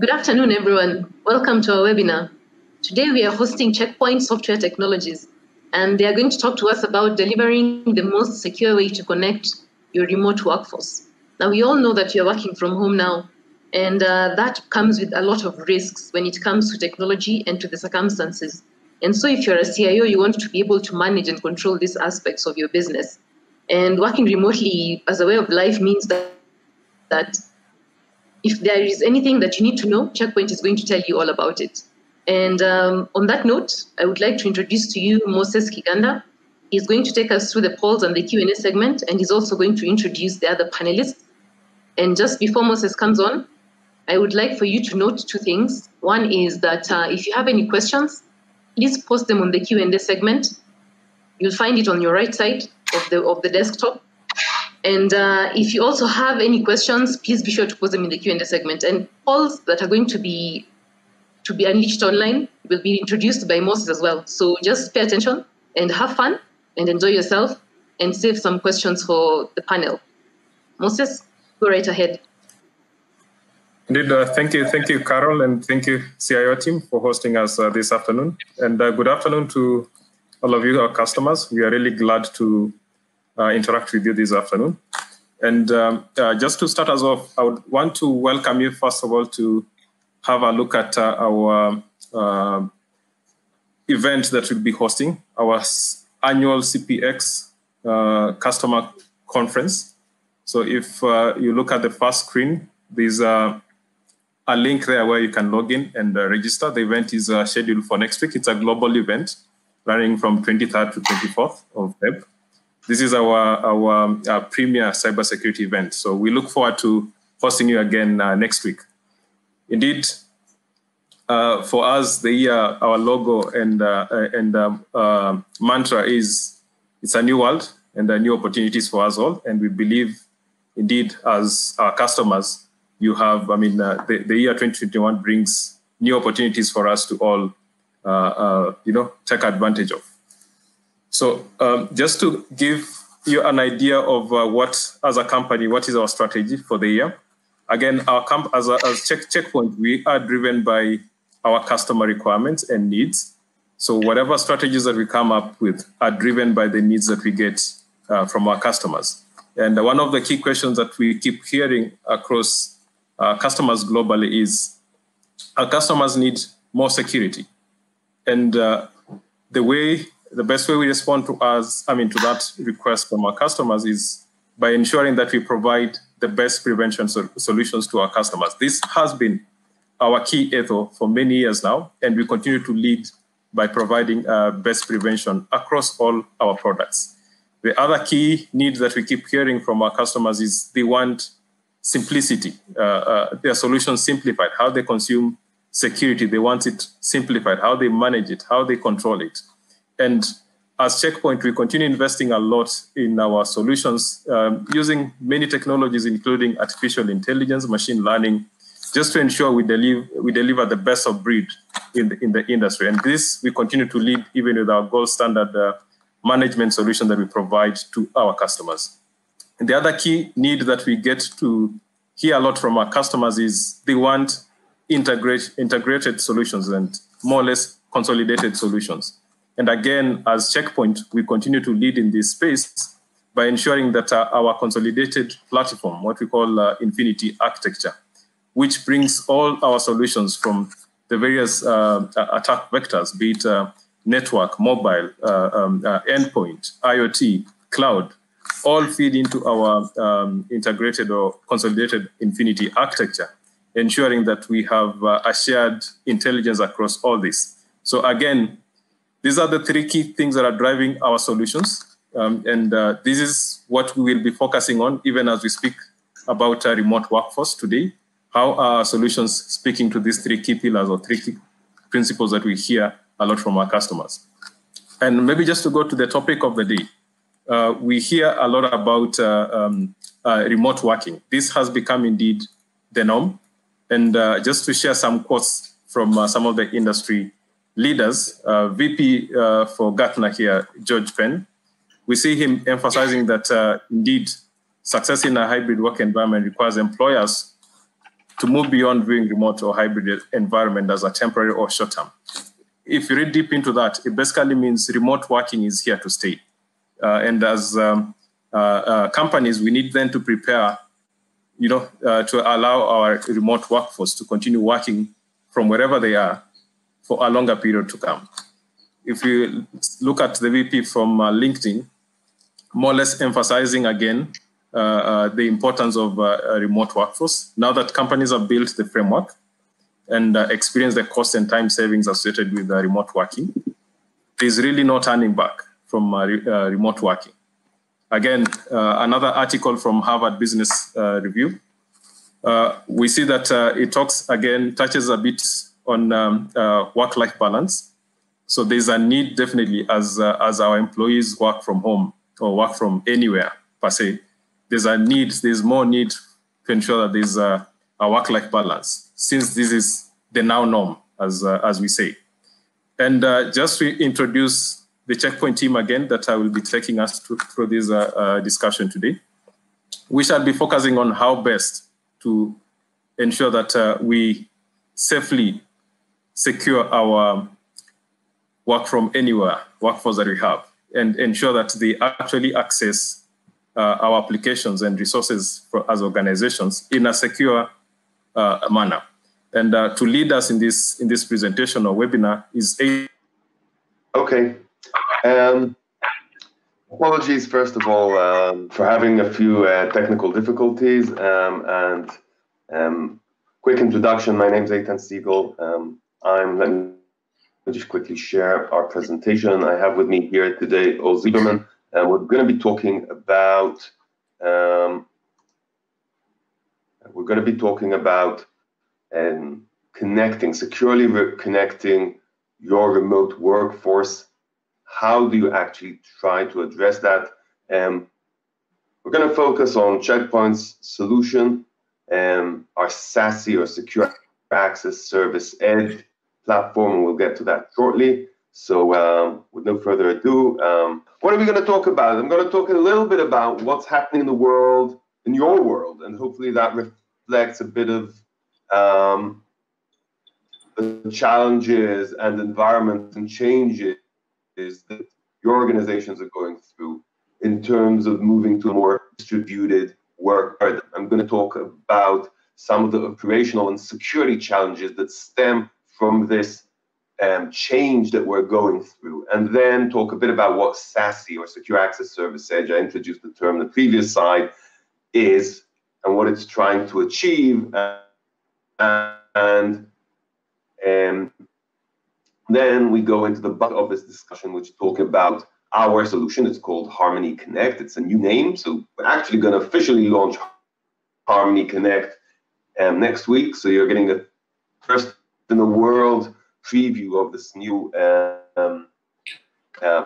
Good afternoon, everyone. Welcome to our webinar. Today, we are hosting Point Software Technologies, and they are going to talk to us about delivering the most secure way to connect your remote workforce. Now, we all know that you're working from home now, and that comes with a lot of risks when it comes to technology and to the circumstances. And so if you're a CIO, you want to be able to manage and control these aspects of your business. And working remotely as a way of life means that if there is anything that you need to know, Checkpoint is going to tell you all about it. And on that note, I would like to introduce to you Moses Kiganda. He's going to take us through the polls and the Q&A segment, and he's also going to introduce the other panelists. And just before Moses comes on, I would like for you to note two things. One is that if you have any questions, please post them on the Q&A segment. You'll find it on your right side of the desktop. And if you also have any questions, please be sure to post them in the Q&A segment. And polls that are going to be unleashed online will be introduced by Moses as well. So just pay attention and have fun and enjoy yourself and save some questions for the panel. Moses, go right ahead. Indeed, thank you, Carol, and thank you, CIO team, for hosting us this afternoon. And good afternoon to all of you, our customers. We are really glad to interact with you this afternoon. And just to start us off, I would want to welcome you, first of all, to have a look at our event that we'll be hosting, our annual CPX customer conference. So if you look at the first screen, there's a link there where you can log in and register. The event is scheduled for next week. It's a global event running from 23rd to 24th of February. This is our premier cybersecurity event. So we look forward to hosting you again next week. Indeed, for us, our logo and mantra is, it's a new world and new opportunities for us all. And we believe, indeed, as our customers, you have, the year 2021 brings new opportunities for us to all, take advantage of. So just to give you an idea of as a company, what is our strategy for the year? Again, as Checkpoint, we are driven by our customer requirements and needs. So whatever strategies that we come up with are driven by the needs that we get from our customers. And one of the key questions that we keep hearing across customers globally is, our customers need more security. And the best way we respond to that request from our customers is by ensuring that we provide the best prevention solutions to our customers. This has been our key ethos for many years now, and we continue to lead by providing best prevention across all our products. The other key need that we keep hearing from our customers is they want simplicity, their solutions simplified, how they consume security, they want it simplified, how they manage it, how they control it. And as Checkpoint, we continue investing a lot in our solutions using many technologies, including artificial intelligence, machine learning, just to ensure we deliver the best of breed in the industry. And this, we continue to lead even with our gold standard management solution that we provide to our customers. And the other key need that we get to hear a lot from our customers is they want integrated solutions and more or less consolidated solutions. And again, as Checkpoint, we continue to lead in this space by ensuring that our consolidated platform, what we call Infinity Architecture, which brings all our solutions from the various attack vectors, be it network, mobile, endpoint, IoT, cloud, all feed into our integrated or consolidated Infinity Architecture, ensuring that we have a shared intelligence across all this. So again, these are the three key things that are driving our solutions. This is what we will be focusing on even as we speak about a remote workforce today. How are our solutions speaking to these three key pillars or three key principles that we hear a lot from our customers? And maybe just to go to the topic of the day, we hear a lot about remote working. This has become indeed the norm. And just to share some quotes from some of the industry leaders, VP for Gartner here, George Penn, we see him emphasizing that indeed success in a hybrid work environment requires employers to move beyond viewing remote or hybrid environment as a temporary or short-term. If you read deep into that, it basically means remote working is here to stay. And as companies, we need then to prepare, to allow our remote workforce to continue working from wherever they are for a longer period to come. If you look at the VP from LinkedIn, more or less emphasizing again the importance of a remote workforce. Now that companies have built the framework and experience the cost and time savings associated with remote working, there's really no turning back from remote working. Again, another article from Harvard Business Review, we see that it touches a bit on work-life balance. So there's a need definitely as our employees work from home or work from anywhere per se, there's more need to ensure that there's a work-life balance, since this is the now norm, as we say. And just to introduce the Checkpoint team again that I will be taking us through this discussion today, we shall be focusing on how best to ensure that we safely secure our work from anywhere workforce that we have, and ensure that they actually access our applications and resources as organizations in a secure manner. And to lead us in this presentation or webinar is Okay. Apologies, first of all, for having a few technical difficulties. Quick introduction, my name is Eitan Siegel. Let me just quickly share our presentation. I have with me here today Oz Zieberman, and we're going to be talking about securely connecting your remote workforce. How do you actually try to address that? We're going to focus on Checkpoint's solution, our SASE or Secure Access Service Edge platform, and we'll get to that shortly. So with no further ado, what are we going to talk about? I'm going to talk a little bit about what's happening in the world, in your world, and hopefully that reflects a bit of the challenges and environments and changes that your organizations are going through in terms of moving to a more distributed work. I'm going to talk about some of the operational and security challenges that stem from this change that we're going through, and then talk a bit about what SASE or Secure Access Service Edge, I introduced the term in the previous slide, is and what it's trying to achieve, and then we go into the butt of this discussion, which talk about our solution. It's called Harmony Connect. It's a new name, so we're actually going to officially launch Harmony Connect next week. So you're getting the first in the world preview of this new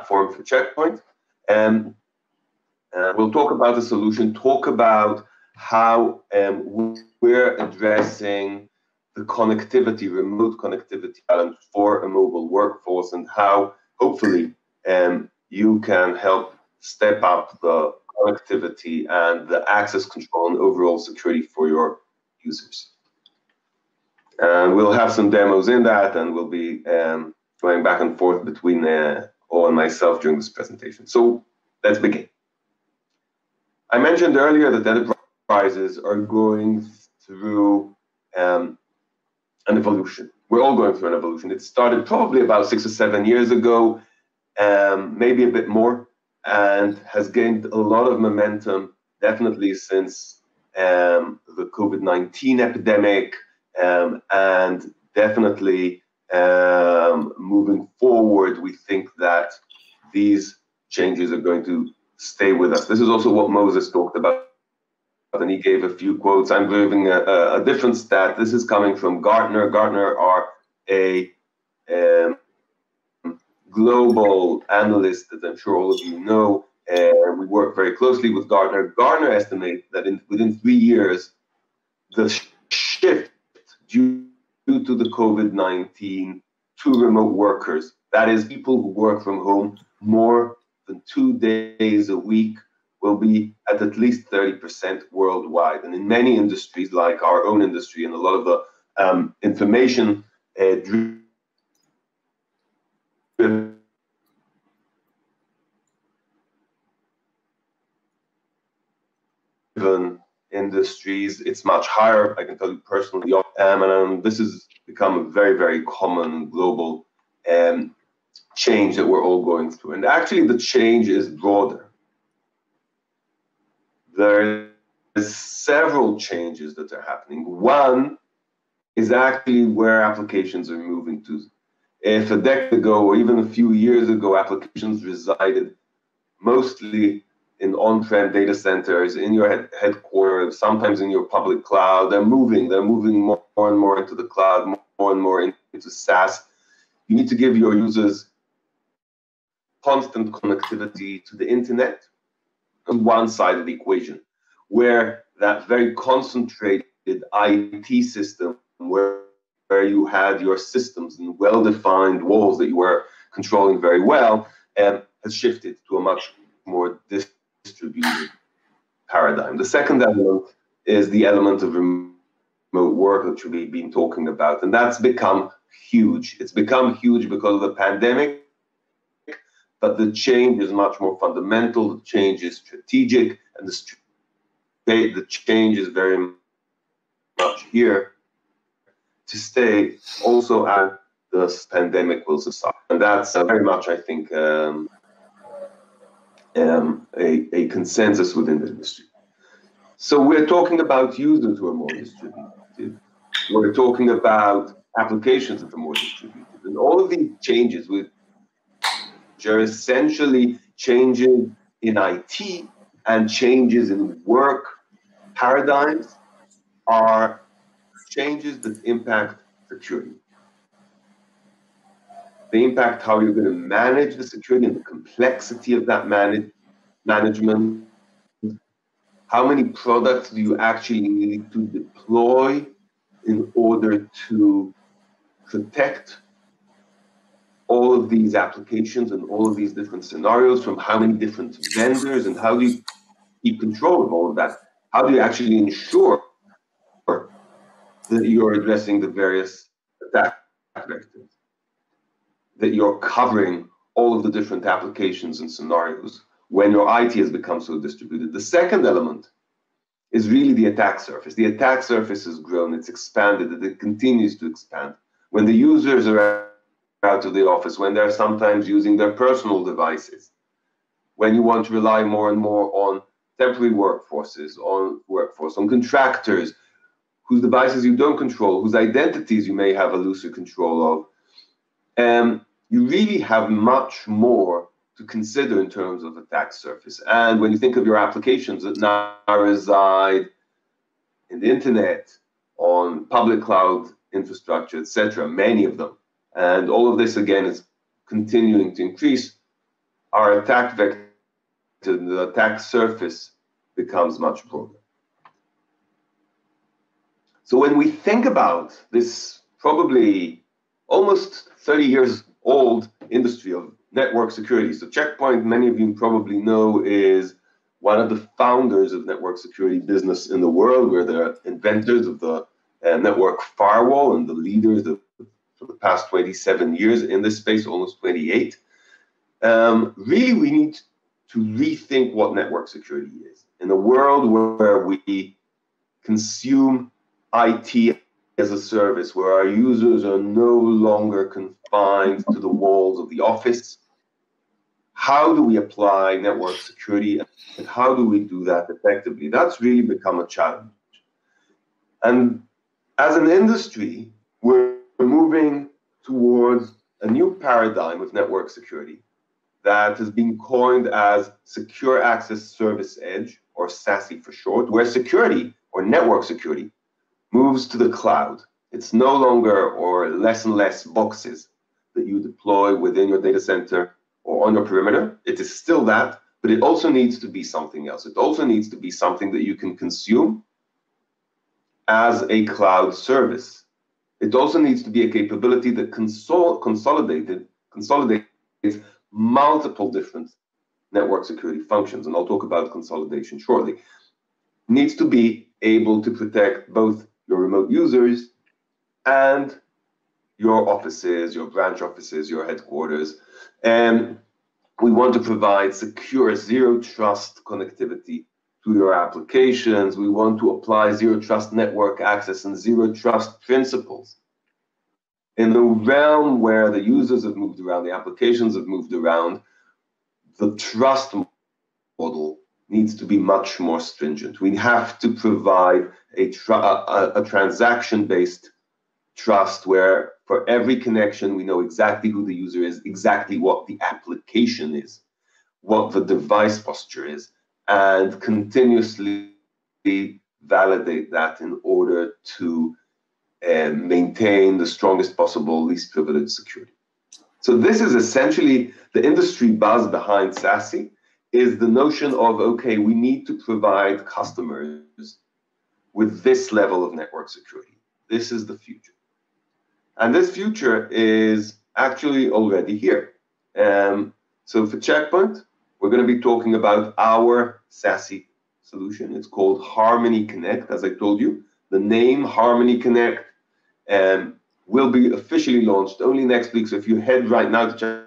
form for Checkpoint. We'll talk about the solution, talk about how we're addressing the connectivity, remote connectivity challenge for a mobile workforce, and how hopefully you can help step up the connectivity and the access control and overall security for your users. And we'll have some demos in that, and we'll be going back and forth between O and myself during this presentation. So let's begin. I mentioned earlier that enterprises are going through an evolution. We're all going through an evolution. It started probably about 6 or 7 years ago, maybe a bit more, and has gained a lot of momentum, definitely since the COVID-19 epidemic, and definitely moving forward, we think that these changes are going to stay with us. This is also what Moses talked about, and he gave a few quotes. I'm giving a different stat. This is coming from Gartner. Gartner are a global analyst that I'm sure all of you know. We work very closely with Gartner. Gartner estimates that within 3 years, the shift due to the COVID-19 to remote workers, that is people who work from home more than 2 days a week, will be at least 30% worldwide. And in many industries, like our own industry and a lot of the information driven industries, it's much higher. I can tell you personally, and this has become a very, very common global change that we're all going through. And actually, the change is broader. There is several changes that are happening. One is actually where applications are moving to. If a decade ago or even a few years ago, applications resided mostly in on-prem data centers, in your headquarters, sometimes in your public cloud, they're moving more and more into the cloud, more and more into SaaS. You need to give your users constant connectivity to the internet on one side of the equation, where that very concentrated IT system, where you had your systems and well-defined walls that you were controlling very well, has shifted to a much more distributed paradigm. The second element is the element of remote work that we've been talking about, and that's become huge. It's become huge because of the pandemic, but the change is much more fundamental, the change is strategic, and the change is very much here to stay also as this pandemic will subside. And that's very much, I think, a consensus within the industry. So we're talking about users who are more distributed. We're talking about applications that are more distributed. And all of these changes, which are essentially changes in IT and changes in work paradigms, are changes that impact security. They impact how you're going to manage the security and the complexity of that management. How many products do you actually need to deploy in order to protect all of these applications and all of these different scenarios from how many different vendors, and how do you keep control of all of that? How do you actually ensure that you're addressing the various attack vectors, that you're covering all of the different applications and scenarios when your IT has become so distributed? The second element is really the attack surface. The attack surface has grown, it's expanded, and it continues to expand. When the users are out of the office, when they're sometimes using their personal devices, when you want to rely more and more on temporary workforces, on contractors, whose devices you don't control, whose identities you may have a looser control of, you really have much more to consider in terms of attack surface. And when you think of your applications that now reside in the internet, on public cloud infrastructure, etc., many of them, and all of this again is continuing to increase, our attack vector, the attack surface, becomes much broader. So when we think about this probably almost 30 years old industry of network security, so Check Point, many of you probably know, is one of the founders of network security business in the world. We're the inventors of the network firewall and the leaders for the past 27 years in this space, almost 28. Really, we need to rethink what network security is. In a world where we consume IT as a service, where our users are no longer confined to the walls of the office, how do we apply network security, and how do we do that effectively? That's really become a challenge. And as an industry, we're moving towards a new paradigm of network security that has been coined as Secure Access Service Edge, or SASE for short, where security, or network security, moves to the cloud. It's no longer, or less and less, boxes that you deploy within your data center or on your perimeter. It is still that, but it also needs to be something else. It also needs to be something that you can consume as a cloud service. It also needs to be a capability that consolidates multiple different network security functions, and I'll talk about consolidation shortly, needs to be able to protect both your remote users and your offices, your branch offices, your headquarters. And we want to provide secure zero trust connectivity to your applications. We want to apply zero trust network access and zero trust principles. In the realm where the users have moved around, the applications have moved around, the trust model needs to be much more stringent. We have to provide a transaction-based trust where for every connection, we know exactly who the user is, exactly what the application is, what the device posture is, and continuously validate that in order to maintain the strongest possible least privileged security. So this is essentially the industry buzz behind SASE, is the notion of, okay, we need to provide customers with this level of network security. This is the future. And this future is actually already here. So for Checkpoint, we're going to be talking about our SASE solution. It's called Harmony Connect, as I told you. The name Harmony Connect will be officially launched only next week. So if you head right now to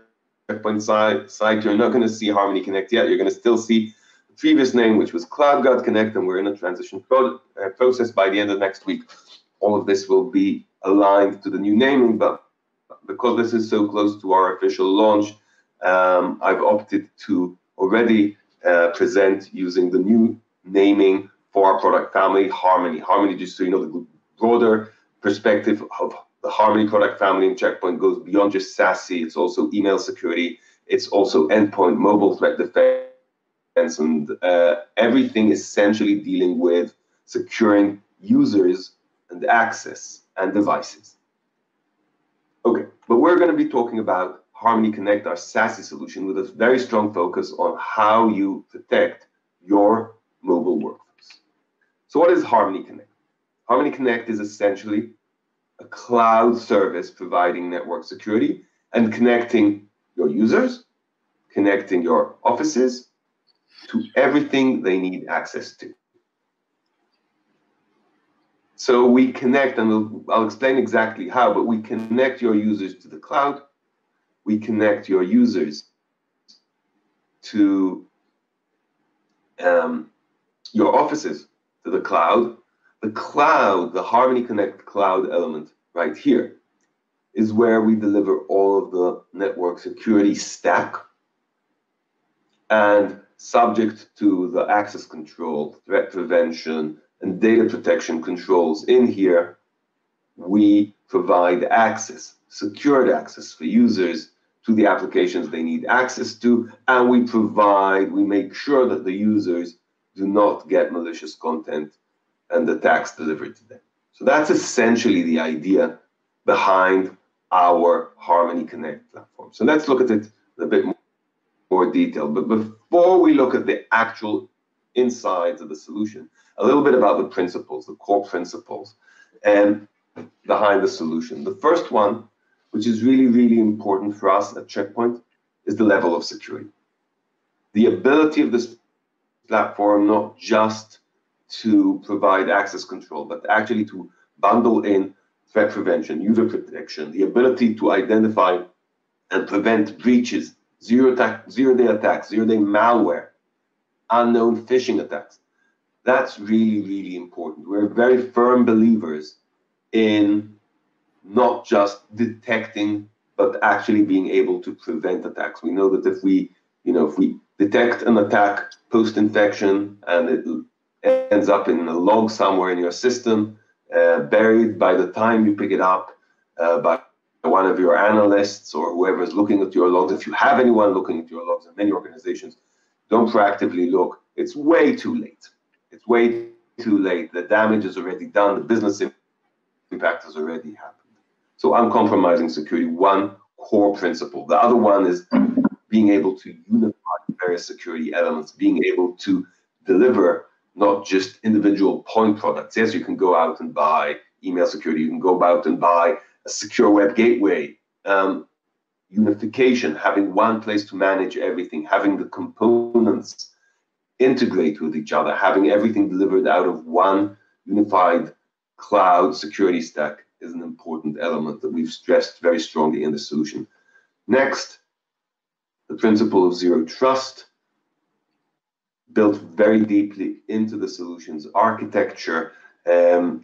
Checkpoint site, you're not going to see Harmony Connect yet. You're going to still see the previous name, which was CloudGuard Connect, and we're in a transition process. By the end of next week, all of this will be aligned to the new naming, but because this is so close to our official launch, I've opted to already present using the new naming for our product family, Harmony. Harmony, just so you know, the broader perspective of the Harmony product family in Checkpoint goes beyond just SASE. It's also email security. It's also endpoint mobile threat defense, and everything essentially dealing with securing users and access and devices. Okay, but we're going to be talking about Harmony Connect, our SASE solution, with a very strong focus on how you protect your mobile workforce. So what is Harmony Connect? Harmony Connect is essentially a cloud service providing network security and connecting your users, connecting your offices to everything they need access to. So we connect, and I'll explain exactly how, but we connect your users to the cloud. We connect your users to your offices to the cloud. The cloud, the Harmony Connect cloud element right here, is where we deliver all of the network security stack, and subject to the access control, threat prevention, and data protection controls in here, we provide access, secured access for users to the applications they need access to, and we make sure that the users do not get malicious content and attacks delivered to them. So that's essentially the idea behind our Harmony Connect platform. So let's look at it in a bit more detail. But before we look at the actual insides of the solution, a little bit about the principles, the core principles, and behind the solution. The first one, which is really, really important for us at Checkpoint, is the level of security. The ability of this platform not just to provide access control, but actually to bundle in threat prevention, user protection, the ability to identify and prevent breaches, zero-day attacks, zero-day malware, unknown phishing attacks. That's really, really important. We're very firm believers in not just detecting, but actually being able to prevent attacks. We know that if we detect an attack post-infection and it ends up in a log somewhere in your system, buried by the time you pick it up by one of your analysts or whoever is looking at your logs. If you have anyone looking at your logs in many organizations, don't proactively look. It's way too late. It's way too late. The damage is already done. The business impact has already happened. So uncompromising security, one core principle. The other one is being able to unify various security elements, being able to deliver not just individual point products. Yes, you can go out and buy email security. You can go out and buy a secure web gateway. unification, having one place to manage everything, having the components integrate with each other, having everything delivered out of one unified cloud security stack is an important element that we've stressed very strongly in the solution. Next, the principle of zero trust, built very deeply into the solution's architecture, and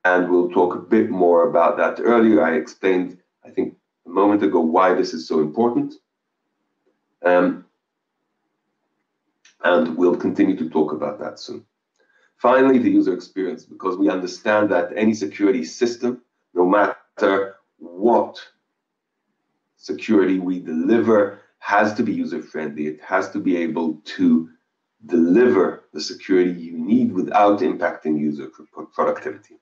we'll talk a bit more about that. Earlier I explained, I think a moment ago, why this is so important. And we'll continue to talk about that soon. Finally, the user experience, because we understand that any security system, no matter what security we deliver, has to be user-friendly. It has to be able to deliver the security you need without impacting user productivity.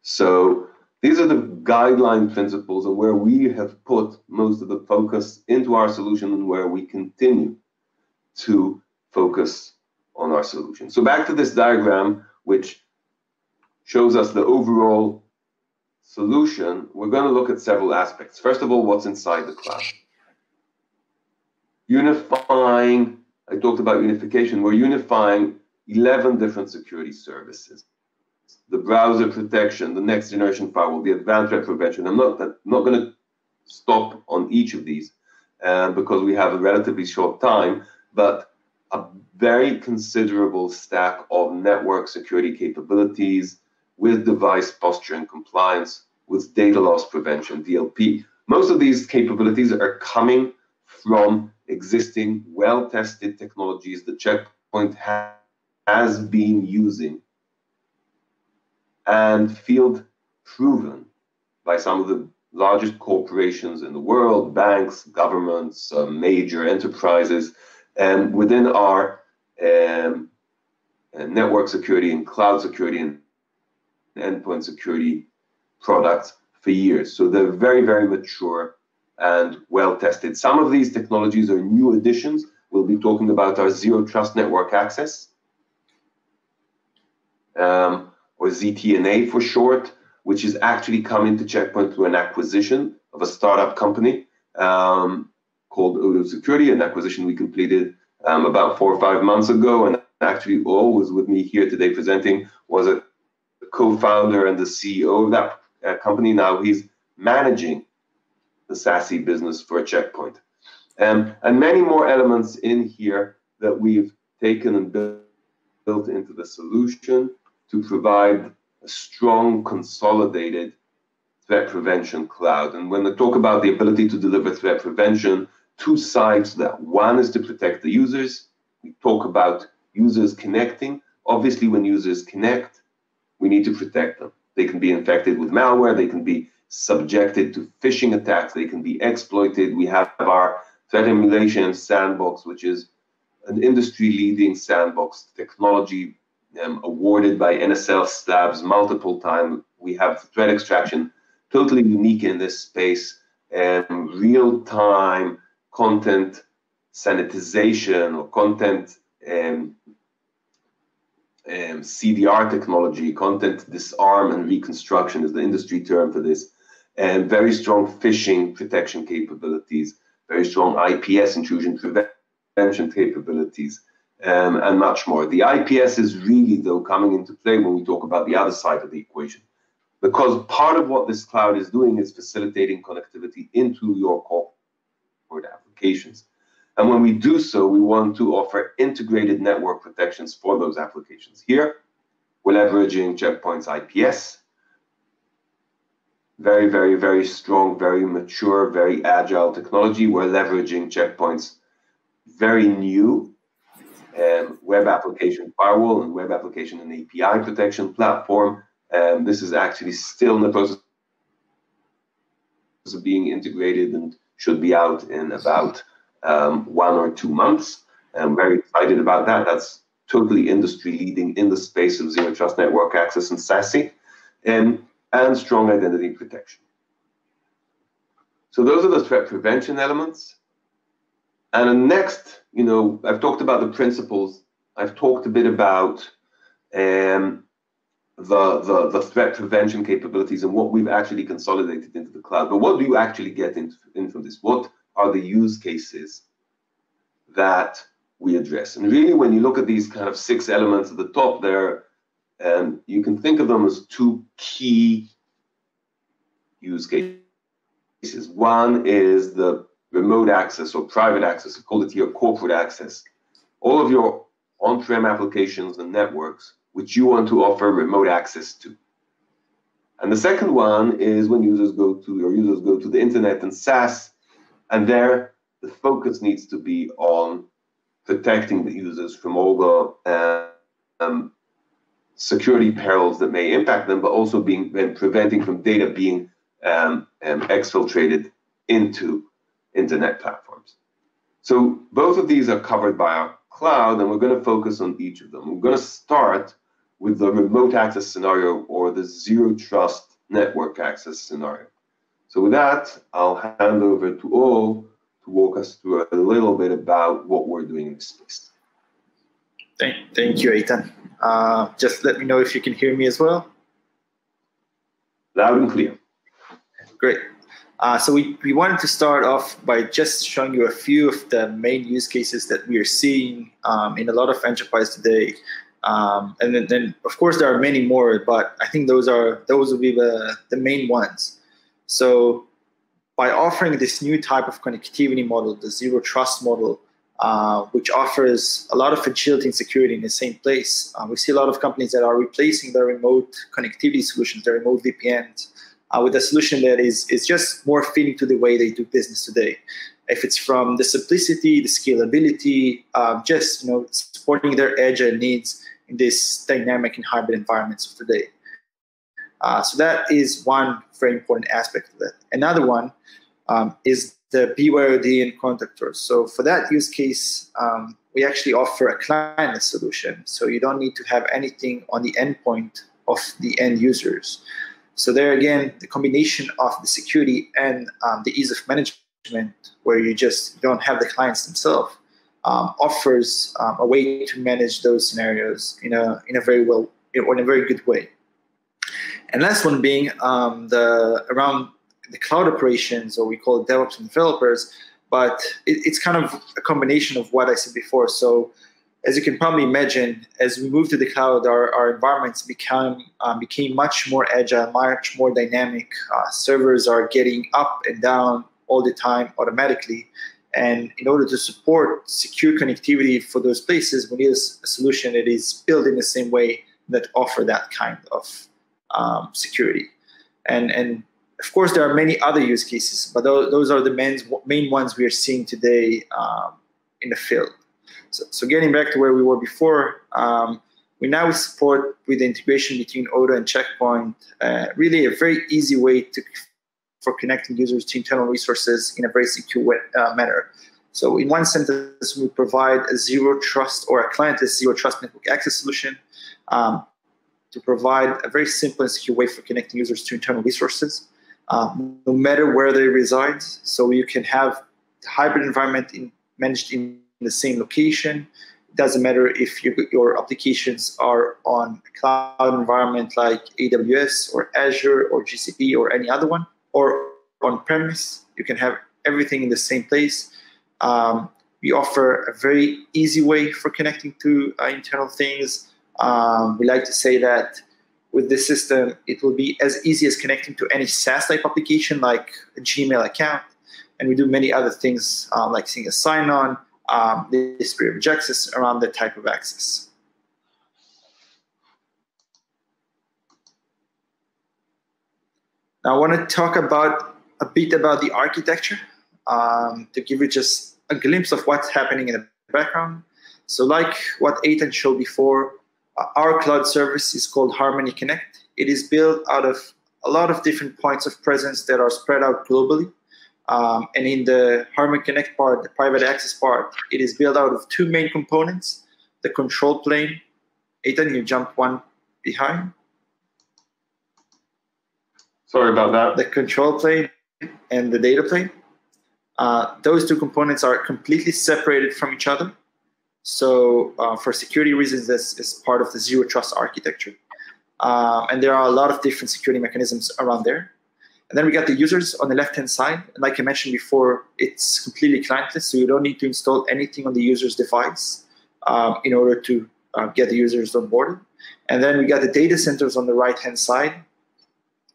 So these are the guideline principles and where we have put most of the focus into our solution and where we continue to focus on our solution. So back to this diagram, which shows us the overall solution, we're going to look at several aspects. First of all, what's inside the cloud. Unifying, I talked about unification, we're unifying 11 different security services. The browser protection, the next generation firewall, the advanced threat prevention. I'm not going to stop on each of these because we have a relatively short time, but a very considerable stack of network security capabilities with device posture and compliance, with data loss prevention, DLP. Most of these capabilities are coming from existing well-tested technologies that Check Point has been using and field proven by some of the largest corporations in the world, banks, governments, major enterprises, and within our network security and cloud security and endpoint security products for years. So they're very, very mature and well tested. Some of these technologies are new additions. We'll be talking about our Zero Trust Network Access, or ZTNA for short, which is actually coming to Check Point through an acquisition of a startup company called Odoo Security, an acquisition we completed about 4 or 5 months ago. And actually, always with me here today presenting was a co-founder and the CEO of that company. Now he's managing the SASE business for a Check Point. And many more elements in here that we've taken and built into the solution to provide a strong, consolidated threat prevention cloud. And when I talk about the ability to deliver threat prevention, two sides to that. One is to protect the users. We talk about users connecting. Obviously, when users connect, we need to protect them. They can be infected with malware. They can be subjected to phishing attacks. They can be exploited. We have our threat emulation sandbox, which is an industry-leading sandbox technology awarded by NSL Labs multiple times. We have threat extraction, totally unique in this space, and real-time content sanitization or content CDR technology, content disarm and reconstruction is the industry term for this, and very strong phishing protection capabilities, very strong IPS, intrusion prevention capabilities, and much more. The IPS is really, though, coming into play when we talk about the other side of the equation, because part of what this cloud is doing is facilitating connectivity into your corporate applications. And when we do so, we want to offer integrated network protections for those applications. Here, we're leveraging Check Point's IPS. Very, very, very strong, very mature, very agile technology. We're leveraging Check Point's very new web application firewall and web application and API protection platform. This is actually still in the process of being integrated and should be out in about 1 or 2 months. I'm very excited about that. That's totally industry leading in the space of zero trust network access and SASE, and strong identity protection. So those are the threat prevention elements. And next, I've talked about the principles. I've talked a bit about the threat prevention capabilities and what we've actually consolidated into the cloud. But what do you actually get in from this? What are the use cases that we address? And really, when you look at these kind of 6 elements at the top there, you can think of them as 2 key use cases. One is the remote access or private access, we call it here corporate access. All of your on-prem applications and networks which you want to offer remote access to. And the second one is when users go to the internet and SaaS, and there the focus needs to be on protecting the users from all the security perils that may impact them, but also preventing from data being exfiltrated into internet platforms. So both of these are covered by our cloud, and we're going to focus on each of them. We're going to start with the remote access scenario or the zero trust network access scenario. So with that, I'll hand over to Ol to walk us through a little bit about what we're doing in this space. Thank you, Eitan. Just let me know if you can hear me as well. Loud and clear. Great. So we wanted to start off by just showing you a few of the main use cases that we are seeing in a lot of enterprise today. And then of course there are many more, but I think those will be the main ones. So by offering this new type of connectivity model, the zero trust model, which offers a lot of agility and security in the same place, we see a lot of companies that are replacing their remote connectivity solutions, their remote VPNs, with a solution that is just more fitting to the way they do business today. If it's from the simplicity, the scalability, just supporting their agile needs in this dynamic and hybrid environments of today. So that is one very important aspect of it. Another one is the BYOD and contactors. So for that use case, we actually offer a clientless solution. So you don't need to have anything on the endpoint of the end users. So there again, the combination of the security and the ease of management, where you just don't have the clients themselves, offers a way to manage those scenarios in a very good way. And last one being around the cloud operations, or we call it DevOps and developers, but it's kind of a combination of what I said before. So as you can probably imagine, as we move to the cloud, our environments became much more agile, much more dynamic. Servers are getting up and down all the time automatically. And in order to support secure connectivity for those places, we need a solution that is built in the same way that offer that kind of security. And of course, there are many other use cases, but those are the main ones we are seeing today in the field. So getting back to where we were before, we now support, with the integration between Odo and Checkpoint, really a very easy way for connecting users to internal resources in a very secure manner. So in one sentence, we provide a zero trust or a clientless zero trust network access solution to provide a very simple and secure way for connecting users to internal resources, no matter where they reside. So you can have the hybrid environment managed in the same location. It doesn't matter if your applications are on a cloud environment like AWS or Azure or GCP or any other one, or on-premise. You can have everything in the same place. We offer a very easy way for connecting to internal things. We like to say that with this system, it will be as easy as connecting to any SaaS-type application like a Gmail account. And we do many other things like seeing a sign-on, the history of access around that type of access. Now I want to talk a bit about the architecture to give you just a glimpse of what's happening in the background. So like what Eitan showed before, our cloud service is called Harmony Connect. It is built out of a lot of different points of presence that are spread out globally. And in the Harmony Connect part, the private access part, it is built out of two main components: the control plane. Eitan, you jumped one behind. Sorry about that. The control plane and the data plane. Those two components are completely separated from each other. So for security reasons, this is part of the zero trust architecture. And there are a lot of different security mechanisms around there. And then we got the users on the left-hand side. And like I mentioned before, it's completely clientless, so you don't need to install anything on the user's device in order to get the users onboarded. And then we got the data centers on the right-hand side.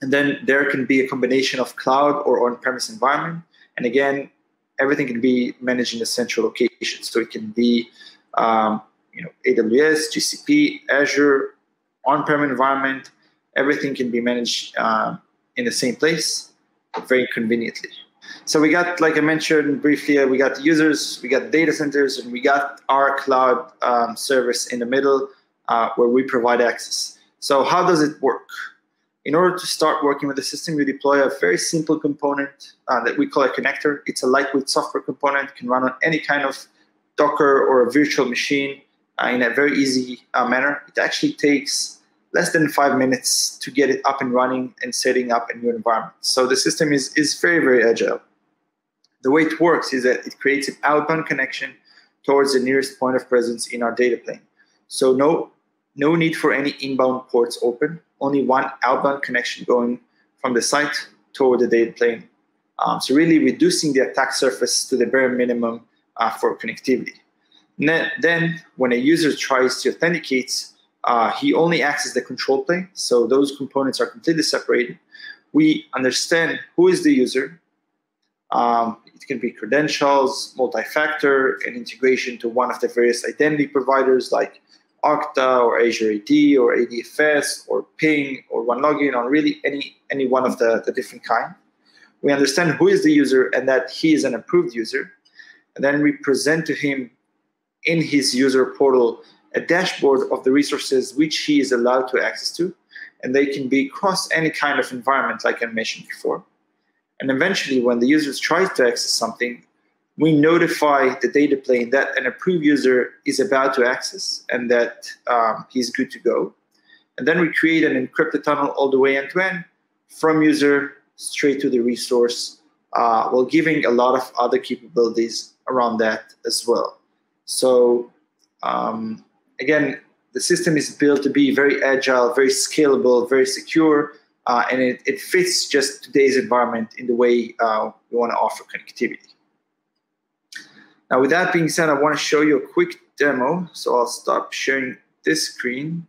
And then there can be a combination of cloud or on-premise environment. And again, everything can be managed in a central location. So it can be AWS, GCP, Azure, on-prem environment. Everything can be managed in the same place very conveniently. So we got, like I mentioned briefly, we got the users, we got data centers, and we got our cloud service in the middle where we provide access. So how does it work? In order to start working with the system, you deploy a very simple component that we call a connector. It's a lightweight software component, can run on any kind of Docker or a virtual machine in a very easy manner. It actually takes less than 5 minutes to get it up and running and setting up a new environment. So the system is very, very agile. The way it works is that it creates an outbound connection towards the nearest point of presence in our data plane. So no need for any inbound ports open, only one outbound connection going from the site toward the data plane. So really reducing the attack surface to the bare minimum for connectivity. Then when a user tries to authenticate, he only accesses the control plane. So those components are completely separated. We understand who is the user. It can be credentials, multi-factor, and integration to one of the various identity providers like Okta or Azure AD or ADFS or Ping or OneLogin or really any one of the different kind. We understand who is the user and that he is an approved user. And then we present to him in his user portal a dashboard of the resources which he is allowed to access to. And they can be across any kind of environment like I mentioned before. And eventually when the user tries to access something, we notify the data plane that an approved user is about to access and that he's good to go. And then we create an encrypted tunnel all the way end-to-end from user straight to the resource, while giving a lot of other capabilities around that as well. So again, the system is built to be very agile, very scalable, very secure, and it fits just today's environment in the way we want to offer connectivity. Now, with that being said, I want to show you a quick demo. So I'll stop sharing this screen.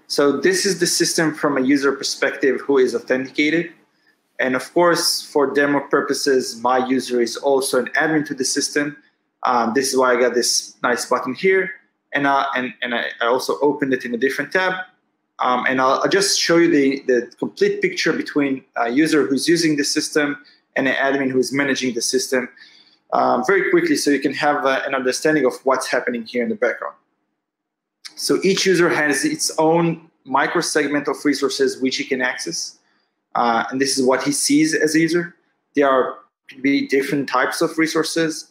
So this is the system from a user perspective who is authenticated. And of course, for demo purposes, my user is also an admin to the system. This is why I got this nice button here. And I also opened it in a different tab. And I'll just show you the complete picture between a user who's using the system and an admin who's managing the system very quickly so you can have an understanding of what's happening here in the background. So each user has its own microsegment of resources which he can access. And this is what he sees as a user. There could be different types of resources.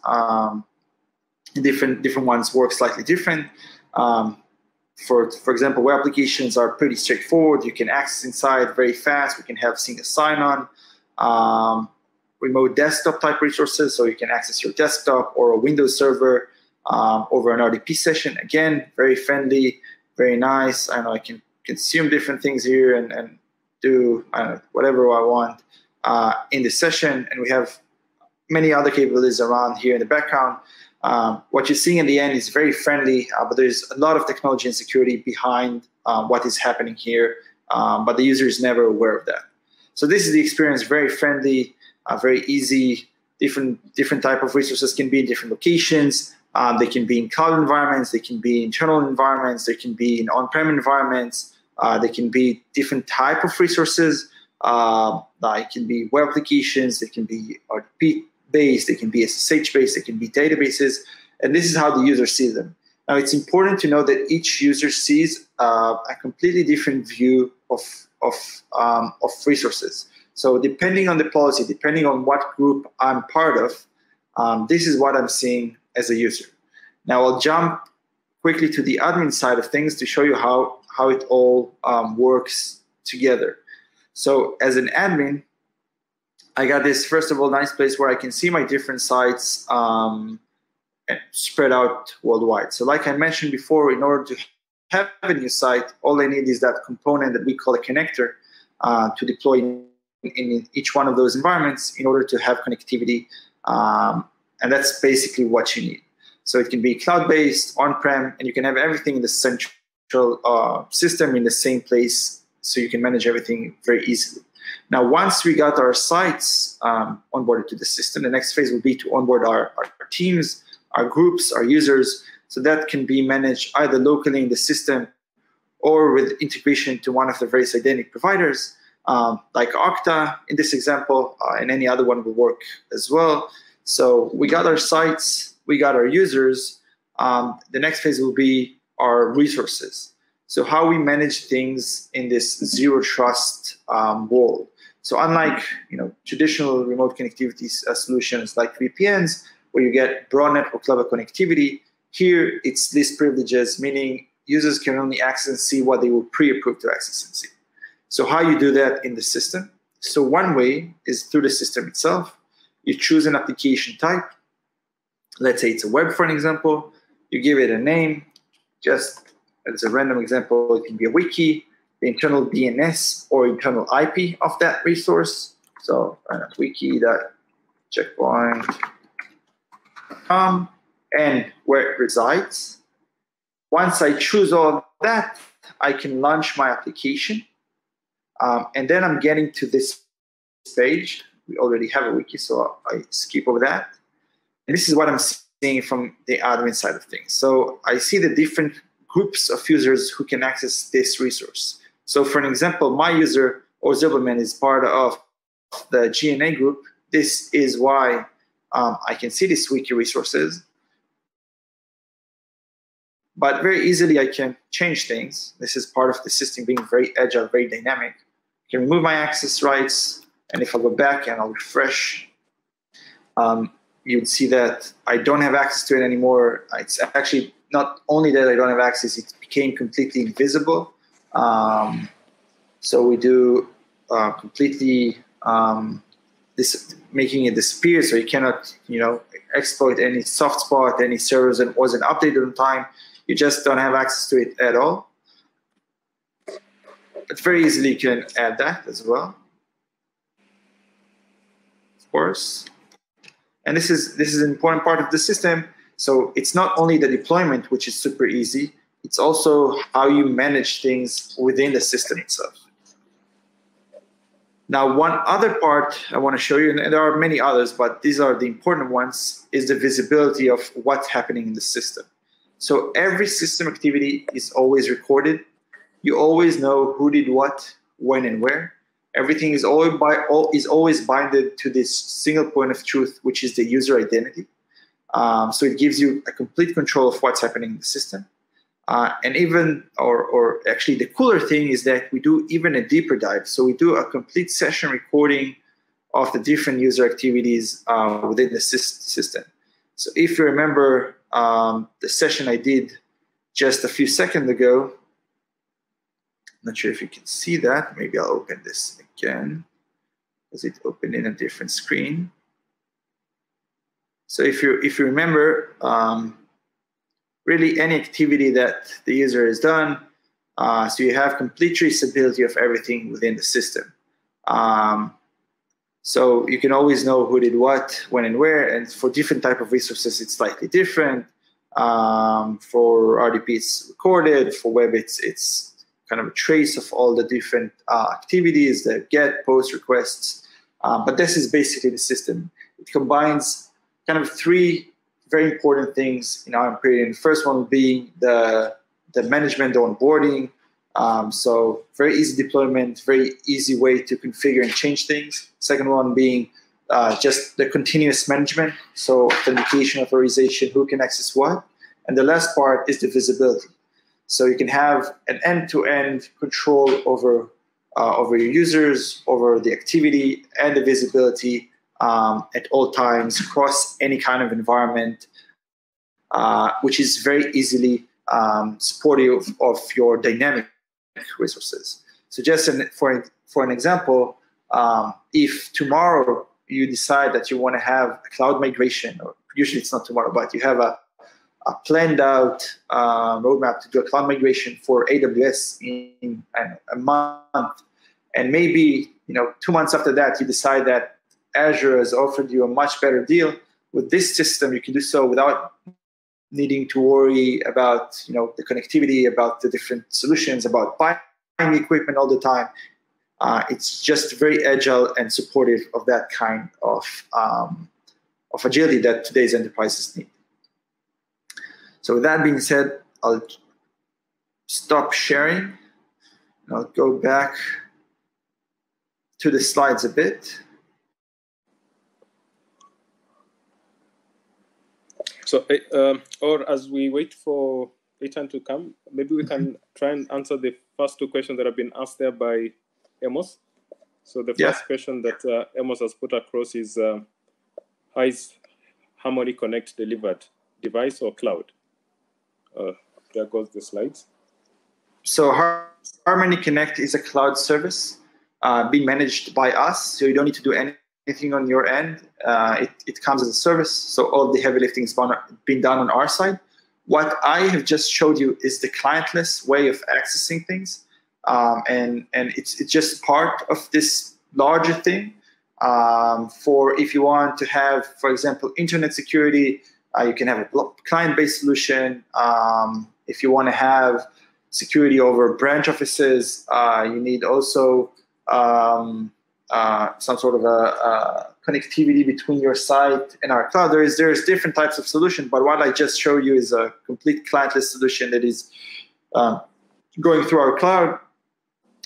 Different ones work slightly different. For example, web applications are pretty straightforward. You can access inside very fast. We can have single sign-on. Remote desktop type resources, so you can access your desktop or a Windows server over an RDP session. Again, very friendly, very nice. I know I can consume different things here and do whatever I want in the session. And we have many other capabilities around here in the background. What you're seeing in the end is very friendly, but there's a lot of technology and security behind what is happening here, but the user is never aware of that. So this is the experience, very friendly, very easy. Different type of resources can be in different locations. They can be in cloud environments, they can be internal environments, they can be in on-prem environments, they can be different type of resources. It can be web applications, they can be RDP-based, they can be SSH-based, they can be databases, and this is how the user sees them. Now, it's important to know that each user sees a completely different view of resources. So depending on the policy, depending on what group I'm part of, this is what I'm seeing as a user. Now I'll jump quickly to the admin side of things to show you how it all works together. So as an admin, I got this, first of all, nice place where I can see my different sites spread out worldwide. So like I mentioned before, in order to have a new site, all I need is that component that we call a connector to deploy in each one of those environments in order to have connectivity. And that's basically what you need. So it can be cloud-based, on-prem, and you can have everything in the central system in the same place, so you can manage everything very easily. Now, once we got our sites onboarded to the system, the next phase will be to onboard our teams, our groups, our users, so that can be managed either locally in the system or with integration to one of the various identity providers, like Okta in this example, and any other one will work as well. So we got our sites, we got our users. The next phase will be our resources. So how we manage things in this zero trust world. So unlike traditional remote connectivity solutions like VPNs, where you get broad network level connectivity, here it's least privileges, meaning users can only access and see what they were pre-approved to access and see. So how you do that in the system? So one way is through the system itself. You choose an application type. Let's say it's a web, for an example. You give it a name. Just as a random example, it can be a wiki, the internal DNS or internal IP of that resource. So wiki.checkpoint.com and where it resides. Once I choose all of that, I can launch my application. And then I'm getting to this page. We already have a wiki, so I skip over that. And this is what I'm seeing from the admin side of things. So I see the different groups of users who can access this resource. So for an example, my user, or Zilberman, is part of the GNA group. This is why I can see these wiki resources. But very easily I can change things. This is part of the system being very agile, very dynamic. I can remove my access rights, and if I go back and I'll refresh, you'd see that I don't have access to it anymore. It's actually not only that I don't have access, it became completely invisible. So we do completely making it disappear, so you cannot exploit any soft spot, any servers that wasn't updated on time. You just don't have access to it at all. But very easily you can add that as well, of course. And this is an important part of the system. So it's not only the deployment, which is super easy, it's also how you manage things within the system itself. Now, one other part I want to show you, and there are many others, but these are the important ones, is the visibility of what's happening in the system. So every system activity is always recorded. You always know who did what, when, and where. Everything is always binded to this single point of truth, which is the user identity. So it gives you a complete control of what's happening in the system. And even, or actually the cooler thing is that we do even a deeper dive. So we do a complete session recording of the different user activities within the system. So if you remember the session I did just a few seconds ago, not sure if you can see that. Maybe I'll open this again, because it opened in a different screen. So if you remember, really any activity that the user has done, so you have complete traceability of everything within the system. So you can always know who did what, when, and where. And for different type of resources, it's slightly different. For RDP, it's recorded. For web, it's kind of a trace of all the different activities, the get, post, requests. But this is basically the system. It combines kind of three very important things in our opinion. The first one being the management, the onboarding. So very easy deployment, very easy way to configure and change things. Second one being just the continuous management. So authentication, authorization, who can access what. And the last part is the visibility. So you can have an end-to-end control over your users, over the activity and the visibility at all times across any kind of environment, which is very easily supportive of your dynamic resources. So just for an example, if tomorrow you decide that you want to have a cloud migration, or usually it's not tomorrow, but you have a planned out roadmap to do a cloud migration for AWS in a month, and maybe 2 months after that you decide that Azure has offered you a much better deal with this system, you can do so without needing to worry about the connectivity, about the different solutions, about buying equipment all the time. It's just very agile and supportive of that kind of agility that today's enterprises need. So with that being said, I'll stop sharing and I'll go back to the slides a bit. So, or as we wait for Ethan to come, maybe we can try and answer the first two questions that have been asked there by Amos. So the first question that Amos has put across is, how is Harmony Connect delivered, device or cloud? There goes the slides. So Harmony Connect is a cloud service being managed by us, so you don't need to do anything on your end. It comes as a service, so all the heavy lifting is being done on our side. What I have just showed you is the clientless way of accessing things, and it's just part of this larger thing. For if you want to have, for example, internet security, you can have a client-based solution. If you want to have security over branch offices, you need also some sort of a connectivity between your site and our cloud. There's different types of solutions, but what I just showed you is a complete clientless solution that is going through our cloud.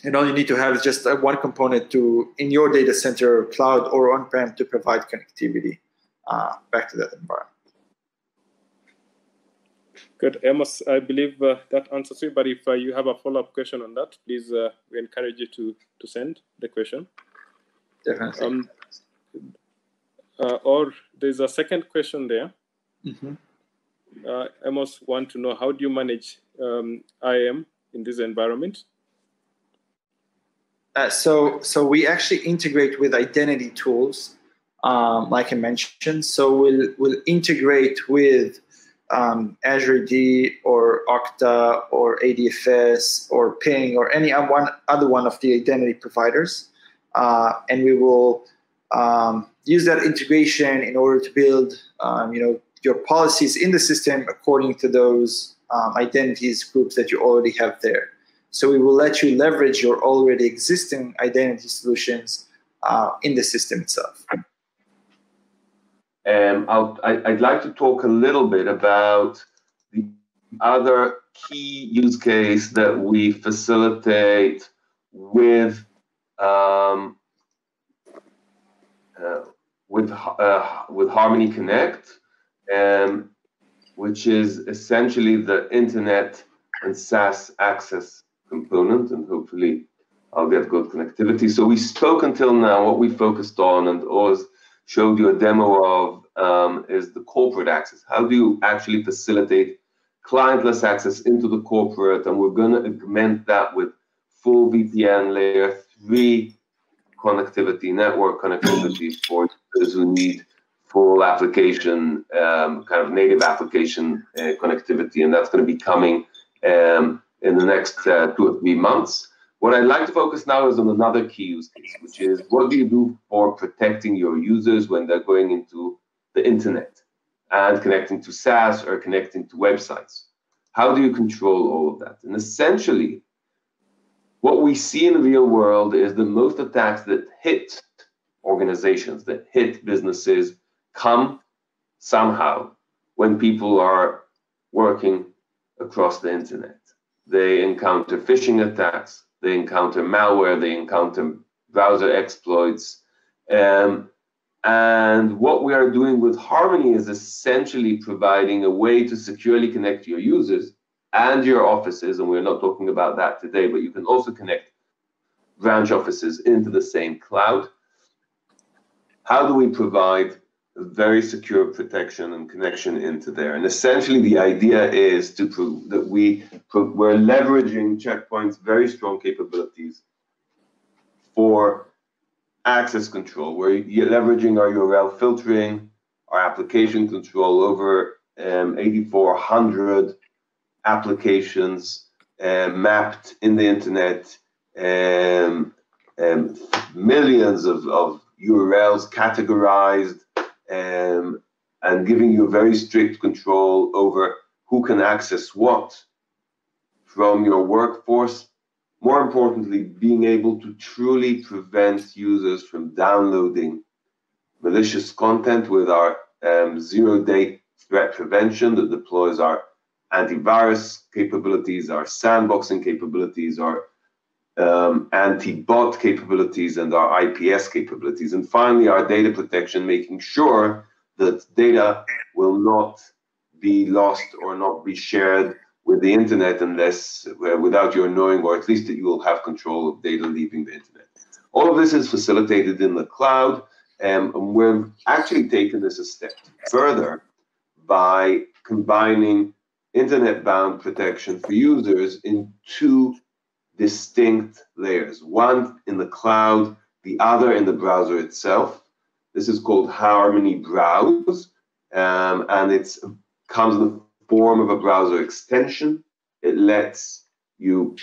And all you need to have is just one component in your data center, cloud or on-prem, to provide connectivity back to that environment. Good, Amos, I believe that answers it, but if you have a follow-up question on that, please, we encourage you to send the question. Definitely. Or there's a second question there. Mm-hmm. Amos want to know, how do you manage IAM in this environment? So we actually integrate with identity tools, like I mentioned. So we'll integrate with Azure AD or Okta or ADFS or Ping or any other one of the identity providers, and we will use that integration in order to build your policies in the system according to those identities groups that you already have there. So we will let you leverage your already existing identity solutions in the system itself. I'd like to talk a little bit about the other key use case that we facilitate with Harmony Connect, which is essentially the internet and SaaS access component, and hopefully I'll get good connectivity. So we spoke until now, what we focused on and always showed you a demo of is the corporate access. How do you actually facilitate clientless access into the corporate? And we're going to augment that with full VPN layer 3 connectivity, network connectivity for those who need full application, kind of native application connectivity. And that's going to be coming in the next 2 or 3 months. What I'd like to focus now is on another key use case, which is, what do you do for protecting your users when they're going into the internet and connecting to SaaS or connecting to websites? How do you control all of that? And essentially, what we see in the real world is the most attacks that hit organizations, that hit businesses, come somehow when people are working across the internet. They encounter phishing attacks, they encounter malware, they encounter browser exploits. And what we are doing with Harmony is essentially providing a way to securely connect your users and your offices, and we're not talking about that today, but you can also connect branch offices into the same cloud. How do we provide very secure protection and connection into there? And essentially the idea is to prove that we're leveraging Check Point's very strong capabilities for access control. We're leveraging our URL filtering, our application control over 8,400 applications mapped in the internet, millions of URLs categorized, and giving you very strict control over who can access what from your workforce. More importantly, being able to truly prevent users from downloading malicious content with our zero-day threat prevention that deploys our antivirus capabilities, our sandboxing capabilities, our anti-bot capabilities, and our IPS capabilities. And finally, our data protection, making sure that data will not be lost or not be shared with the internet unless, without your knowing, or at least that you will have control of data leaving the internet. All of this is facilitated in the cloud, and we've actually taken this a step further by combining internet-bound protection for users in two distinct layers, one in the cloud, the other in the browser itself. This is called Harmony Browse, and it comes in the form of a browser extension. It lets you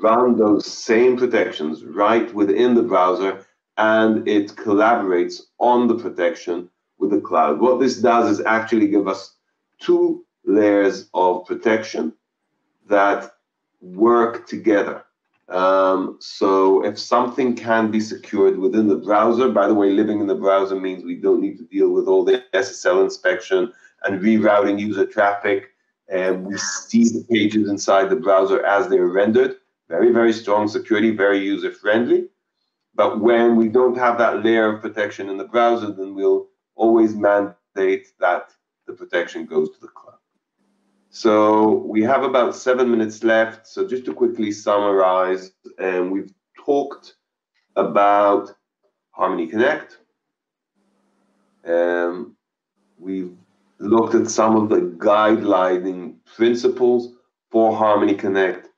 run those same protections right within the browser, and it collaborates on the protection with the cloud. What this does is actually give us two layers of protection that work together. So if something can be secured within the browser, by the way, living in the browser means we don't need to deal with all the SSL inspection and rerouting user traffic, and we see the pages inside the browser as they're rendered. Very, very strong security, very user-friendly. But when we don't have that layer of protection in the browser, then we'll always mandate that the protection goes to the cloud. So we have about 7 minutes left. So just to quickly summarize, we've talked about Harmony Connect. We've looked at some of the guideline principles for Harmony Connect,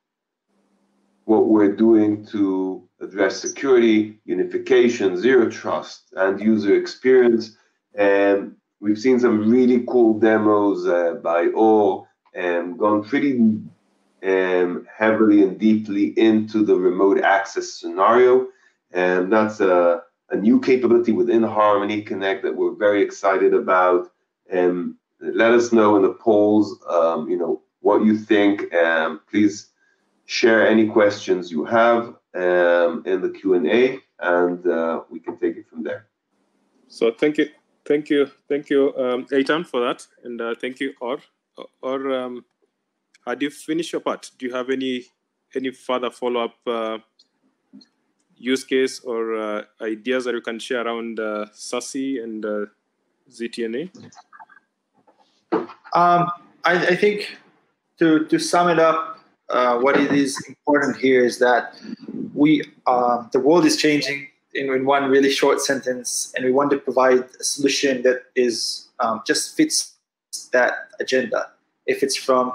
what we're doing to address security, unification, zero trust, and user experience. And we've seen some really cool demos by Or, gone pretty heavily and deeply into the remote access scenario. And that's a new capability within Harmony Connect that we're very excited about. Let us know in the polls, what you think. Please share any questions you have in the Q&A, and we can take it from there. So thank you, Eitan, for that, and thank you, Or. Or, had you finished your part? Do you have any further follow-up use case or ideas that you can share around SASE and ZTNA? I think to sum it up, what it is important here is that the world is changing in one really short sentence, and we want to provide a solution that is just fits that agenda. If it's from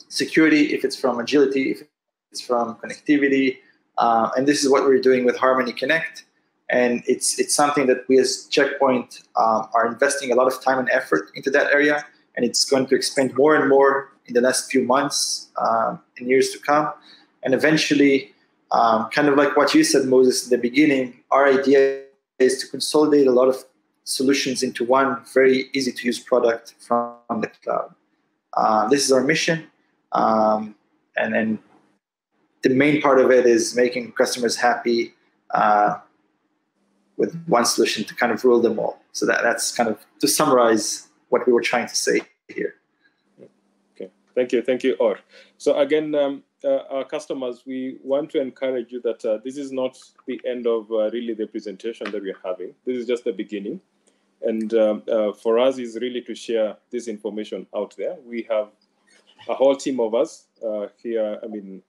security, if it's from agility, if it's from connectivity, and this is what we're doing with Harmony Connect. And it's something that we as Checkpoint are investing a lot of time and effort into that area, and it's going to expand more and more in the next few months and years to come. And eventually, kind of like what you said, Moses, in the beginning, our idea is to consolidate a lot of solutions into one very easy-to-use product from the cloud. This is our mission, and the main part of it is making customers happy with one solution to kind of rule them all. So that's kind of to summarize what we were trying to say here. Okay, thank you, Or. So again, our customers, we want to encourage you that this is not the end of really the presentation that we're having. This is just the beginning. And for us is really to share this information out there. We have a whole team of us here,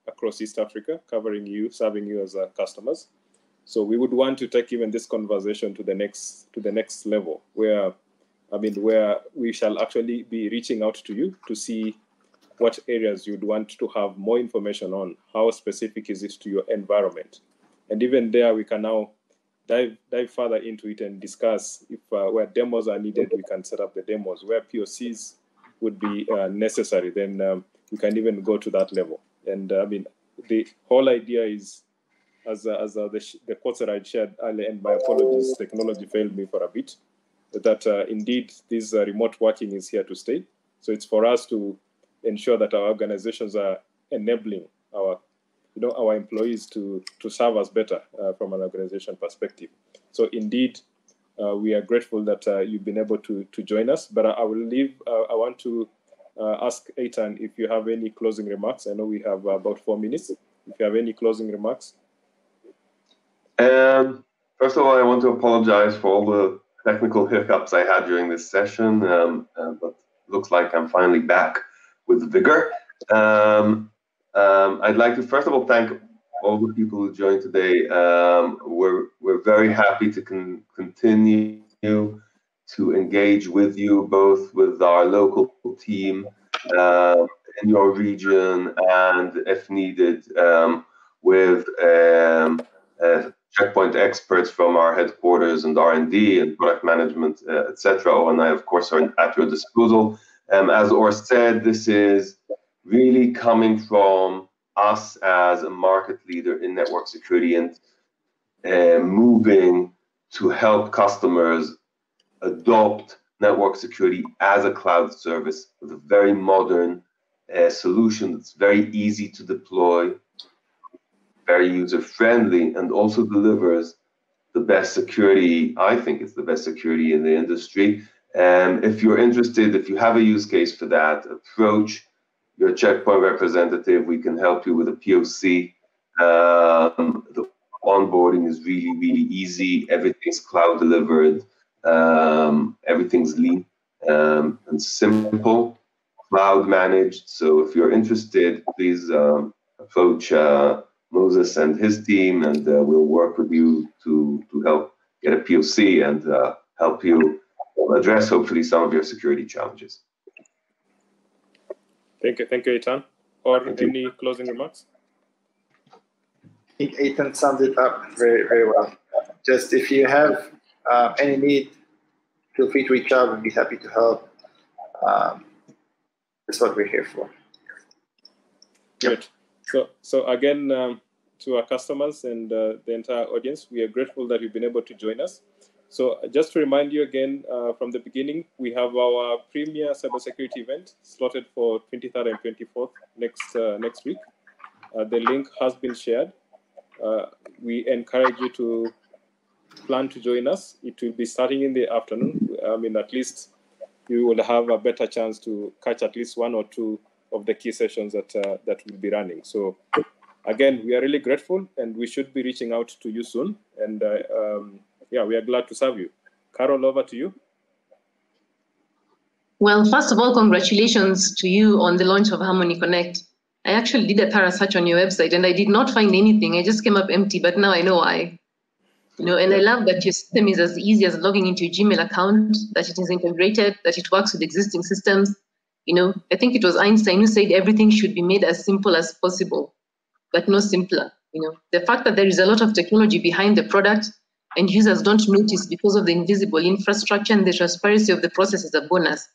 across East Africa, covering you, serving you as customers. So we would want to take even this conversation to the next level, where we shall actually be reaching out to you to see what areas you'd want to have more information on. How specific is it to your environment? And even there, we can now dive further into it and discuss if where demos are needed, we can set up the demos. Where POCs would be necessary, then you can even go to that level. And I mean, the whole idea is, as the quotes that I shared earlier, and my apologies, technology failed me for a bit, that indeed this remote working is here to stay. So it's for us to ensure that our organizations are enabling our employees to serve us better from an organization perspective. So indeed, we are grateful that you've been able to join us. But I will leave. I want to ask Eitan if you have any closing remarks. I know we have about 4 minutes. If you have any closing remarks. First of all, I want to apologize for all the technical hiccups I had during this session, but looks like I'm finally back with vigor. I'd like to first of all thank all the people who joined today. We're very happy to continue to engage with you, both with our local team in your region, and if needed, with Checkpoint experts from our headquarters and R&D and product management, etc. Or and I, of course, are at your disposal. As Or said, this is really coming from us as a market leader in network security and moving to help customers adopt network security as a cloud service with a very modern solution that's very easy to deploy, very user-friendly, and also delivers the best security. I think it's the best security in the industry. If you're interested, if you have a use case for that, approach your Checkpoint representative. We can help you with a POC. The onboarding is really, really easy. Everything's cloud delivered. Everything's lean and simple, cloud managed. So if you're interested, please approach Moses and his team, and we'll work with you to help get a POC and help you address hopefully some of your security challenges. Thank you, Eitan. Or any closing remarks? I think Eitan summed it up very, very well. Just if you have any need, feel free to reach out. We'd be happy to help. That's what we're here for. Great. So again, to our customers and the entire audience, we are grateful that you've been able to join us. So just to remind you again, from the beginning, we have our premier cybersecurity event slotted for 23rd and 24th next week. The link has been shared. We encourage you to plan to join us. It will be starting in the afternoon. I mean, at least you will have a better chance to catch at least 1 or 2 of the key sessions that will be running. So again, we are really grateful, and we should be reaching out to you soon. And yeah, we are glad to serve you. Carol, over to you. Well, first of all, congratulations to you on the launch of Harmony Connect. I actually did a thorough search on your website, and I did not find anything. I just came up empty, but now I know why. And I love that your system is as easy as logging into your Gmail account, that it is integrated, that it works with existing systems. I think it was Einstein who said everything should be made as simple as possible, but no simpler. The fact that there is a lot of technology behind the product and users don't notice because of the invisible infrastructure and the transparency of the process is a bonus.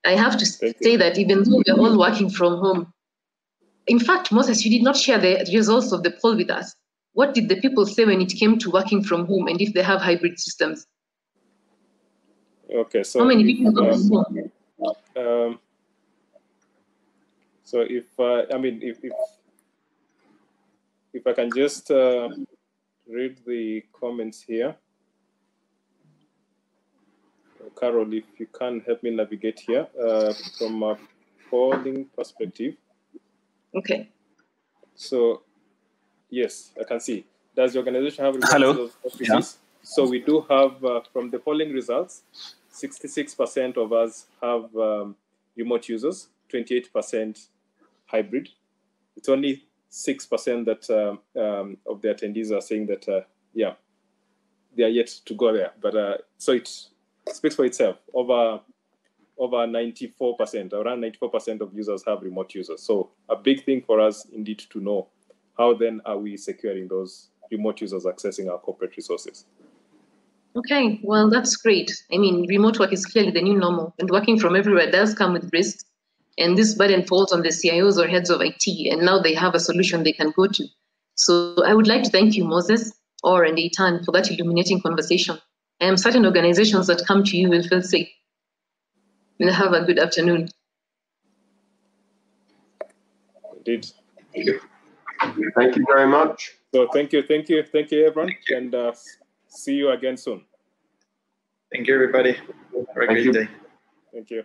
I have to say that even though we're all working from home, in fact, Moses, you did not share the results of the poll with us. What did the people say when it came to working from home and if they have hybrid systems? Okay, so how many people got this one? So if I can just read the comments here. Carol, if you can help me navigate here from a polling perspective. Okay. So, yes, I can see. Does the organization have Hello. Yeah. So we do have, from the polling results, 66% of us have remote users, 28% hybrid. It's only 6% that of the attendees are saying that, yeah, they are yet to go there. But so it speaks for itself. Over 94%, around 94% of users have remote users. So a big thing for us indeed to know how then are we securing those remote users accessing our corporate resources. Okay, well, that's great. I mean, remote work is clearly the new normal, and working from everywhere does come with risks. And this burden falls on the CIOs or heads of IT, and now they have a solution they can go to. So I would like to thank you, Moses, Or, and Eitan, for that illuminating conversation. I am certain organizations that come to you will feel safe. And have a good afternoon. Indeed. Thank you very much. So thank you, everyone, and see you again soon. Thank you, everybody. Have a great day. Thank you.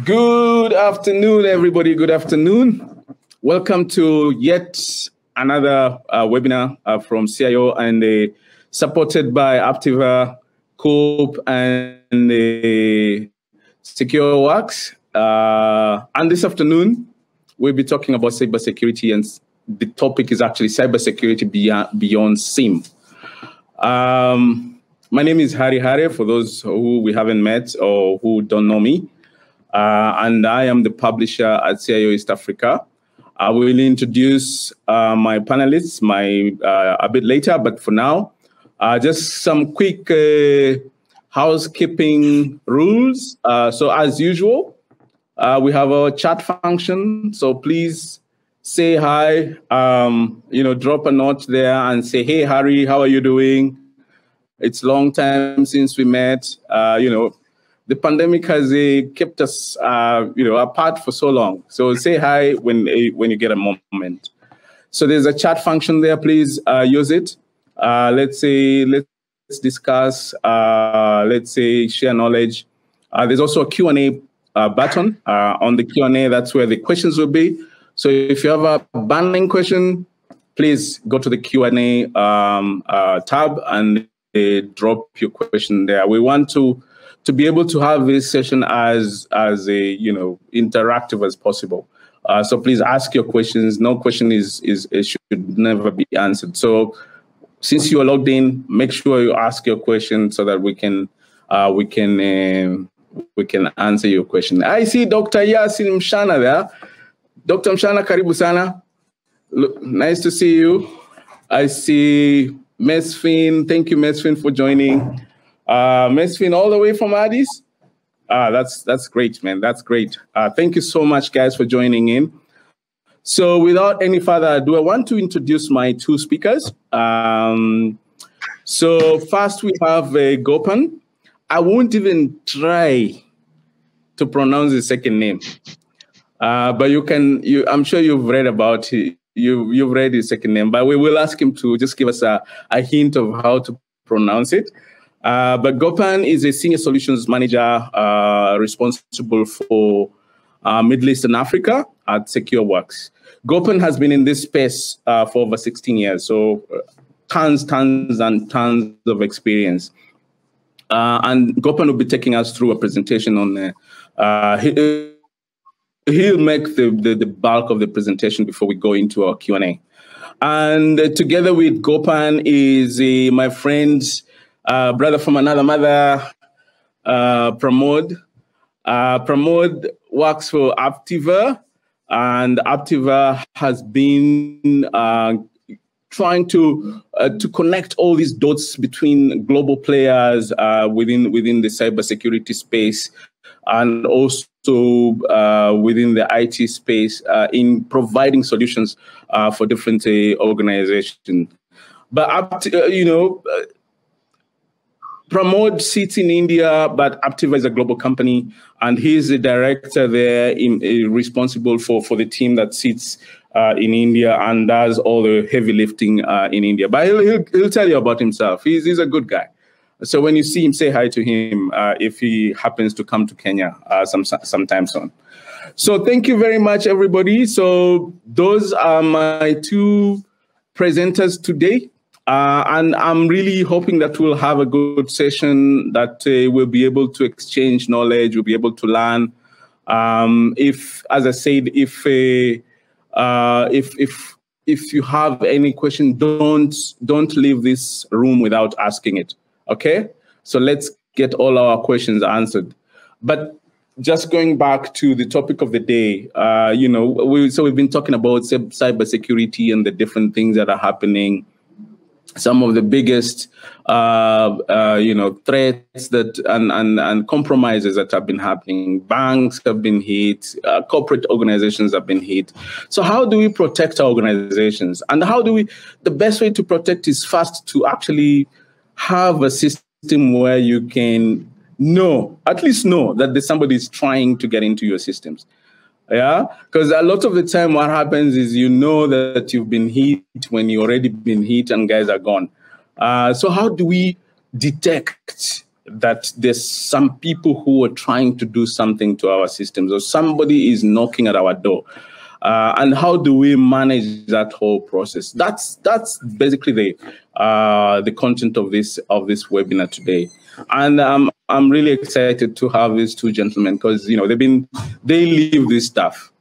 Good afternoon, everybody. Good afternoon. Welcome to yet another webinar from CIO and supported by Aptiva, Coop, and SecureWorks. And this afternoon, we'll be talking about cybersecurity, and the topic is actually cybersecurity beyond SIM. My name is Hari Hare, for those who we haven't met or who don't know me. And I am the publisher at CIO East Africa. I will introduce my panelists a bit later, but for now, just some quick housekeeping rules. So as usual, we have our chat function. So please say hi, drop a note there and say, hey, Harry, how are you doing? It's a long time since we met. The pandemic has kept us, apart for so long. So say hi when you get a moment. So there's a chat function there. Please use it. Let's discuss. Let's say share knowledge. There's also a Q&A button on the Q&A. That's where the questions will be. So if you have a burning question, please go to the Q&A tab and drop your question there. We want to be able to have this session as interactive as possible. So please ask your questions. No question should never be answered. So since you are logged in, make sure you ask your question so that we can answer your question. I see Dr. Yasin Mshana there. Dr. Mshana, karibu sana. Nice to see you. I see Mesfin. Thank you, Mesfin, for joining. Mesfin, all the way from Addis. That's great, man. That's great. Thank you so much, guys, for joining in. So without any further ado, I want to introduce my two speakers. So first we have Gopan. I won't even try to pronounce his second name, but I'm sure you've read about it. You've read his second name, but we will ask him to just give us a hint of how to pronounce it. But Gopan is a senior solutions manager responsible for Middle East and Africa at SecureWorks. Gopan has been in this space for over 16 years, so tons and tons of experience. And Gopan will be taking us through a presentation on he'll make the bulk of the presentation before we go into our Q&A. And together with Gopan is my friend, brother from another mother, Pramod. Pramod works for Aptiva, and Aptiva has been trying to connect all these dots between global players within the cybersecurity space, and also within the IT space in providing solutions for different organizations. But Pramod sits in India, but Aptiva is a global company, and he's the director there, responsible for the team that sits in India and does all the heavy lifting in India. But he'll tell you about himself. He's a good guy. So when you see him, say hi to him if he happens to come to Kenya sometime soon. So thank you very much, everybody. So those are my two presenters today. And I'm really hoping that we'll have a good session, that we'll be able to exchange knowledge, we'll be able to learn. If you have any question, don't leave this room without asking it. Okay? So let's get all our questions answered. But just going back to the topic of the day, we've been talking about cybersecurity and the different things that are happening. Some of the biggest, threats that and compromises that have been happening. Banks have been hit. Corporate organizations have been hit. So how do we protect our organizations? And the best way to protect is first to actually have a system where you can at least know that somebody is trying to get into your systems. Yeah, because a lot of the time what happens is that you've been hit when you already been hit and guys are gone. So how do we detect that there's some people who are trying to do something to our systems, or somebody is knocking at our door. And how do we manage that whole process? That's basically the content of this webinar today. And I'm really excited to have these two gentlemen, because they live this stuff.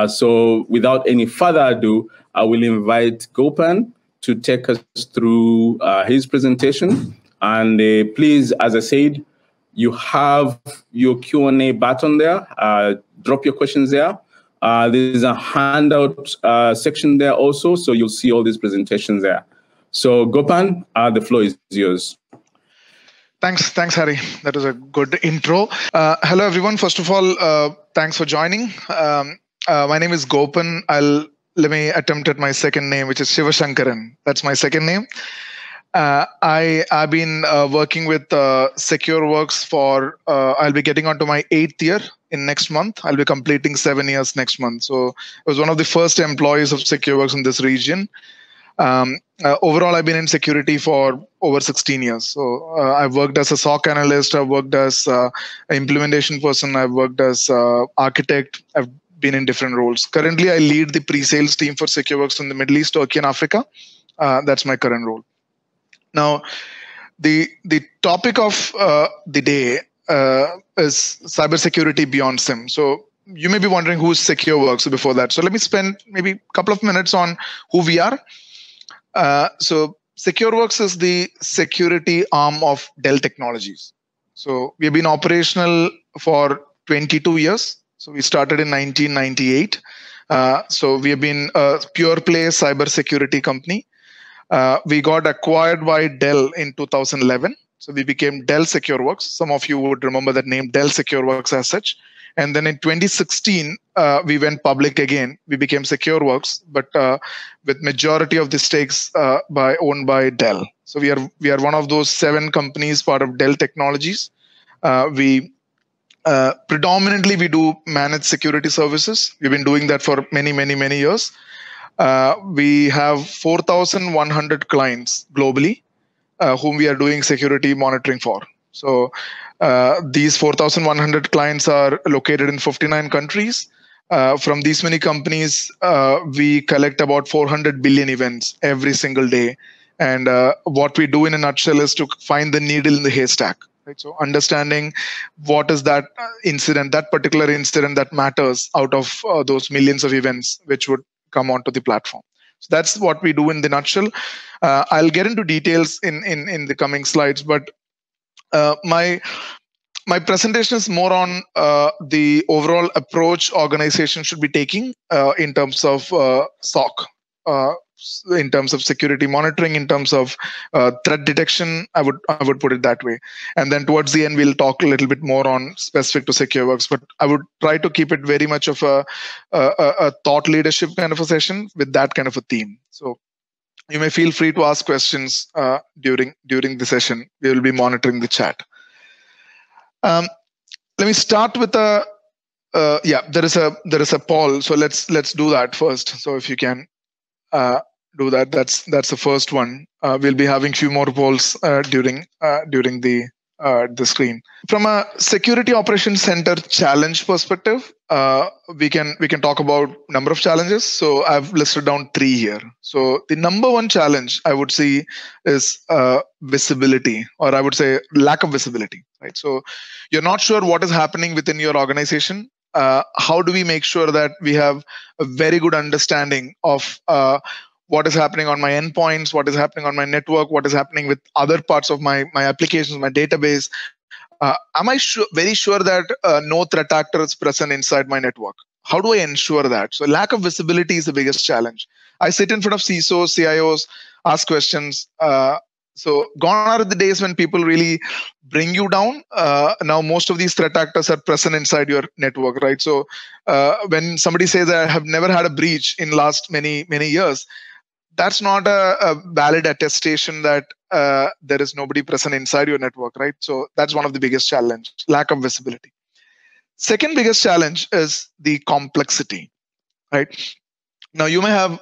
So without any further ado, I will invite Gopan to take us through his presentation. And please, as I said, you have your Q&A button there. Drop your questions there. There's a handout section there also, so you'll see all these presentations there. So Gopan, the floor is yours. Thanks, Harry. That was a good intro. Hello, everyone. First of all, thanks for joining. My name is Gopan. Let me attempt at my second name, which is Shivashankaran. That's my second name. I've been working with SecureWorks for, I'll be getting onto my 8th year in next month. I'll be completing 7 years next month. So I was one of the first employees of SecureWorks in this region. Overall, I've been in security for over 16 years. So I've worked as a SOC analyst. I've worked as an implementation person. I've worked as architect. I've been in different roles. Currently, I lead the pre-sales team for SecureWorks in the Middle East, Turkey, and Africa. That's my current role. Now, the topic of the day is cybersecurity beyond SIM. So you may be wondering who is SecureWorks. So before that, so let me spend maybe a couple of minutes on who we are. So SecureWorks is the security arm of Dell Technologies. So we've been operational for 22 years. So we started in 1998. So we have been a pure play cybersecurity company. We got acquired by Dell in 2011. So we became Dell SecureWorks. Some of you would remember that name, Dell SecureWorks as such. And then in 2016, we went public again. We became SecureWorks, but with majority of the stakes owned by Dell. So we are one of those 7 companies part of Dell Technologies. Predominantly, we do managed security services. We've been doing that for many years. We have 4,100 clients globally whom we are doing security monitoring for. So these 4,100 clients are located in 59 countries. From these many companies, we collect about 400 billion events every single day. And what we do in a nutshell is to find the needle in the haystack. Right? So understanding what is that incident, that particular incident that matters out of those millions of events which would come onto the platform. So that's what we do in the nutshell. I'll get into details in the coming slides, but my presentation is more on the overall approach organization should be taking in terms of SOC, in terms of security monitoring, in terms of threat detection. I would put it that way. And then towards the end, we'll talk a little bit more on specific to SecureWorks. But I would try to keep it very much of a thought leadership kind of a session with that kind of a theme. So you may feel free to ask questions during the session. We will be monitoring the chat. Let me start with there is a poll. So let's do that first. So if you can do that, that's the first one. We'll be having few more polls during the screen. From a security operations center challenge perspective, we can talk about number of challenges. So I've listed down 3 here. So the number one challenge I would see is visibility, or I would say lack of visibility. Right. So you're not sure what is happening within your organization. How do we make sure that we have a very good understanding of what is happening on my endpoints, what is happening on my network, what is happening with other parts of my applications, my database? Am I very sure that no threat actor is present inside my network? How do I ensure that? So lack of visibility is the biggest challenge. I sit in front of CISOs, CIOs, ask questions. So gone are the days when people really bring you down. Now most of these threat actors are present inside your network, right? So when somebody says I have never had a breach in last many years, that's not a valid attestation that there is nobody present inside your network, right? So that's one of the biggest challenge, lack of visibility. Second biggest challenge is the complexity, right? Now you may have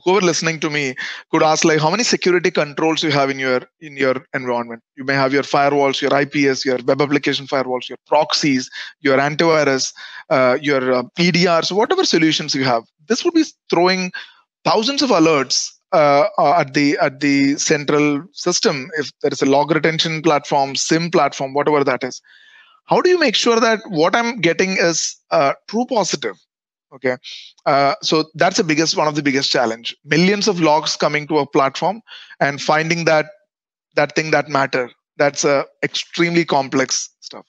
whoever listening to me could ask like how many security controls you have in your environment. You may have your firewalls, your IPS, your web application firewalls, your proxies, your antivirus, your EDRs, whatever solutions you have. This would be throwing thousands of alerts at the central system. If there is a log retention platform, SIM platform, whatever that is, how do you make sure that what I'm getting is true positive? Okay, so that's one of the biggest challenge. Millions of logs coming to a platform and finding that thing that matter. That's extremely complex stuff.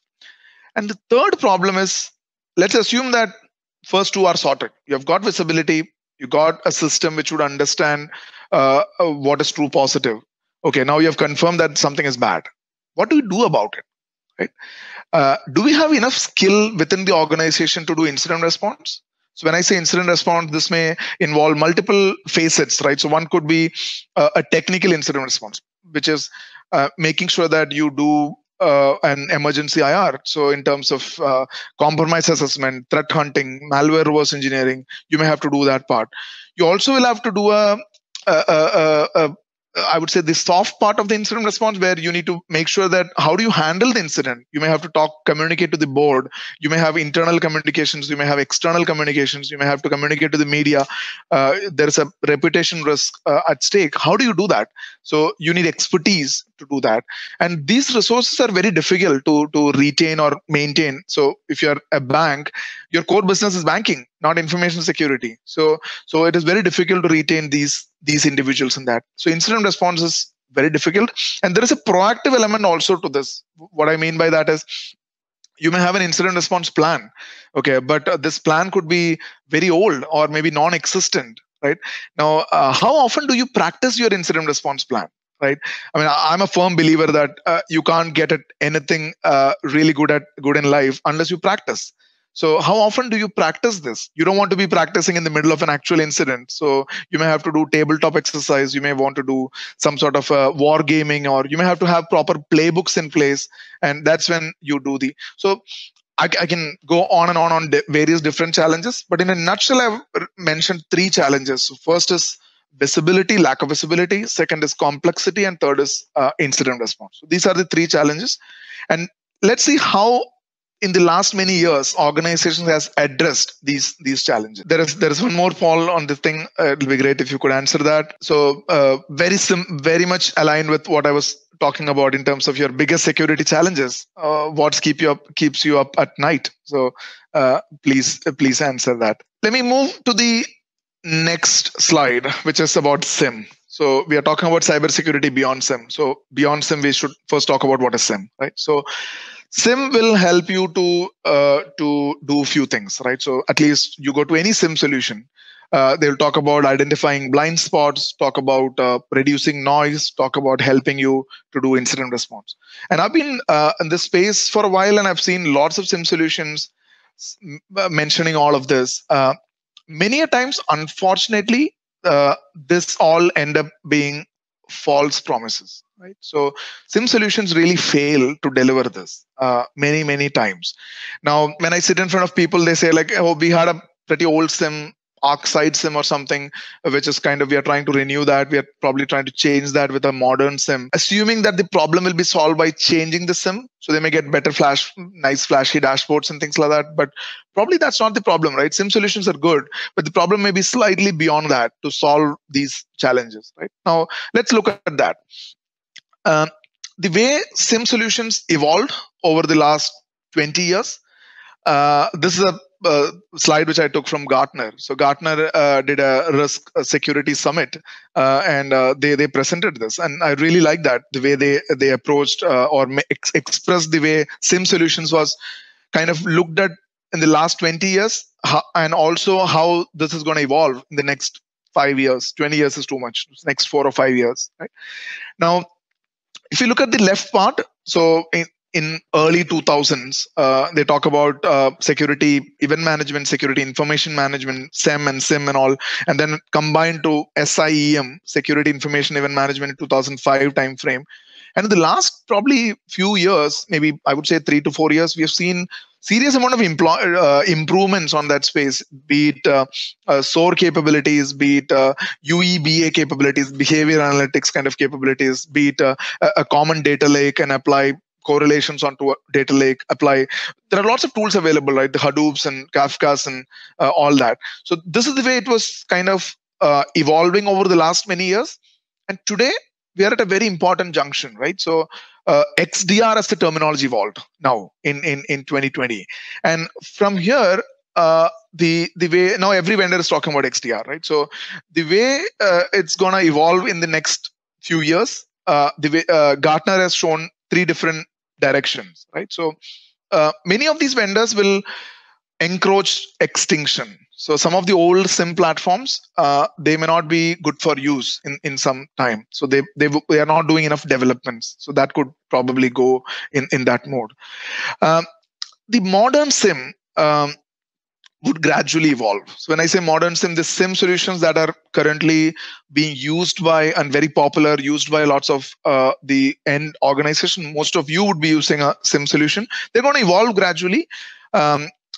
And the third problem is, let's assume that first two are sorted. You've got visibility. You got a system which would understand what is true positive. Okay, now you have confirmed that something is bad. What do we do about it? Right? Do we have enough skill within the organization to do incident response? So when I say incident response, this may involve multiple facets, right? So one could be a technical incident response, which is making sure that you do an emergency IR. So in terms of compromise assessment, threat hunting, malware reverse engineering, you may have to do that part. You also will have to do I would say the soft part of the incident response, where you need to make sure that how do you handle the incident. You may have to communicate to the board. You may have internal communications. You may have external communications. You may have to communicate to the media. There's a reputation risk at stake. How do you do that? So you need expertise to do that. And these resources are very difficult to retain or maintain. So if you're a bank, your core business is banking, not information security. So it is very difficult to retain these individuals in that. So incident response is very difficult. And there is a proactive element also to this. What I mean by that is, you may have an incident response plan, okay, but this plan could be very old or maybe non-existent, right? Now, how often do you practice your incident response plan? Right. I mean, I'm a firm believer that you can't get at anything really good in life unless you practice. So how often do you practice this? You don't want to be practicing in the middle of an actual incident. So you may have to do tabletop exercise. You may want to do some sort of war gaming, or you may have to have proper playbooks in place. And that's when you do so I can go on and on various different challenges. But in a nutshell, I've mentioned three challenges. So first is visibility, lack of visibility. Second is complexity. And third is incident response. So these are the three challenges. And let's see how in the last many years organizations has addressed these challenges. There is one more poll on this thing. It'll be great if you could answer that. So very much aligned with what I was talking about in terms of your biggest security challenges. What keeps you up at night? So please answer that. Let me move to the next slide, which is about SIM. So we are talking about cybersecurity beyond SIM. So beyond SIM, we should first talk about what is SIM, right? So SIM will help you to do a few things, right? So at least you go to any SIM solution, they'll talk about identifying blind spots, talk about reducing noise, talk about helping you to do incident response. And I've been in this space for a while, and I've seen lots of SIM solutions mentioning all of this. Many a times, unfortunately, this all end up being false promises, right? So SIM solutions really fail to deliver this many times. Now, when I sit in front of people, they say like, oh, we had a pretty old SIM, ArcSide SIM or something, which is kind of, we are trying to renew that. We are probably trying to change that with a modern SIM, assuming that the problem will be solved by changing the SIM. So they may get better nice flashy dashboards and things like that. But probably that's not the problem, right? SIM solutions are good, but the problem may be slightly beyond that to solve these challenges, right? Now, let's look at that. The way SIM solutions evolved over the last 20 years, this is a slide which I took from Gartner. So Gartner did a risk security summit, and they presented this, and I really like that the way they approached or expressed the way SIM solutions was kind of looked at in the last 20 years, and also how this is going to evolve in the next 5 years. 20 years is too much. Next 4 or 5 years. Right? Now, if you look at the left part, so in early 2000s, they talk about security event management, security information management, SEM and SIM and all, and then combined to SIEM, security information event management in 2005 timeframe. And in the last probably few years, maybe I would say 3 to 4 years, we have seen serious amount of improvements on that space, be it SOAR capabilities, be it UEBA capabilities, behavior analytics kind of capabilities, be it a common data lake and apply correlations onto a data lake, apply. There are lots of tools available, right? The Hadoops and Kafkas and all that. So this is the way it was kind of evolving over the last many years. And today we are at a very important junction, right? So XDR as the terminology evolved now in 2020. And from here, the way now every vendor is talking about XDR, right? So the way it's going to evolve in the next few years, the way Gartner has shown 3 different directions, right? So many of these vendors will encroach extinction. So some of the old SIM platforms, they may not be good for use in some time. So they are not doing enough developments. So that could probably go in that mode. The modern SIM would gradually evolve. So when I say modern SIM, the SIM solutions that are currently being used by and very popular, used by lots of the end organization, most of you would be using a SIM solution. They're going to evolve gradually.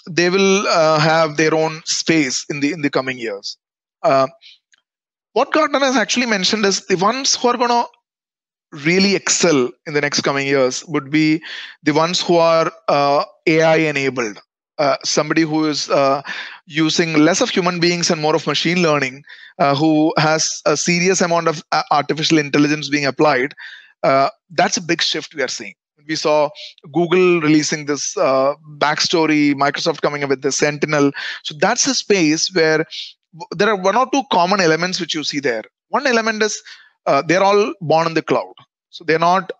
They will have their own space in the coming years. What Gartner has actually mentioned is the ones who are going to really excel in the next coming years would be the ones who are AI enabled. Somebody who is using less of human beings and more of machine learning, who has a serious amount of artificial intelligence being applied. That's a big shift we are seeing. We saw Google releasing this backstory, Microsoft coming up with the Sentinel. So that's a space where there are 1 or 2 common elements which you see there. One element is they're all born in the cloud. So they're not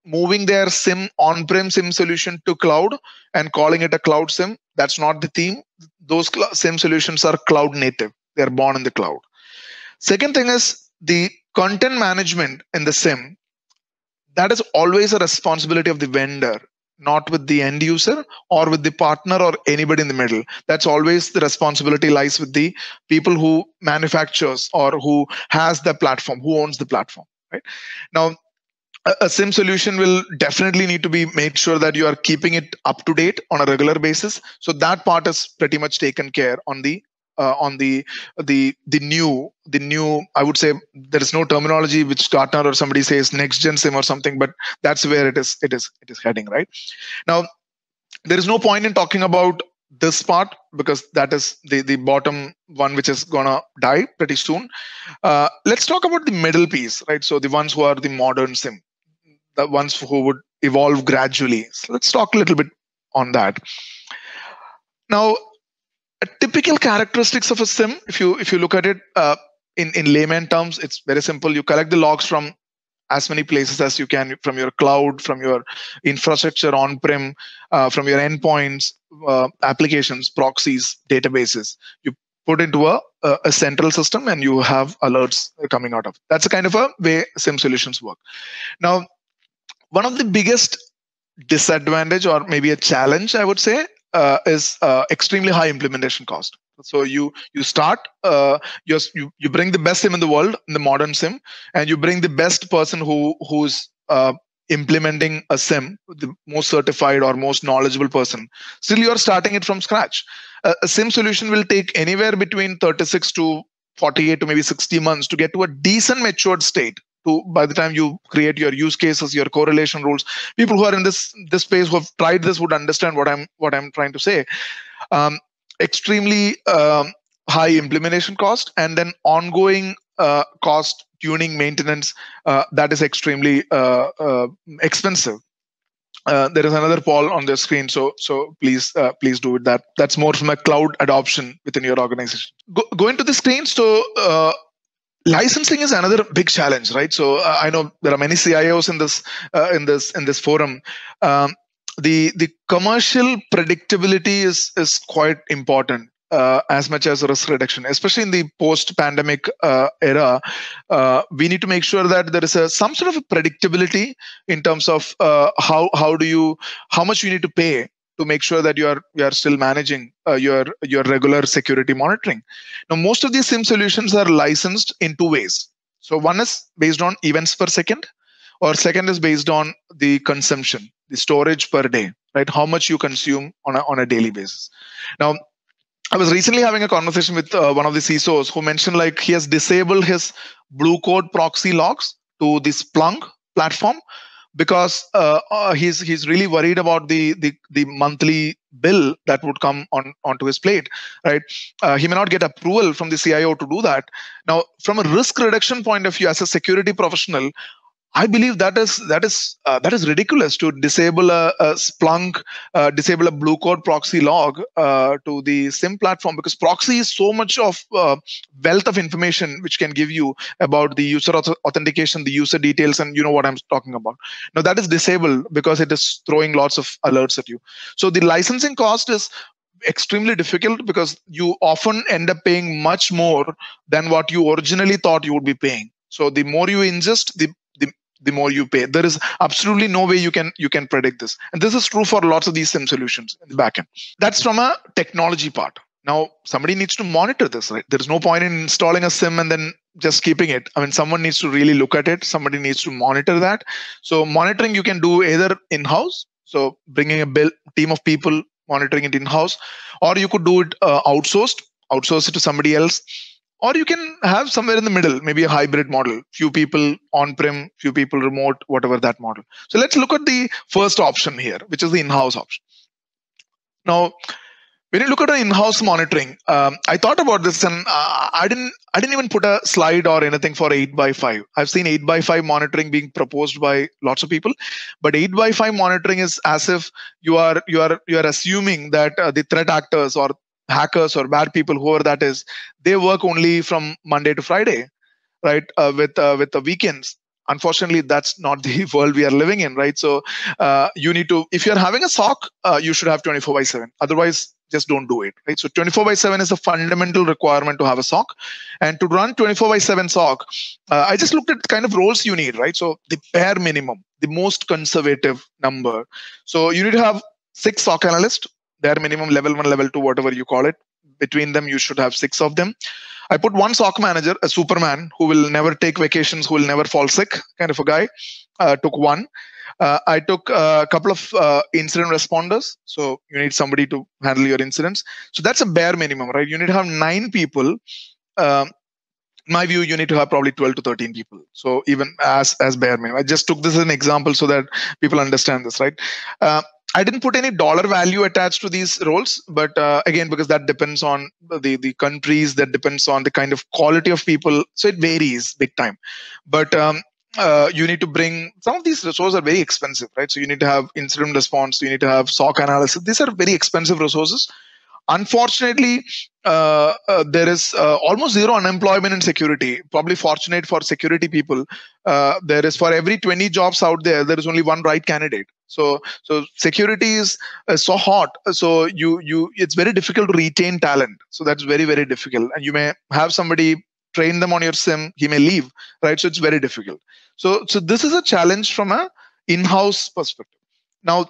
moving their SIM on-prem SIM solution to cloud and calling it a cloud SIM. That's not the theme. Those SIM solutions are cloud native. They're born in the cloud. Second thing is the content management in the SIM. That is always a responsibility of the vendor, not with the end user or with the partner or anybody in the middle. That's always the responsibility lies with the people who manufactures or who has the platform, who owns the platform, right? Now, a SIM solution will definitely need to be made sure that you are keeping it up to date on a regular basis. So that part is pretty much taken care on the new. I would say there is no terminology which Gartner or somebody says next gen SIM or something, but that's where it is heading right now. There is no point in talking about this part because that is the bottom one, which is gonna die pretty soon. Let's talk about the middle piece, right? So the ones who are the modern SIM, the ones who would evolve gradually. So let's talk a little bit on that. Now, a typical characteristics of a SIM, if you look at it in layman terms, it's very simple. You collect the logs from as many places as you can, from your cloud, from your infrastructure on-prem, from your endpoints, applications, proxies, databases. You put into a central system and you have alerts coming out of it. That's a kind of a way SIM solutions work. Now, one of the biggest disadvantage or maybe a challenge, I would say, is extremely high implementation cost. So you start, you bring the best SIM in the world, in the modern SIM, and you bring the best person who's implementing a SIM, the most certified or most knowledgeable person. Still, you are starting it from scratch. A SIM solution will take anywhere between 36 to 48 to maybe 60 months to get to a decent matured state. By the time you create your use cases, your correlation rules, people who are in this space who have tried this would understand what I'm trying to say. Extremely high implementation cost, and then ongoing cost, tuning, maintenance, that is extremely expensive. There is another poll on the screen, so please do it. That's more from a cloud adoption within your organization. Going to the screen, so licensing is another big challenge, right? So I know there are many CIOs in this forum. The commercial predictability is quite important as much as risk reduction, especially in the post-pandemic era. We need to make sure that there is some sort of a predictability in terms of how much you need to pay to make sure that you are still managing your regular security monitoring. Now, most of these SIM solutions are licensed in 2 ways. So one is based on events per second. or second is based on the consumption, the storage per day, right? How much you consume on a daily basis. Now, I was recently having a conversation with one of the CISOs who mentioned like he has disabled his Blue Code proxy logs to the Splunk platform because he's really worried about the monthly bill that would come onto his plate, right? He may not get approval from the CIO to do that. Now, from a risk reduction point of view, as a security professional, I believe that is ridiculous to disable a Splunk, disable a Blue Code proxy log to the SIM platform, because proxy is so much of wealth of information which can give you about the user authentication, the user details, and you know what I'm talking about. Now that is disabled because it is throwing lots of alerts at you. So the licensing cost is extremely difficult because you often end up paying much more than what you originally thought you would be paying. So the more you ingest, the more you pay. There is absolutely no way you can predict this. And this is true for lots of these SIM solutions in the backend. That's from a technology part. Now, somebody needs to monitor this, right? There's no point in installing a SIM and then just keeping it. I mean, someone needs to really look at it. Somebody needs to monitor that. So monitoring you can do either in-house, so bringing a team of people monitoring it in-house, or you could do it outsource it to somebody else. Or you can have somewhere in the middle, maybe a hybrid model, few people on-prem, few people remote, whatever that model. So let's look at the first option here, which is the in-house option. Now, when you look at an in-house monitoring, I thought about this, and I didn't even put a slide or anything for 8x5. I've seen 8x5 monitoring being proposed by lots of people, but 8x5 monitoring is as if you are assuming that the threat actors or hackers or bad people, whoever that is, they work only from Monday to Friday, right? With the weekends. Unfortunately, that's not the world we are living in, right? So you need to, if you're having a SOC, you should have 24/7. Otherwise, just don't do it, right? So 24/7 is a fundamental requirement to have a SOC. And to run 24/7 SOC, I just looked at the kind of roles you need, right? So the bare minimum, the most conservative number. So you need to have 6 SOC analysts, bare minimum, level 1, level 2, whatever you call it. Between them, you should have 6 of them. I put 1 SOC manager, a Superman who will never take vacations, who will never fall sick, kind of a guy. Took 1. I took a couple of incident responders. So you need somebody to handle your incidents. So that's a bare minimum, right? You need to have 9 people. In my view, you need to have probably 12 to 13 people. So even as bare minimum. I just took this as an example so that people understand this, right? I didn't put any dollar value attached to these roles, but again, because that depends on the countries, that depends on the kind of quality of people. So it varies big time. But you need to bring, some of these resources are very expensive, right? So you need to have incident response, you need to have SOC analysis. These are very expensive resources. Unfortunately, there is almost zero unemployment in security. Probably fortunate for security people, there is, for every 20 jobs out there, there is only 1 right candidate. So security is so hot. So it's very difficult to retain talent. So that's very, very difficult. And you may have somebody train them on your SIM, he may leave, right? So it's very difficult. So this is a challenge from a in-house perspective. Now,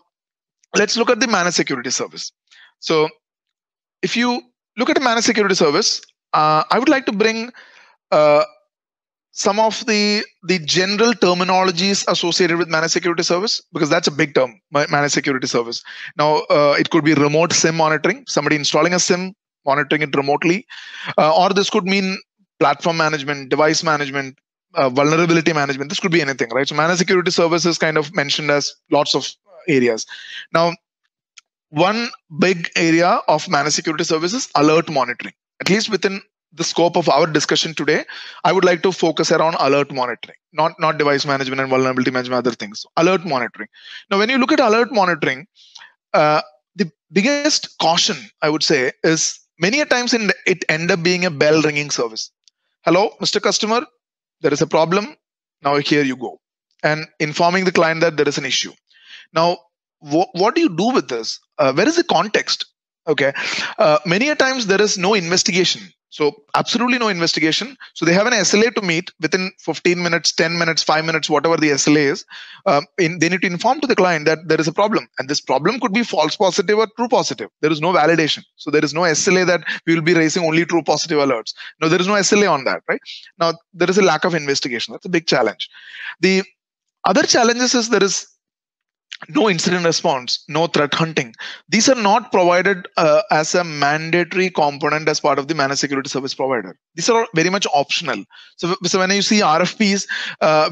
let's look at the managed security service. So if you look at a managed security service, I would like to bring some of the general terminologies associated with managed security service, because that's a big term, managed security service. Now, it could be remote SIM monitoring, somebody installing a SIM, monitoring it remotely, or this could mean platform management, device management, vulnerability management. This could be anything, right? So managed security service is kind of mentioned as lots of areas. Now, one big area of managed security services, alert monitoring. At least within the scope of our discussion today, I would like to focus around alert monitoring, not device management and vulnerability management, other things. Alert monitoring. Now, when you look at alert monitoring, the biggest caution, I would say, is many a times it end up being a bell ringing service. Hello, Mr. Customer, there is a problem. Now here you go. And informing the client that there is an issue. Now, what do you do with this? Where is the context? Okay. Many a times there is no investigation. So absolutely no investigation. So they have an SLA to meet within 15 minutes, 10 minutes, 5 minutes, whatever the SLA is. They need to inform to the client that there is a problem. And this problem could be false positive or true positive. There is no validation. So there is no SLA that we will be raising only true positive alerts. No, there is no SLA on that, right? Now, there is a lack of investigation. That's a big challenge. The Other challenges is there is no incident response, no threat hunting. These are not provided as a mandatory component as part of the managed security service provider. These are very much optional. So when you see RFPs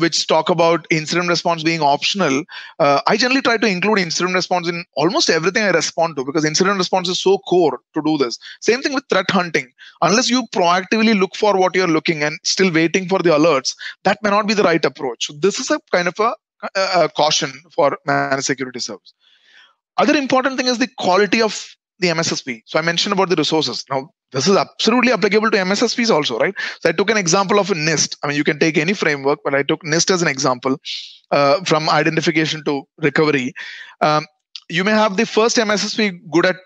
which talk about incident response being optional, I generally try to include incident response in almost everything I respond to, because incident response is so core to do this. Same thing with threat hunting. Unless you proactively look for what you're looking and still waiting for the alerts, that may not be the right approach. So this is a kind of a caution for managed security service. Other important thing is the quality of the MSSP. So I mentioned about the resources. Now, this is absolutely applicable to MSSPs also, right? So I took an example of a NIST. I mean, you can take any framework, but I took NIST as an example from identification to recovery. You may have the first MSSP good at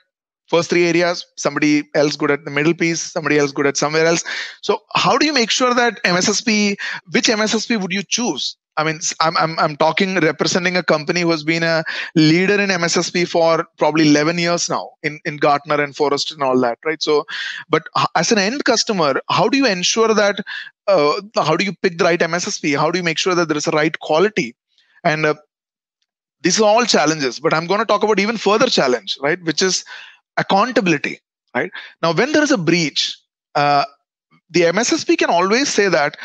first three areas, somebody else good at the middle piece, somebody else good at somewhere else. So how do you make sure that which MSSP would you choose? I mean, I'm talking representing a company who has been a leader in MSSP for probably 11 years now in Gartner and Forrester and all that, right? So, but as an end customer, how do you ensure that, how do you pick the right MSSP? How do you make sure that there is a right quality? And these are all challenges, but I'm going to talk about even further challenge, right? Which is accountability, right? Now, when there is a breach, the MSSP can always say that,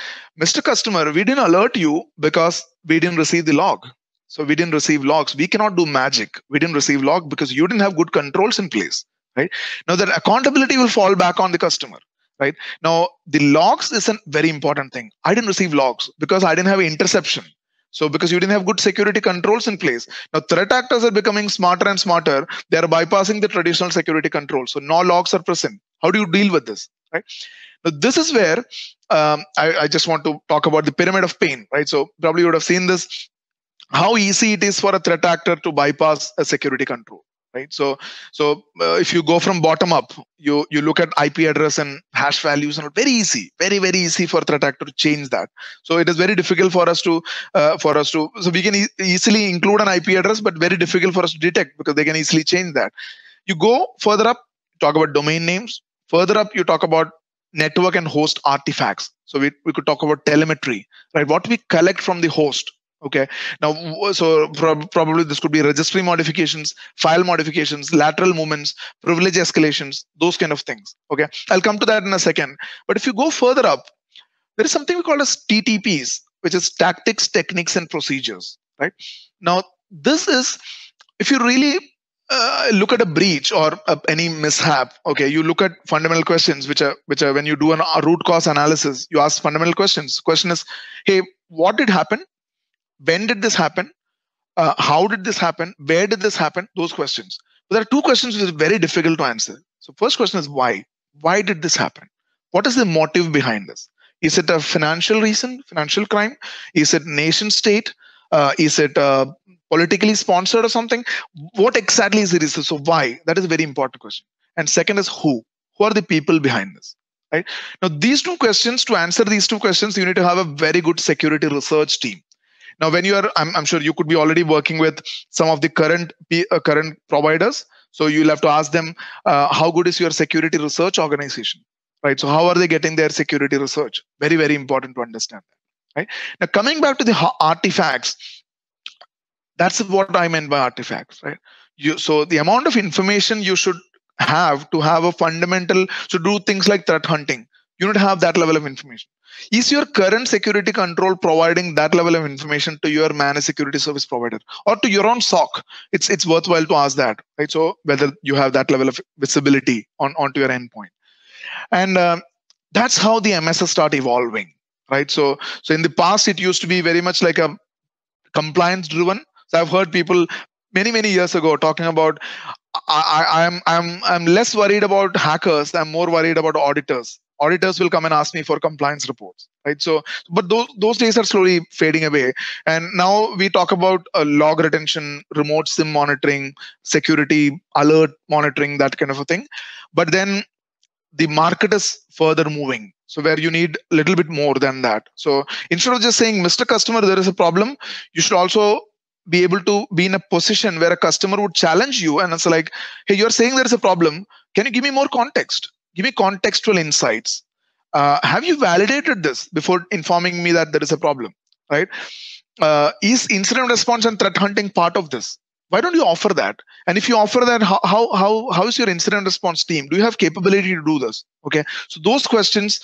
Mr. Customer, we didn't alert you because we didn't receive the log. So we didn't receive logs. We cannot do magic. We didn't receive log because you didn't have good controls in place, right? Now that accountability will fall back on the customer, right? Now the logs is a very important thing. I didn't receive logs because I didn't have interception. So because you didn't have good security controls in place. Now threat actors are becoming smarter and smarter. They are bypassing the traditional security controls. So no logs are present. How do you deal with this, right? Now, this is where I just want to talk about the pyramid of pain, right? So probably you would have seen this, how easy it is for a threat actor to bypass a security control, right? So if you go from bottom up, you look at IP address and hash values, and very easy, very easy for threat actor to change that. So it is very difficult for us to so we can easily include an IP address, but very difficult for us to detect because they can easily change that. You go further up, talk about domain names. Further up, you talk about network and host artifacts. So we could talk about telemetry, right? What we collect from the host. Okay. Now, so probably this could be registry modifications, file modifications, lateral movements, privilege escalations, those kind of things. Okay. I'll come to that in a second. But if you go further up, there is something we call as TTPs, which is tactics, techniques, and procedures, right? Now, this is, if you really look at a breach or any mishap, okay, you look at fundamental questions, which are when you do a root cause analysis, you ask fundamental questions. Question is, hey, what did happen? When did this happen? How did this happen? Where did this happen? Those questions. But there are two questions which are very difficult to answer. So first question is why? Why did this happen? What is the motive behind this? Is it a financial reason, financial crime? Is it nation state? Is it politically sponsored or something? What exactly is the reason? So why? That is a very important question. And second is who? Who are the people behind this? Right? Now, these two questions, to answer these two questions, you need to have a very good security research team. Now, when you are, I'm sure you could be already working with some of the current providers. So you'll have to ask them, how good is your security research organization? Right? So how are they getting their security research? Very important to understand that. Right? Now, coming back to the artifacts, that's what I meant by artifacts, right? So the amount of information you should have to have a fundamental, to do things like threat hunting, you need to have that level of information. Is your current security control providing that level of information to your managed security service provider or to your own SOC? It's worthwhile to ask that, right? So whether you have that level of visibility onto your endpoint. And that's how the MSS start evolving, right? So in the past, it used to be very much like a compliance driven. So I've heard people many years ago talking about, I'm less worried about hackers. I'm more worried about auditors. Auditors will come and ask me for compliance reports, right? So, but those days are slowly fading away. And now we talk about log retention, remote SIM monitoring, security alert monitoring, that kind of a thing. But then the market is further moving. So where you need a little bit more than that. So instead of just saying, Mr. Customer, there is a problem, you should also be able to be in a position where a customer would challenge you. And it's like, hey, you're saying there is a problem. Can you give me more context? Give me contextual insights. Have you validated this before informing me that there is a problem, right? is incident response and threat hunting part of this? Why don't you offer that? And if you offer that, how is your incident response team? Do you have capability to do this? Okay, so those questions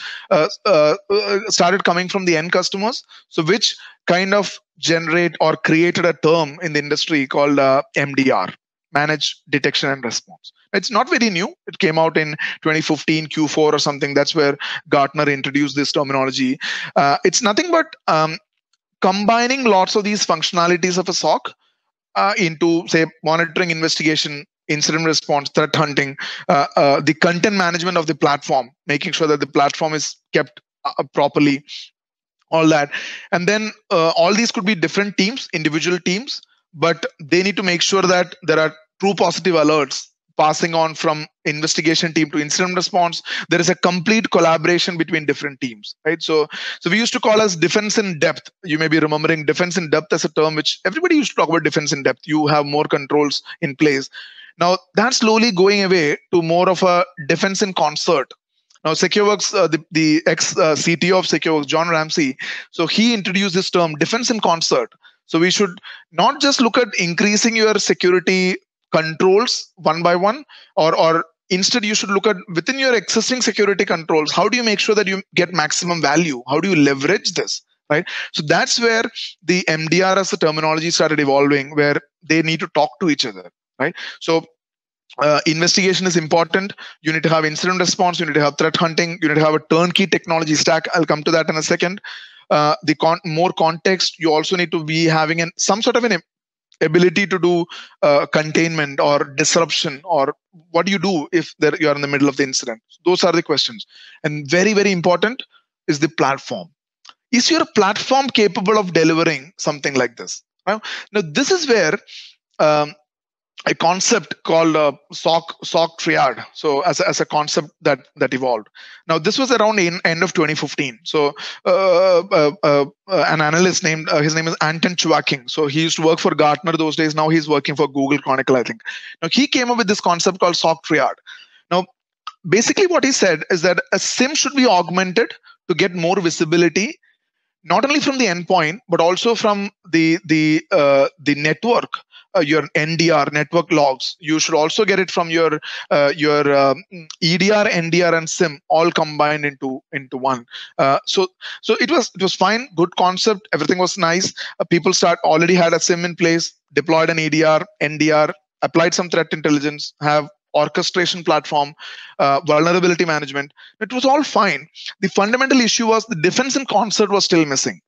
started coming from the end customers. So which kind of generate or created a term in the industry called MDR, Managed Detection and Response. It's not very new. It came out in 2015 Q4 or something. That's where Gartner introduced this terminology. It's nothing but combining lots of these functionalities of a SOC into, say, monitoring, investigation, incident response, threat hunting, the content management of the platform, making sure that the platform is kept properly, all that. And then all these could be different teams, individual teams, but they need to make sure that there are true positive alerts passing on from investigation team to incident response. There is a complete collaboration between different teams, right? So we used to call as defense in depth. You may be remembering defense in depth as a term which everybody used to talk about. Defense in depth, you have more controls in place. Now that's slowly going away to more of a defense in concert. Now SecureWorks, the ex CTO of SecureWorks, John Ramsey, so he introduced this term defense in concert. So we should not just look at increasing your security controls one by one, or instead you should look at within your existing security controls, how do you make sure that you get maximum value? How do you leverage this, right? So that's where the MDR as a terminology started evolving, where they need to talk to each other, right? So investigation is important. You need to have incident response. You need to have threat hunting. You need to have a turnkey technology stack. I'll come to that in a second. More context. You also need to be having some sort of an ability to do containment or disruption, or what do you do if you are in the middle of the incident? Those are the questions. And very, very important is the platform. Is your platform capable of delivering something like this? Now this is where a concept called SOC triad. So as a concept that evolved. Now this was around end of 2015. So an analyst named his name is Anton Chwacking. So he used to work for Gartner those days. Now he's working for Google Chronicle, I think. Now he came up with this concept called SOC triad. Now basically what he said is that a SIM should be augmented to get more visibility, not only from the endpoint but also from the network. Your NDR, network logs. You should also get it from your EDR, NDR, and SIM all combined into one. So it was fine, good concept. Everything was nice. People already had a SIM in place, deployed an EDR, NDR, applied some threat intelligence, have orchestration platform, vulnerability management. It was all fine. The fundamental issue was the defense in concert was still missing.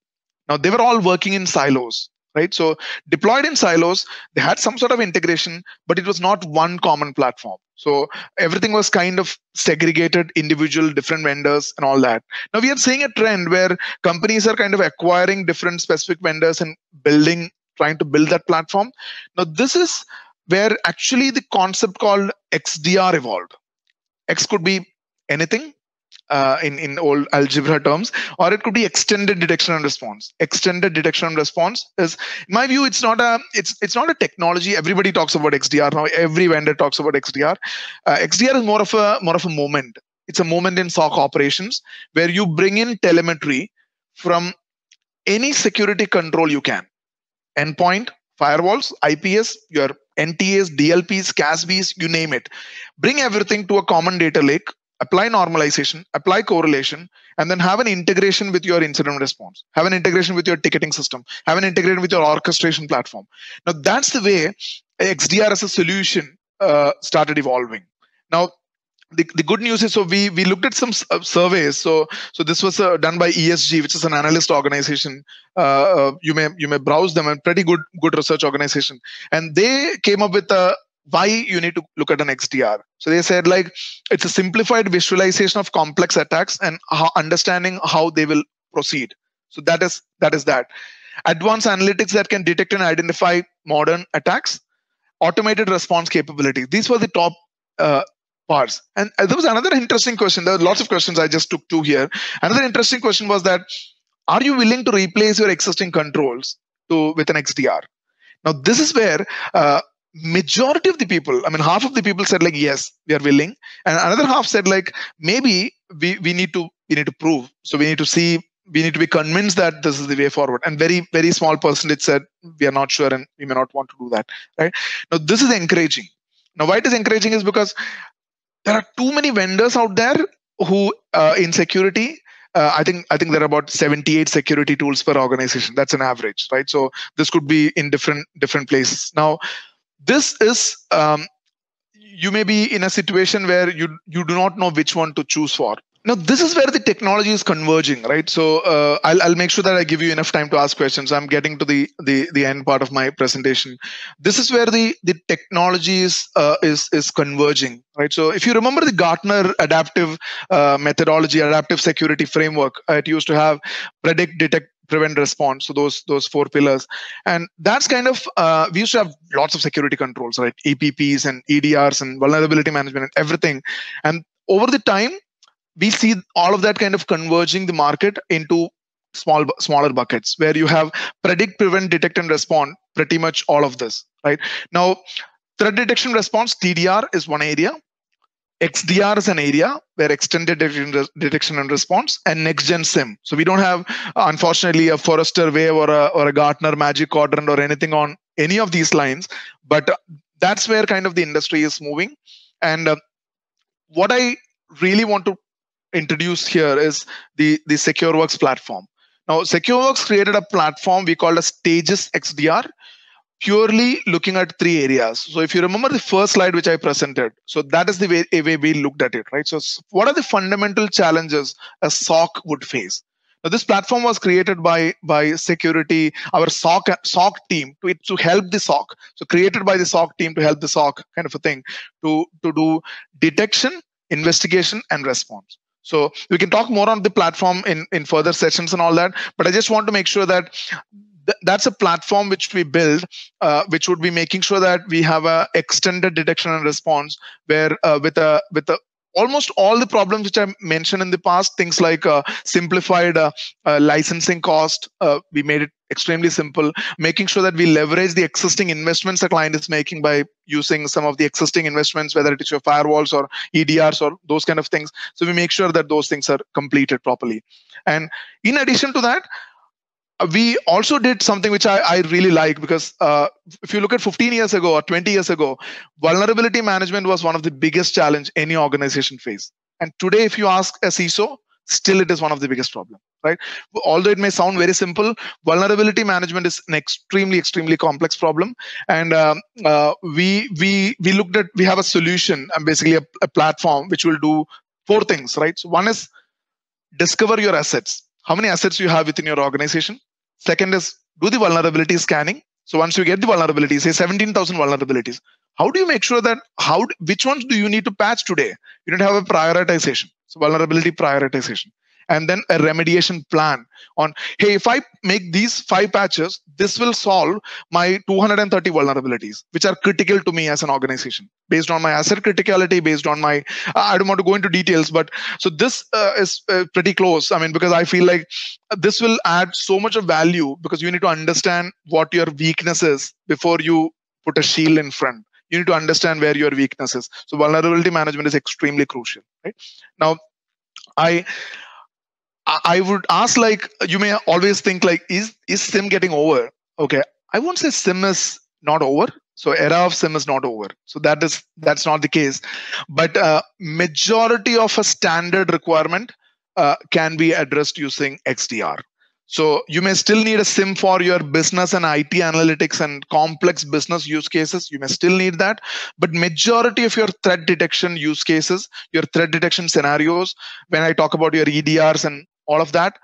Now they were all working in silos. Right, so deployed in silos, they had some sort of integration, but it was not one common platform. So everything was kind of segregated, individual, different vendors and all that. Now we are seeing a trend where companies are kind of acquiring different specific vendors and trying to build that platform. Now this is where actually the concept called XDR evolved. X could be anything. In old algebra terms, or it could be extended detection and response. Extended detection and response is, in my view, it's not a technology. Everybody talks about XDR now. Every vendor talks about XDR. XDR is more of a moment. It's a moment in SOC operations where you bring in telemetry from any security control you can. Endpoint, firewalls, IPS, your NTAs, DLPs, CASBs, you name it. Bring everything to a common data lake. Apply normalization, apply correlation, and then have an integration with your incident response, have an integration with your ticketing system, have an integration with your orchestration platform. Now that's the way XDR as a solution started evolving. Now the good news is, so we looked at some surveys. So this was done by ESG, which is an analyst organization. You may browse them, and pretty good research organization. And they came up with why you need to look at an XDR. So they said, like, it's a simplified visualization of complex attacks and understanding how they will proceed. So that is that. Advanced analytics that can detect and identify modern attacks. Automated response capability. These were the top parts. And there was another interesting question. There were lots of questions. I just took two here. Another interesting question was that, are you willing to replace your existing controls with an XDR? Now this is where majority of the people, I mean, half of the people said like, yes, we are willing. And another half said like, maybe we need to prove. So we need to see we need to be convinced that this is the way forward. And very, very small percentage said we are not sure and we may not want to do that. Right now, this is encouraging. Now, why it is encouraging is because there are too many vendors out there who in security. I think there are about 78 security tools per organization. That's an average, right? So this could be in different places. Now, this is you may be in a situation where you do not know which one to choose for. Now, this is where the technology is converging, right? So I'll make sure that I give you enough time to ask questions. I'm getting to the end part of my presentation. This is where the technology is converging, right? So if you remember the Gartner adaptive methodology, adaptive security framework, it used to have predict, detect, prevent, response. So those 4 pillars, and that's kind of we used to have lots of security controls, right? EPPs and EDRs and vulnerability management and everything. And over the time, we see all of that kind of converging the market into smaller buckets where you have predict, prevent, detect, and respond. Pretty much all of this, right? Now, threat detection response, TDR, is one area. XDR is an area where extended detection and response, and next gen SIM. So we don't have, unfortunately, a Forrester Wave or a Gartner Magic Quadrant or anything on any of these lines, but that's where kind of the industry is moving. And what I really want to introduce here is the SecureWorks platform. Now, SecureWorks created a platform we called as Stages XDR, purely looking at 3 areas. So if you remember the first slide which I presented, so that is the way we looked at it, right? So what are the fundamental challenges a SOC would face? Now, this platform was created by security, our SOC team to help the SOC. So created by the SOC team to help the SOC, kind of a thing, to do detection, investigation, and response. So we can talk more on the platform in further sessions and all that, but I just want to make sure that that's a platform which we build, which would be making sure that we have a extended detection and response, where with almost all the problems which I mentioned in the past, things like simplified licensing cost, we made it extremely simple, making sure that we leverage the existing investments the client is making by using some of the existing investments, whether it is your firewalls or EDRs or those kind of things. So we make sure that those things are completed properly. And in addition to that, we also did something which I really like, because if you look at 15 years ago or 20 years ago, vulnerability management was one of the biggest challenge any organization faced. And today, if you ask a CISO, still it is one of the biggest problems, right? Although it may sound very simple, vulnerability management is an extremely complex problem. And we looked at, we have a solution and basically a platform which will do 4 things, right? So one is discover your assets. How many assets you have within your organization? Second is do the vulnerability scanning. So once you get the vulnerabilities, say 17,000 vulnerabilities, how do you make sure that which ones do you need to patch today? You need to have a prioritization. So vulnerability prioritization. And then a remediation plan on, hey, if I make these 5 patches, this will solve my 230 vulnerabilities, which are critical to me as an organization, based on my asset criticality, based on my, I don't want to go into details, but so this is pretty close. I mean, because I feel like this will add so much of value, because you need to understand what your weakness is before you put a shield in front. You need to understand where your weakness is. So vulnerability management is extremely crucial, right? Now, I would ask, like, you may always think like, is SIM getting over? Okay, I won't say SIM is not over. So era of SIM is not over. So that's not the case. But majority of a standard requirement can be addressed using XDR. So you may still need a SIM for your business and IT analytics and complex business use cases. You may still need that. But majority of your threat detection use cases, your threat detection scenarios, when I talk about your EDRs and all of that,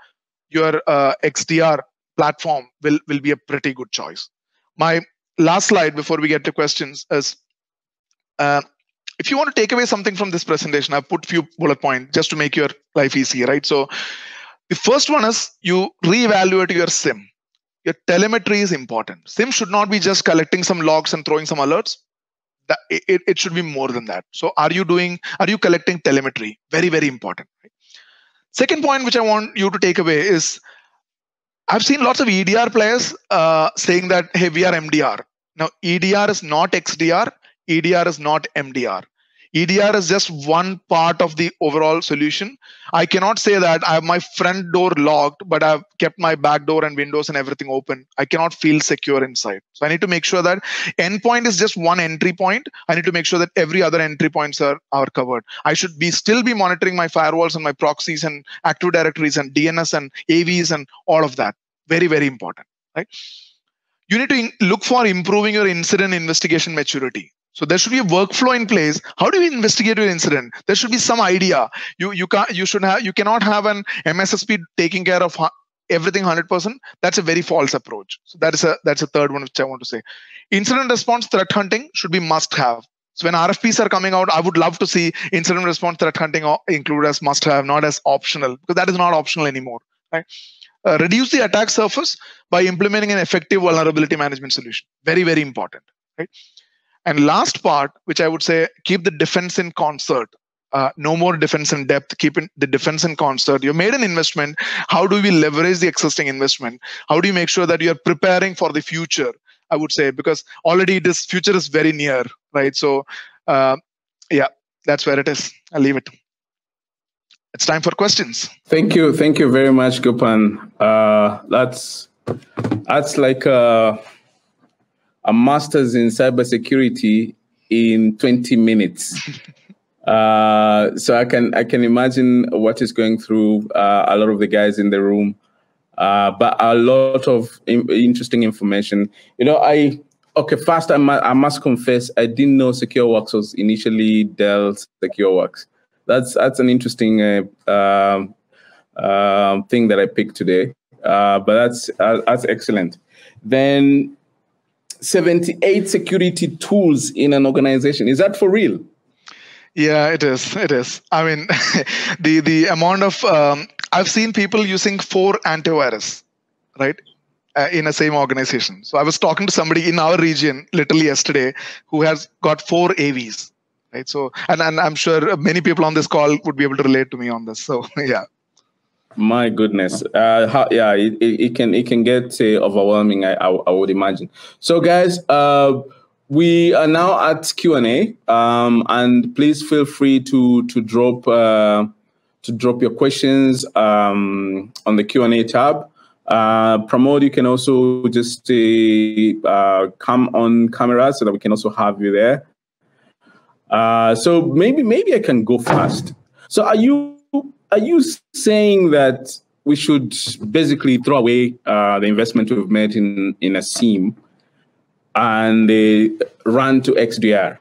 your XDR platform will be a pretty good choice. My last slide before we get to questions is, if you want to take away something from this presentation, I've put a few bullet points just to make your life easy, right? So the first one is you reevaluate your SIM. Your telemetry is important. SIM should not be just collecting some logs and throwing some alerts. It should be more than that. So are you collecting telemetry? Very, very important. Right? Second point which I want you to take away is, I've seen lots of EDR players saying that, hey, we are MDR. Now, EDR is not XDR. EDR is not MDR. EDR is just one part of the overall solution. I cannot say that I have my front door locked, but I've kept my back door and windows and everything open. I cannot feel secure inside. So I need to make sure that endpoint is just one entry point. I need to make sure that every other entry points are covered. I should still be monitoring my firewalls and my proxies and Active Directories and DNS and AVs and all of that. Very, very important, right? You need to look for improving your incident investigation maturity. So there should be a workflow in place. How do you investigate your incident? There should be some idea. You cannot have an MSSP taking care of everything 100%. That's a very false approach. So that's a third one which I want to say. Incident response threat hunting should be must have. So when RFPs are coming out, I would love to see incident response threat hunting included as must have, not as optional, because that is not optional anymore. Right? Reduce the attack surface by implementing an effective vulnerability management solution. Very, very important. Right? And last part, which I would say, keep the defense in concert. No more defense in depth, keep the defense in concert. You made an investment. How do we leverage the existing investment? How do you make sure that you're preparing for the future? I would say, because already this future is very near, right? So yeah, that's where it is. I'll leave it. It's time for questions. Thank you very much, Gopan. That's like a master's in cybersecurity in 20 minutes. So I can imagine what is going through a lot of the guys in the room, but a lot of interesting information. First I must confess, I didn't know SecureWorks was initially Dell SecureWorks. That's an interesting thing that I picked today, but that's excellent. Then 78 security tools in an organization. Is that for real? Yeah, it is. It is. I mean, the amount of I've seen people using 4 antivirus, right, in a same organization. So I was talking to somebody in our region literally yesterday who has got 4 AVs, right? So and I'm sure many people on this call would be able to relate to me on this. So yeah. My goodness, it can get overwhelming. I would imagine. So, guys, we are now at Q&A, and please feel free to drop your questions on the Q&A tab. Pramod, you can also just come on camera so that we can also have you there. So maybe I can go fast. So are you saying that we should basically throw away the investment we've made in a SIEM and run to XDR?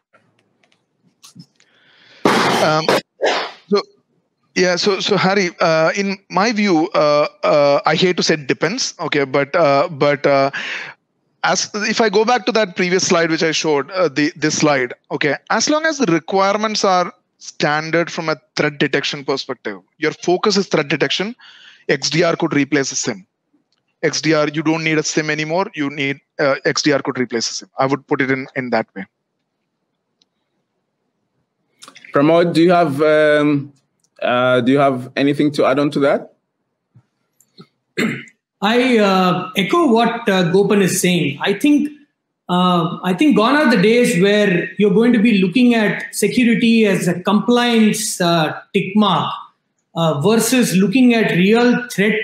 So Harry, in my view, I hate to say it depends. Okay, but as if I go back to that previous slide which I showed, this slide. Okay, as long as the requirements are standard from a threat detection perspective, your focus is threat detection, XDR could replace a SIEM. XDR, you don't need a SIEM anymore. You need XDR could replace a SIEM. I would put it in that way. Pramod, do you have anything to add on to that? I echo what Gopan is saying. I think gone are the days where you're going to be looking at security as a compliance tick mark versus looking at real threat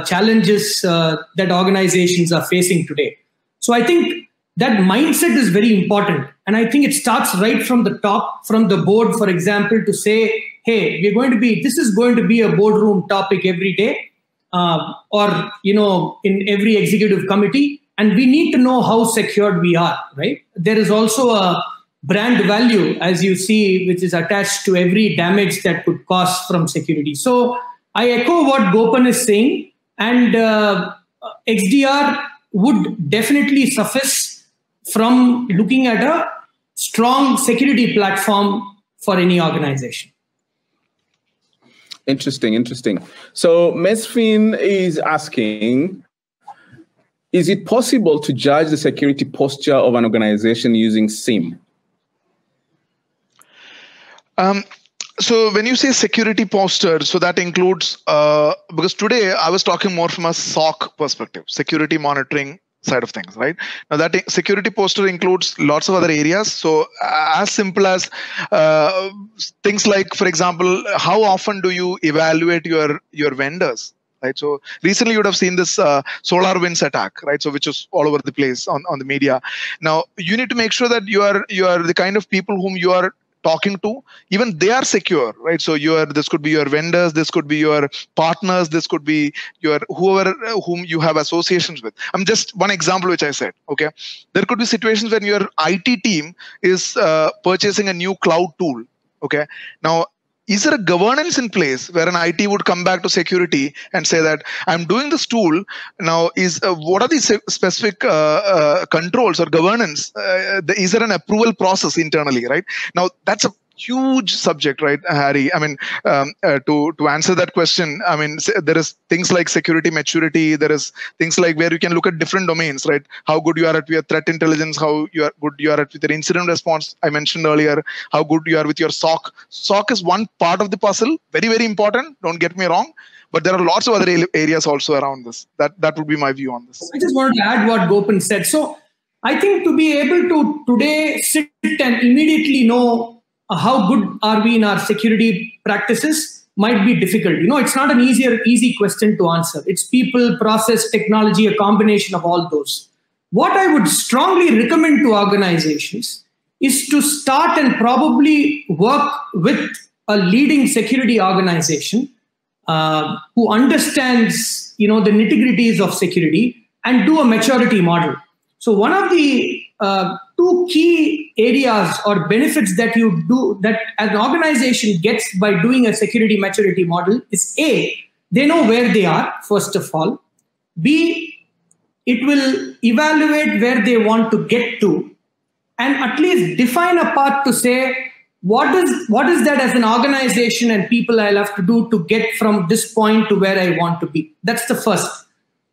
challenges that organizations are facing today. So I think that mindset is very important. And I think it starts right from the top, from the board, for example, to say, hey, this is going to be a boardroom topic every day, or in every executive committee. And we need to know how secured we are, right? There is also a brand value, as you see, which is attached to every damage that could cause from security. So I echo what Gopan is saying, and XDR would definitely suffice from looking at a strong security platform for any organization. Interesting. So Mesfin is asking, is it possible to judge the security posture of an organization using SIEM? So when you say security posture, so that includes, because today I was talking more from a SOC perspective, security monitoring side of things, right? Now that security posture includes lots of other areas. So as simple as things like, for example, how often do you evaluate your vendors? Right. So recently you would have seen this SolarWinds attack, right? So which is all over the place on the media. Now you need to make sure that you are the kind of people whom you are talking to, even they are secure, right? So this could be your vendors, this could be your partners, this could be your whoever whom you have associations with. I'm just one example which I said. Okay, there could be situations when your IT team is purchasing a new cloud tool. Okay, now, is there a governance in place where an IT would come back to security and say that I'm doing this tool now? What are the specific controls or governance? Is there an approval process internally, right? Now that's a huge subject, right, Harry? I mean, to answer that question, I mean, there is things like security maturity. There is things like where you can look at different domains, right? How good you are at your threat intelligence, how good you are at with your incident response. I mentioned earlier how good you are with your SOC. SOC is one part of the puzzle, very, very important. Don't get me wrong. But there are lots of other areas also around this. That would be my view on this. I just wanted to add what Gopan said. So I think to be able to today sit and immediately know how good are we in our security practices might be difficult. It's not an easy question to answer. It's people, process, technology, a combination of all those. What I would strongly recommend to organizations is to start and probably work with a leading security organization who understands, the nitty-gritties of security and do a maturity model. So one of the two key areas or benefits that an organization gets by doing a security maturity model is A, they know where they are, first of all. B, it will evaluate where they want to get to, and at least define a path to say, what is that as an organization and people I'll have to do to get from this point to where I want to be. That's the first.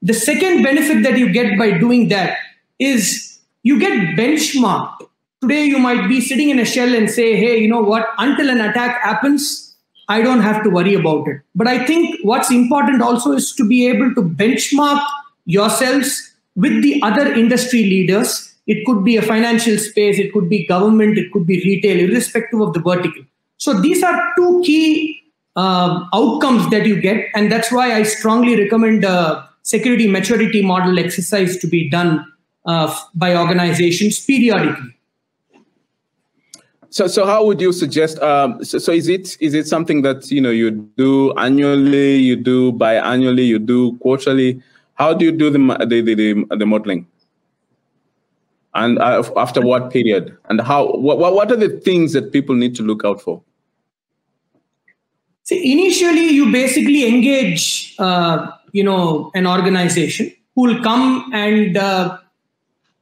The second benefit that you get by doing that is you get benchmarked. Today, you might be sitting in a shell and say, hey, you know what? Until an attack happens, I don't have to worry about it. But I think what's important also is to be able to benchmark yourselves with the other industry leaders. It could be a financial space, it could be government, it could be retail, irrespective of the vertical. So these are two key outcomes that you get. And that's why I strongly recommend a security maturity model exercise to be done by organizations periodically. So how would you suggest? So is it something that you do annually, you do biannually, you do quarterly? How do you do the modeling? And after what period? And what are the things that people need to look out for? See, initially you basically engage an organization who will come and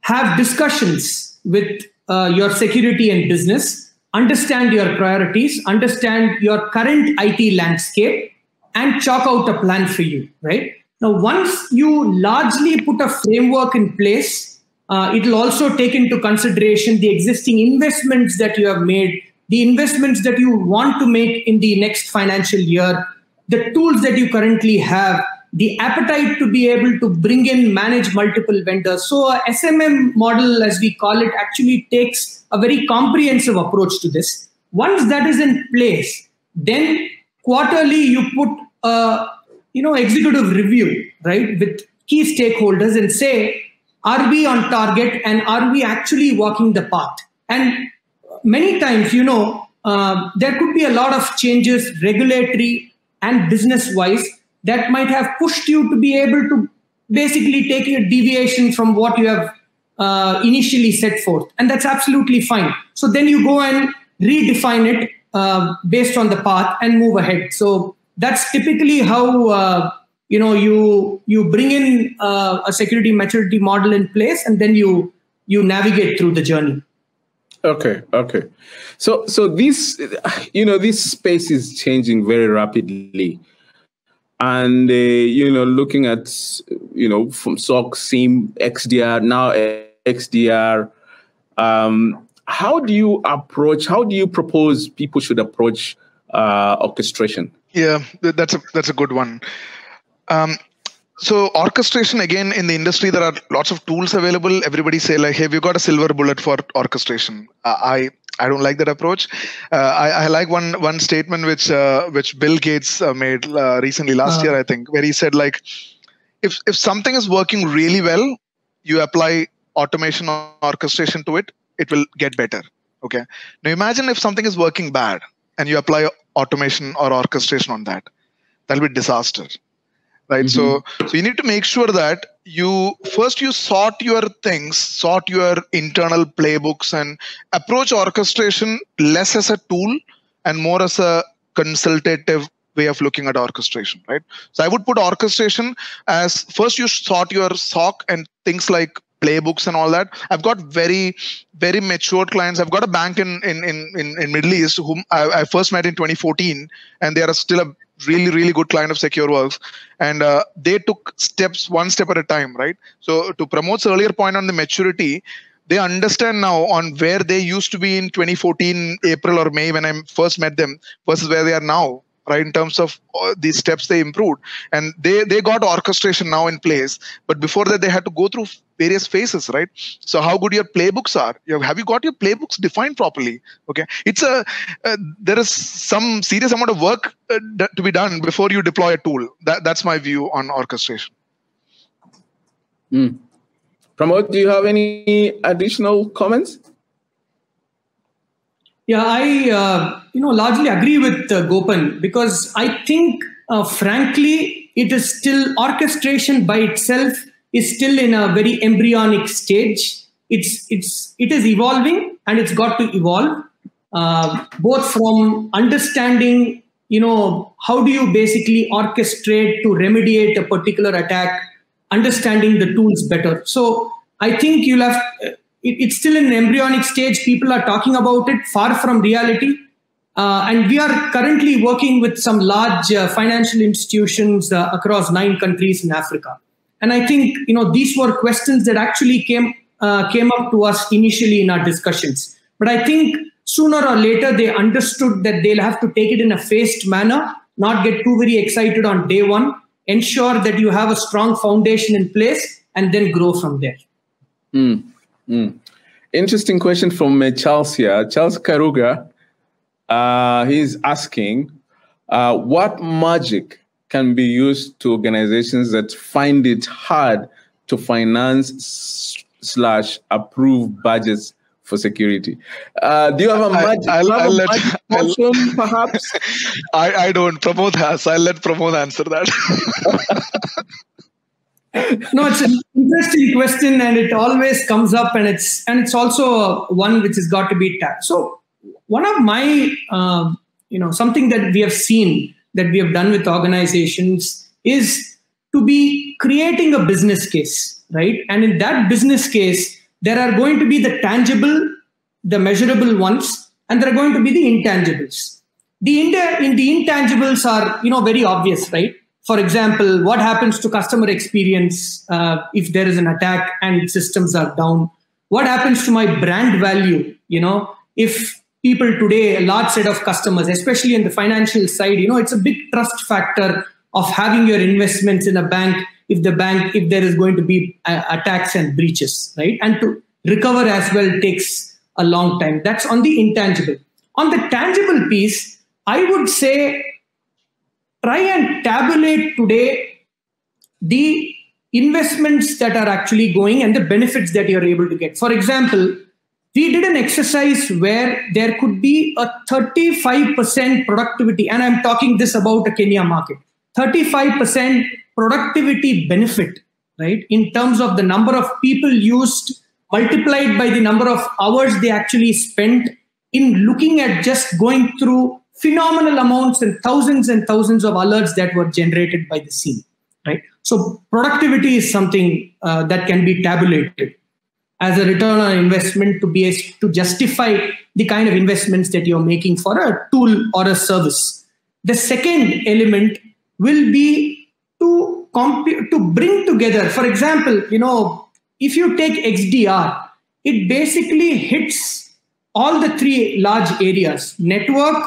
have discussions with your security and business, understand your priorities, understand your current IT landscape, and chalk out a plan for you, right? Now, once you largely put a framework in place, it will also take into consideration the existing investments that you have made, the investments that you want to make in the next financial year, the tools that you currently have, the appetite to be able to bring in, manage multiple vendors. So a SMM model, as we call it, actually takes a very comprehensive approach to this. Once that is in place, then quarterly you put executive review, right, with key stakeholders and say, are we on target and are we actually walking the path? And many times, there could be a lot of changes, regulatory and business-wise, that might have pushed you to be able to basically take a deviation from what you have initially set forth. And that's absolutely fine. So then you go and redefine it based on the path and move ahead. So that's typically how you bring in a security maturity model in place, and then you navigate through the journey. Okay. So this this space is changing very rapidly. And, looking at, from SOC, SIEM, XDR, now XDR, how do you propose people should approach orchestration? Yeah, that's a good one. So orchestration, again, in the industry, there are lots of tools available. Everybody say like, hey, we've got a silver bullet for orchestration. I don't like that approach. I like one statement which Bill Gates made recently last year, I think, where he said like, if something is working really well, you apply automation or orchestration to it, it will get better. Okay. Now imagine if something is working bad and you apply automation or orchestration on that, that'll be disaster. Right. Mm-hmm. So you need to make sure that you sort your things, sort your internal playbooks, and approach orchestration less as a tool and more as a consultative way of looking at orchestration. Right. So I would put orchestration as first you sort your SOC and things like playbooks and all that. I've got very, very mature clients. I've got a bank in Middle East whom I first met in 2014, and they are still a really, really good client of SecureWorks. And they took steps, one step at a time, right? So to Pramod's earlier point on the maturity, they understand now on where they used to be in 2014, April or May when I first met them versus where they are now, right? In terms of these steps they improved. And they got orchestration now in place. But before that, they had to go through various phases, right? So how good your playbooks are. Have you got your playbooks defined properly? Okay. It's there is some serious amount of work to be done before you deploy a tool. That's my view on orchestration. Pramod, do you have any additional comments? Yeah, I largely agree with Gopan, because I think, frankly, it is still orchestration by itself is still in a very embryonic stage. It is evolving, and it's got to evolve, both from understanding, how do you basically orchestrate to remediate a particular attack, understanding the tools better. So I think you'll have. It's still in an embryonic stage. People are talking about it, far from reality. And we are currently working with some large financial institutions across 9 countries in Africa. And I think, these were questions that actually came up to us initially in our discussions. But I think sooner or later, they understood that they'll have to take it in a phased manner, not get too very excited on day one, ensure that you have a strong foundation in place, and then grow from there. Interesting question from Charles here. Charles Karuga, he's asking, what magic can be used to organizations that find it hard to finance / approve budgets for security? Do you have a magic option, perhaps? I don't. Pramod has. I'll let Pramod answer that. No, it's an interesting question, and it always comes up, and it's also one which has got to be tapped. So one of my, something that we have seen that we have done with organizations is to be creating a business case, right? And in that business case, there are going to be the tangible, the measurable ones, and there are going to be the intangibles. The intangibles are, very obvious, right? For example, what happens to customer experience if there is an attack and systems are down? What happens to my brand value? If people today, a large set of customers, especially in the financial side, it's a big trust factor of having your investments in a bank if there is going to be attacks and breaches, right? And to recover as well takes a long time. That's on the intangible. On the tangible piece, I would say, try and tabulate today the investments that are actually going and the benefits that you're able to get. For example, we did an exercise where there could be a 35% productivity, and I'm talking this about a Kenya market, 35% productivity benefit, right? In terms of the number of people used, multiplied by the number of hours they actually spent in looking at just going through phenomenal amounts and thousands of alerts that were generated by the scene, right? So productivity is something that can be tabulated as a return on investment to justify the kind of investments that you're making for a tool or a service. The second element will be to bring together, for example, if you take XDR, it basically hits all the 3 large areas: network,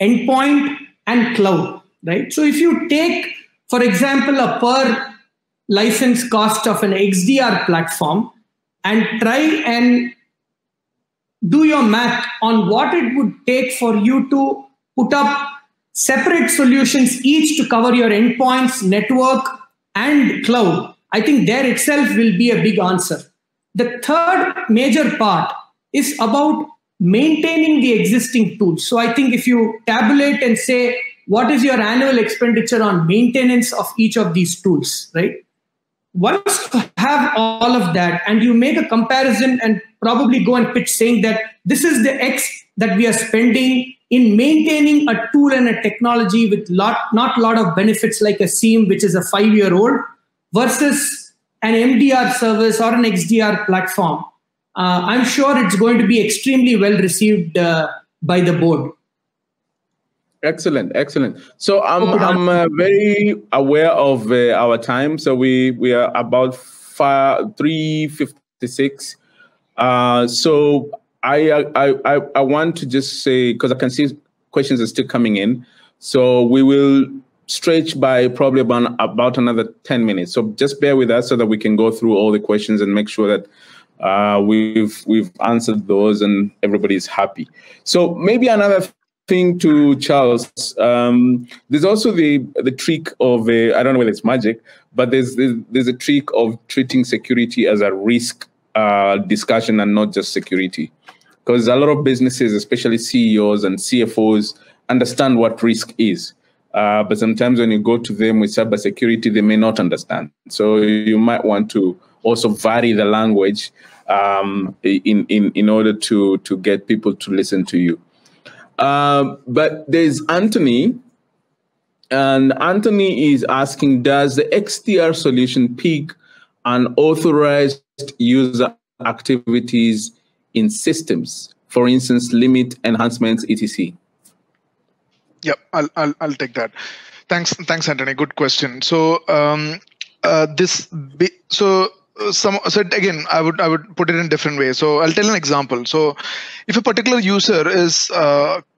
endpoint, and cloud, right? So if you take for example, a per license cost of an XDR platform and try and do your math on what it would take for you to put up separate solutions, each to cover your endpoints, network, and cloud, I think there itself will be a big answer. The third major part is about maintaining the existing tools. So I think if you tabulate and say, what is your annual expenditure on maintenance of each of these tools, right? Once you have all of that and you make a comparison and probably go and pitch saying that this is the X that we are spending in maintaining a tool and a technology with not a lot of benefits like a SIEM, which is a 5-year-old, versus an MDR service or an XDR platform, I'm sure it's going to be extremely well received by the board. Excellent, excellent. So I'm very aware of our time. So we are about 3:56. So I want to just say, because I can see questions are still coming in, so we will stretch by probably about another 10 minutes. So just bear with us so that we can go through all the questions and make sure that we've answered those and everybody's happy. So maybe another thing to Charles, there's also the trick of I don't know whether it's magic, but there's a trick of treating security as a risk discussion and not just security, because a lot of businesses, especially CEOs and CFOs, understand what risk is, but sometimes when you go to them with cybersecurity, they may not understand. So you might want to also vary the language in order to get people to listen to you. But there's Anthony, and Anthony is asking, does the XDR solution pick unauthorized user activities in systems, for instance, limit enhancements, etc.? Yep, I'll take that. Thanks, Anthony. Good question. So so again, I would put it in different ways. So I'll tell an example. So if a particular user is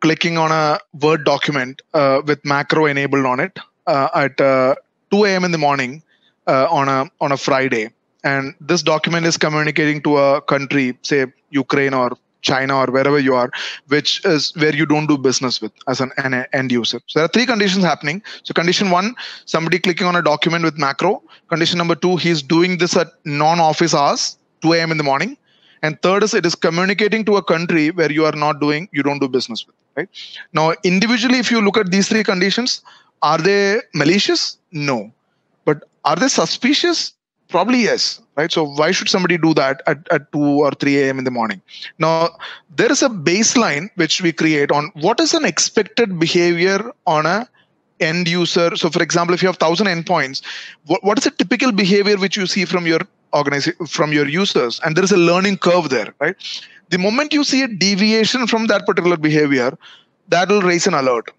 clicking on a Word document with macro enabled on it at 2 a.m. in the morning on a Friday, and this document is communicating to a country, say Ukraine or China or wherever you are, which is where you don't do business with as an end user. So there are 3 conditions happening. So condition 1, somebody clicking on a document with macro. Condition number 2, he's doing this at non-office hours, 2 a.m. in the morning. And third is it is communicating to a country where you don't do business with, right? Now, individually, if you look at these 3 conditions, are they malicious? No. But are they suspicious? Probably yes, right? So why should somebody do that at 2 or 3 a.m. in the morning? Now, there is a baseline which we create on what is an expected behavior on a end user. So for example, if you have 1,000 endpoints, what is a typical behavior which you see from your organization, from your users? And there is a learning curve there, right? The moment you see a deviation from that particular behavior, that will raise an alert.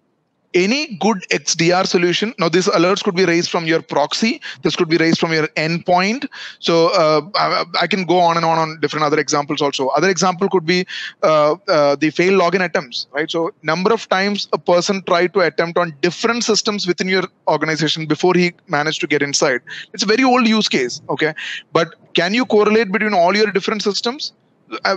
Any good XDR solution, now these alerts could be raised from your proxy, this could be raised from your endpoint. So I can go on and on different other examples also. Other example could be the failed login attempts, right? So number of times a person tried to attempt on different systems within your organization before he managed to get inside. It's a very old use case, okay? But can you correlate between all your different systems?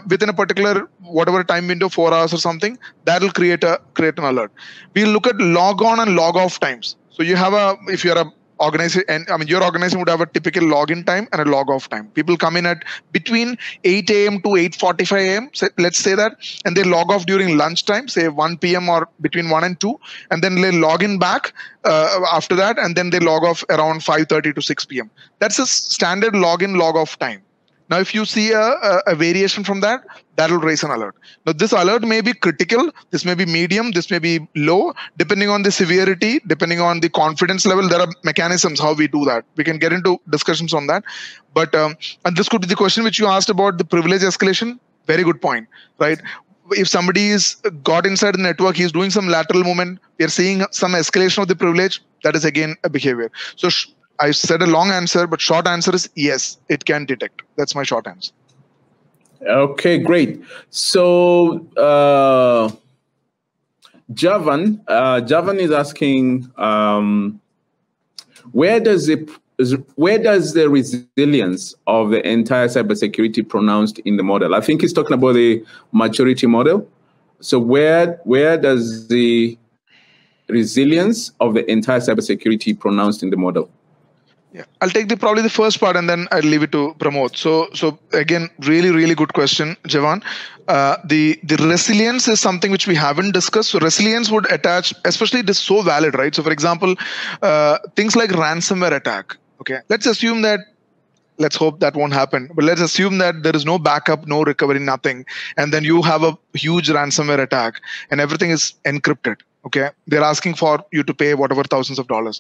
Within a particular whatever time window, 4 hours or something, that will create an alert. We'll look at log on and log off times. So you have if you're a organization, and I mean your organization would have a typical login time and a log off time. People come in at between 8 a.m. to 8:45 a.m. Let's say that, and they log off during lunchtime, say 1 p.m. or between 1 and 2, and then they log in back after that, and then they log off around 5:30 to 6 p.m. That's a standard login log off time. Now, if you see a variation from that, that will raise an alert. Now, this alert may be critical, this may be medium, this may be low, depending on the severity, depending on the confidence level. There are mechanisms how we do that. We can get into discussions on that. But and this could be the question which you asked about the privilege escalation. Very good point, right? If somebody is got inside the network, he's doing some lateral movement, we are seeing some escalation of the privilege. That is again a behavior. So I said a long answer, but short answer is yes, it can detect. That's my short answer. Okay, great. So Javan is asking, where does the resilience of the entire cybersecurity pronounced in the model? I think he's talking about the maturity model. So where does the resilience of the entire cybersecurity pronounced in the model? Yeah, I'll take probably the first part and then I'll leave it to Pramod. So again, really good question, Javan. The resilience is something which we haven't discussed. So resilience would attach, especially it is so valid, right? So for example, things like ransomware attack. Okay, let's assume that. Let's hope that won't happen. But let's assume that there is no backup, no recovery, nothing, and then you have a huge ransomware attack and everything is encrypted. Okay, they're asking for you to pay whatever thousands of dollars.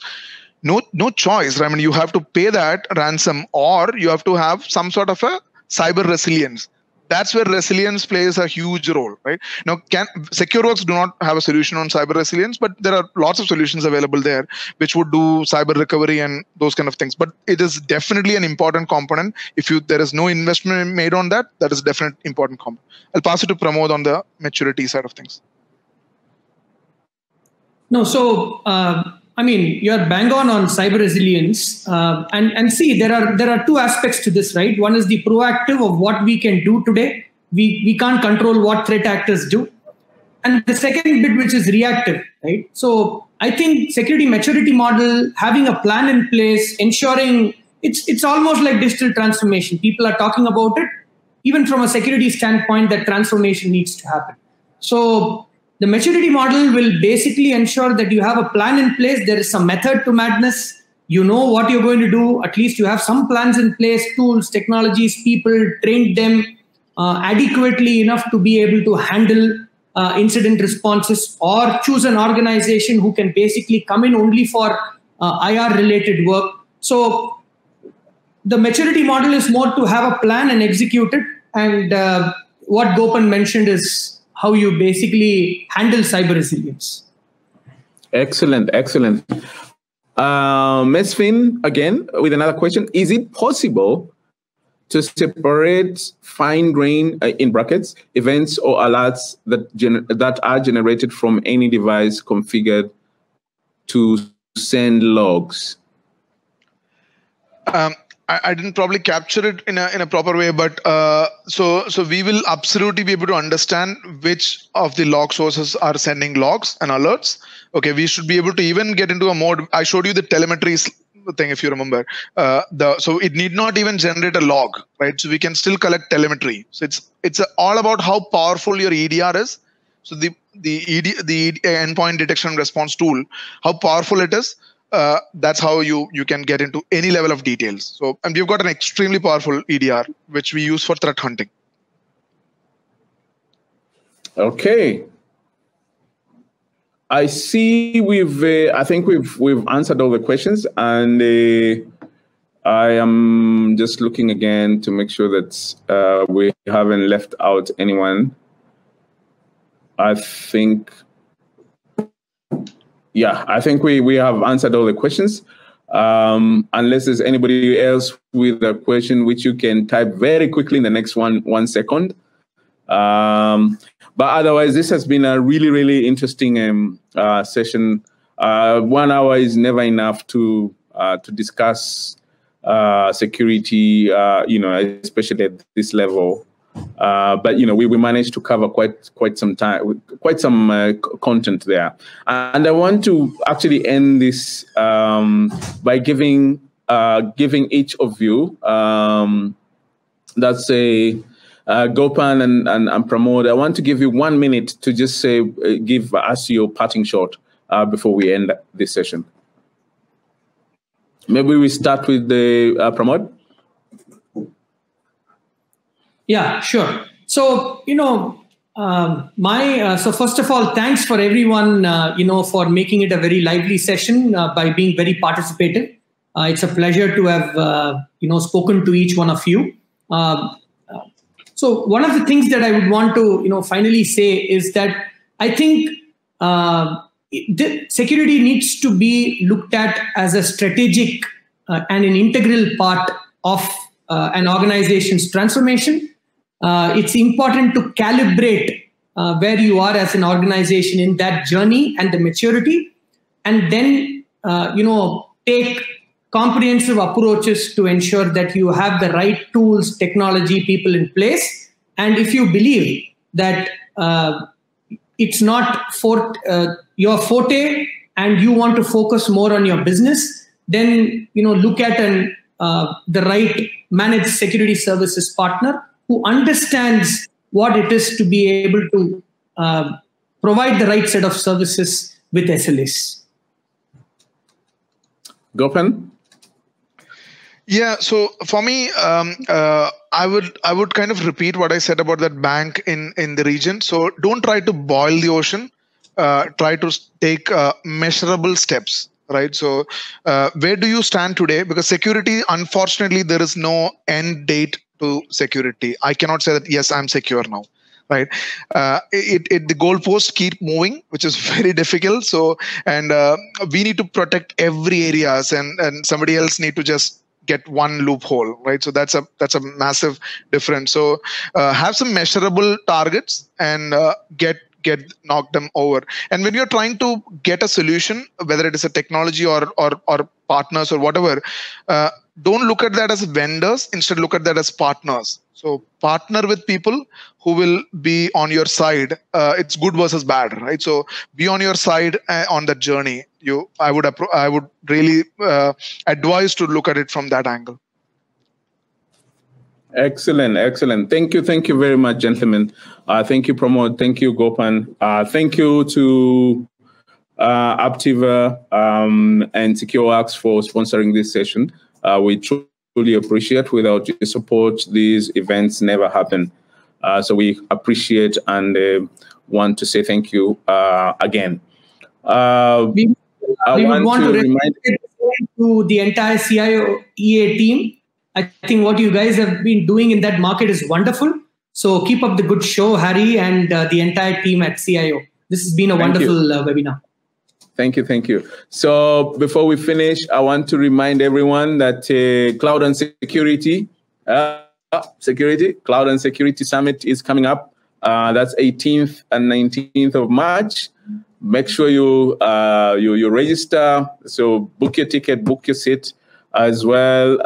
No choice. I mean, you have to pay that ransom, or you have to have some sort of a cyber resilience. That's where resilience plays a huge role, right? Now, SecureWorks do not have a solution on cyber resilience, but there are lots of solutions available there which would do cyber recovery and those kind of things. But it is definitely an important component. If there is no investment made on that, that is a definite important component. I'll pass it to Pramod on the maturity side of things. No, so I mean, you're bang on cyber resilience, and see, there are two aspects to this, right? One is the proactive of what we can do today. We can't control what threat actors do, and the second bit, which is reactive, right? So I think security maturity model, having a plan in place, ensuring it's almost like digital transformation. People are talking about it, even from a security standpoint, that transformation needs to happen. So the maturity model will basically ensure that you have a plan in place. There is some method to madness. You know what you're going to do. At least you have some plans in place, tools, technologies, people, trained them adequately enough to be able to handle incident responses, or choose an organization who can basically come in only for IR-related work. So the maturity model is more to have a plan and execute it. And what Gopan mentioned is how you basically handle cyber resilience. Excellent. Mesfin, again, with another question. Is it possible to separate fine-grain, in brackets, events or alerts that are generated from any device configured to send logs? I didn't probably capture it in a proper way, but so we will absolutely be able to understand which of the log sources are sending logs and alerts. Okay, we should be able to even get into a mode. I showed you the telemetry thing, if you remember. So it need not even generate a log, right? So we can still collect telemetry. So it's all about how powerful your EDR is. So the endpoint detection and response tool, how powerful it is. That's how you can get into any level of details. So, and we've got an extremely powerful EDR, which we use for threat hunting. Okay. I see I think we've answered all the questions, and I am just looking again to make sure that we haven't left out anyone. I think we have answered all the questions. Unless there's anybody else with a question, which you can type very quickly in the next 1 second. But otherwise, this has been a really interesting session. 1 hour is never enough to discuss security, especially at this level. But we managed to cover quite some content there, and I want to actually end this by giving each of you, that's Gopan and Pramod, I want to give you 1 minute to just give us your parting shot before we end this session. Maybe we start with the Pramod. Yeah, sure. So, so first of all, thanks for everyone, for making it a very lively session by being very participative. It's a pleasure to have, spoken to each one of you. So one of the things that I would want to, finally say is that I think security needs to be looked at as a strategic and an integral part of an organization's transformation. It's important to calibrate where you are as an organization in that journey and the maturity, and then take comprehensive approaches to ensure that you have the right tools, technology, people in place. And if you believe that it's not your forte and you want to focus more on your business, then look at the right managed security services partner who understands what it is to be able to provide the right set of services with SLAs. Gopan? Yeah, so for me, I would kind of repeat what I said about that bank in the region. So don't try to boil the ocean. Try to take measurable steps, right? So where do you stand today? Because security, unfortunately, there is no end date to security. I cannot say that yes, I'm secure now. Right, the goalposts keep moving, which is very difficult. So, and we need to protect every areas, and somebody else need to just get one loophole, right? So that's a massive difference. So have some measurable targets and get knock them over. And when you're trying to get a solution, whether it is a technology or partners or whatever, don't look at that as vendors. Instead, look at that as partners. So partner with people who will be on your side. It's good versus bad, right? So be on your side on that journey. I would really advise to look at it from that angle. Excellent. Thank you very much, gentlemen. Thank you, Pramod. Thank you, Gopan. Thank you to Aptiva and SecureWorks for sponsoring this session. We truly appreciate. Without your support, these events never happen. So we appreciate and want to say thank you again. We would want to remind to the entire CIO EA team. I think what you guys have been doing in that market is wonderful. So keep up the good show, Harry, and the entire team at CIO. This has been a wonderful webinar. Thank you. So before we finish, I want to remind everyone that Cloud and Security Cloud and Security Summit is coming up. That's 18th and 19th of March. Make sure you register. So book your ticket, book your seat as well.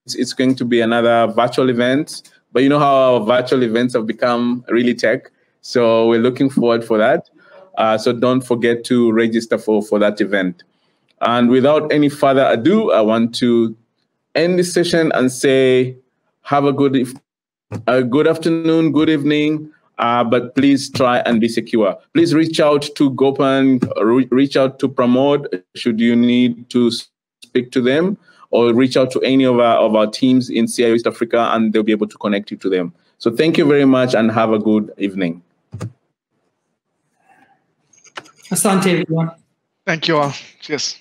It's going to be another virtual event, but you know how our virtual events have become really tech. So we're looking forward for that. So don't forget to register for that event. And without any further ado, I want to end this session and say, have a good afternoon, good evening, but please try and be secure. Please reach out to Gopan, reach out to Pramod should you need to speak to them, or reach out to any of our teams in CIO East Africa, and they'll be able to connect you to them. So thank you very much and have a good evening. Asante, everyone. Thank you all. Cheers.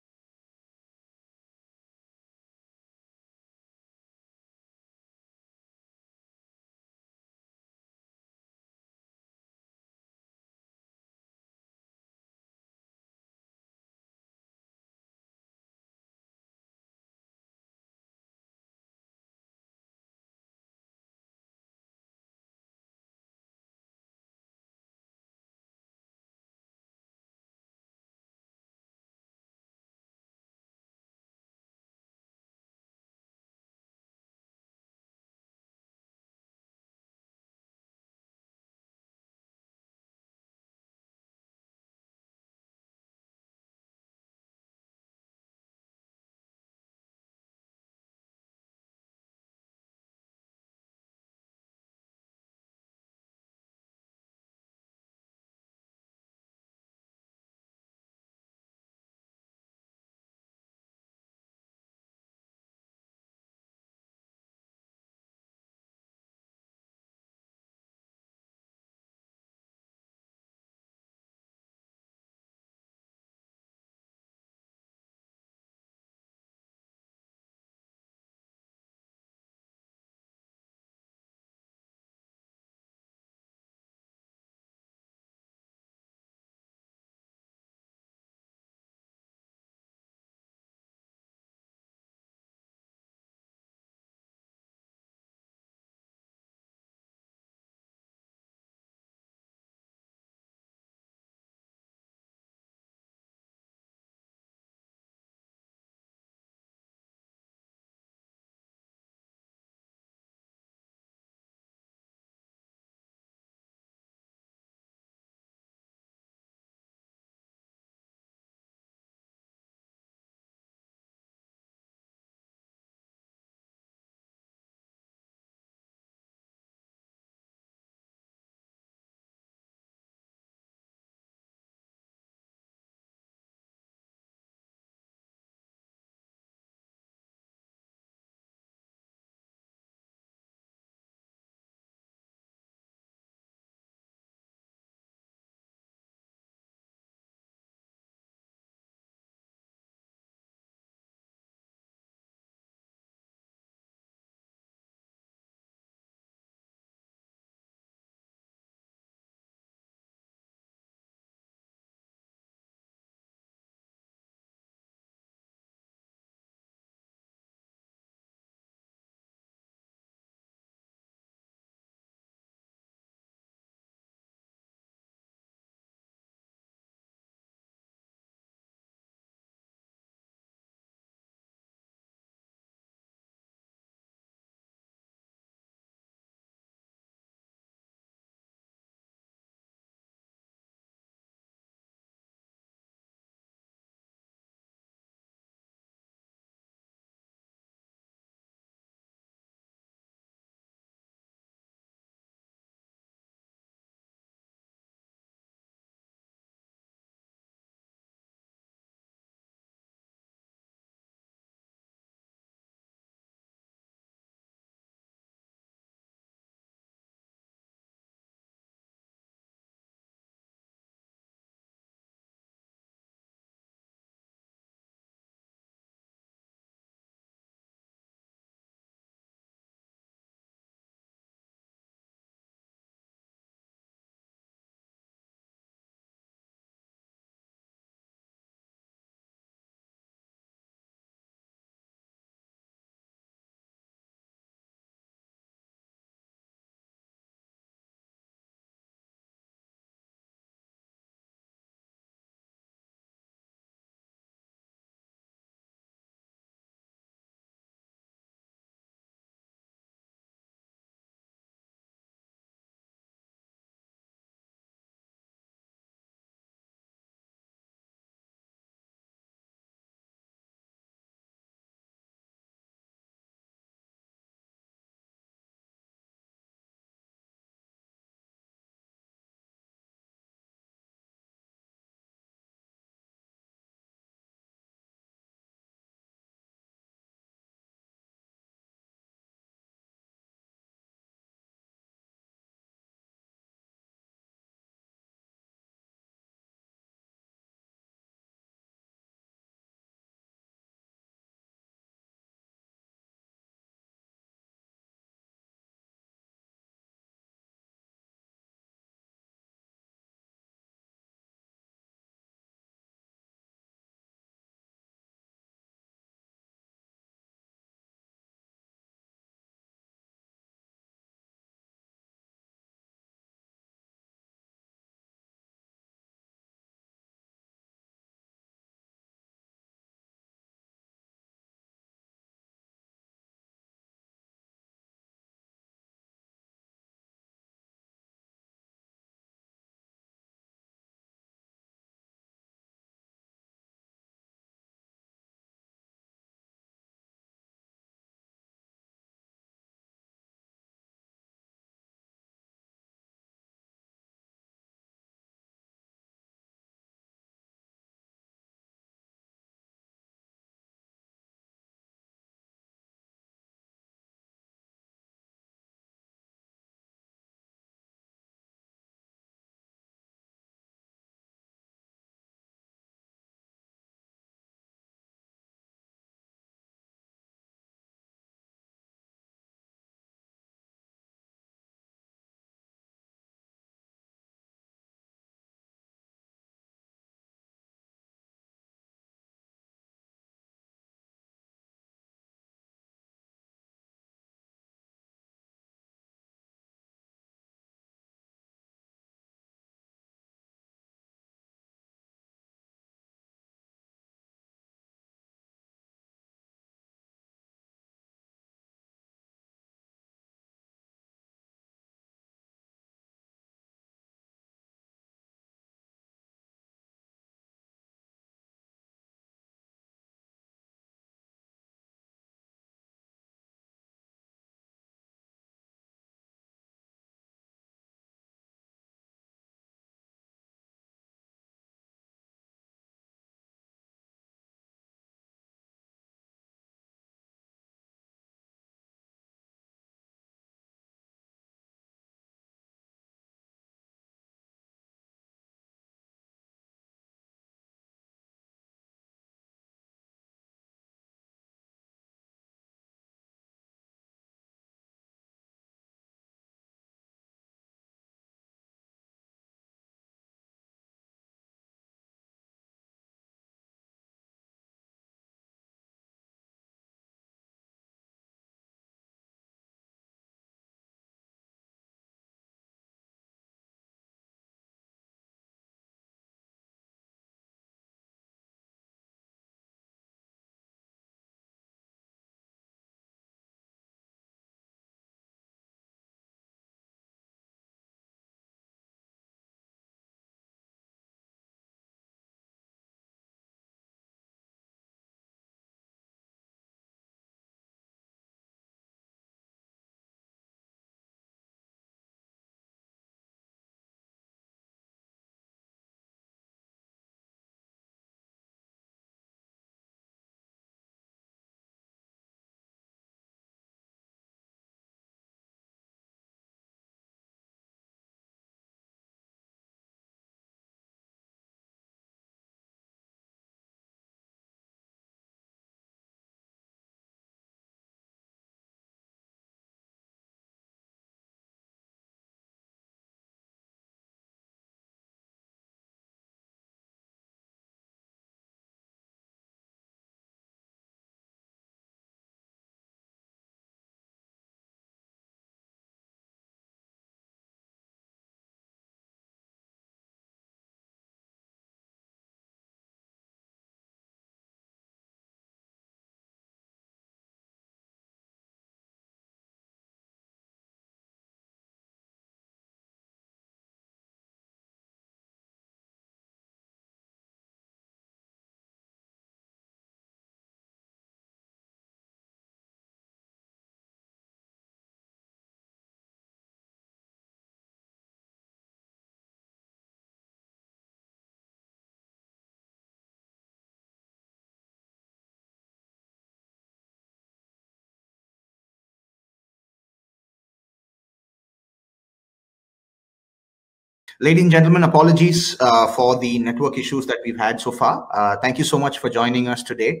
Ladies and gentlemen, apologies for the network issues that we've had so far. Thank you so much for joining us today.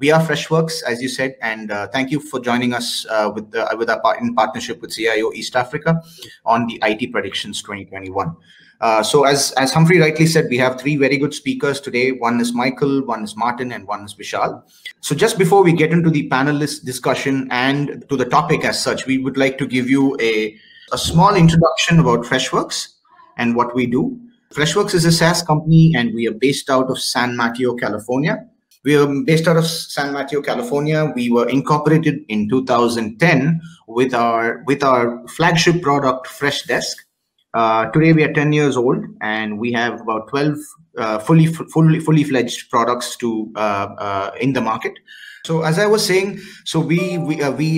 We are Freshworks, as you said, and thank you for joining us in partnership with CIO East Africa on the IT Predictions 2021. So as Humphrey rightly said, we have three very good speakers today. One is Michael, one is Martin, and one is Vishal. So just before we get into the panelist discussion and to the topic as such, we would like to give you a small introduction about Freshworks and what we do. Freshworks is a SaaS company, and we are based out of San Mateo, California. We are based out of San Mateo, California. We were incorporated in 2010 with our flagship product, Freshdesk. Today we are 10 years old, and we have about 12 fully fledged products in the market. So as I was saying, so we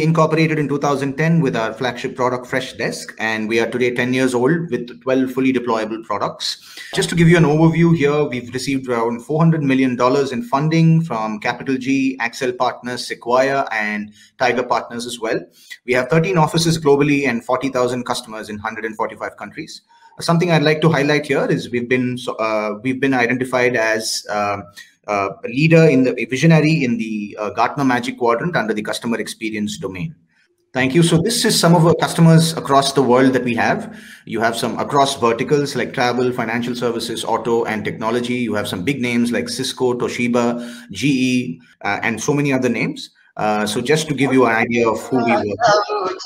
incorporated in 2010 with our flagship product Freshdesk, and we are today 10 years old with 12 fully deployable products. Just to give you an overview here, we've received around $400 million in funding from Capital G, Axel Partners, Sequoia, and Tiger Partners as well. We have 13 offices globally and 40,000 customers in 145 countries. Something I'd like to highlight here is we've been identified as a leader in the visionary in the Gartner Magic Quadrant under the customer experience domain. Thank you. So this is some of our customers across the world that we have. You have some across verticals like travel, financial services, auto, and technology. You have some big names like Cisco, Toshiba, GE, and so many other names. So just to give you an idea of who we work with.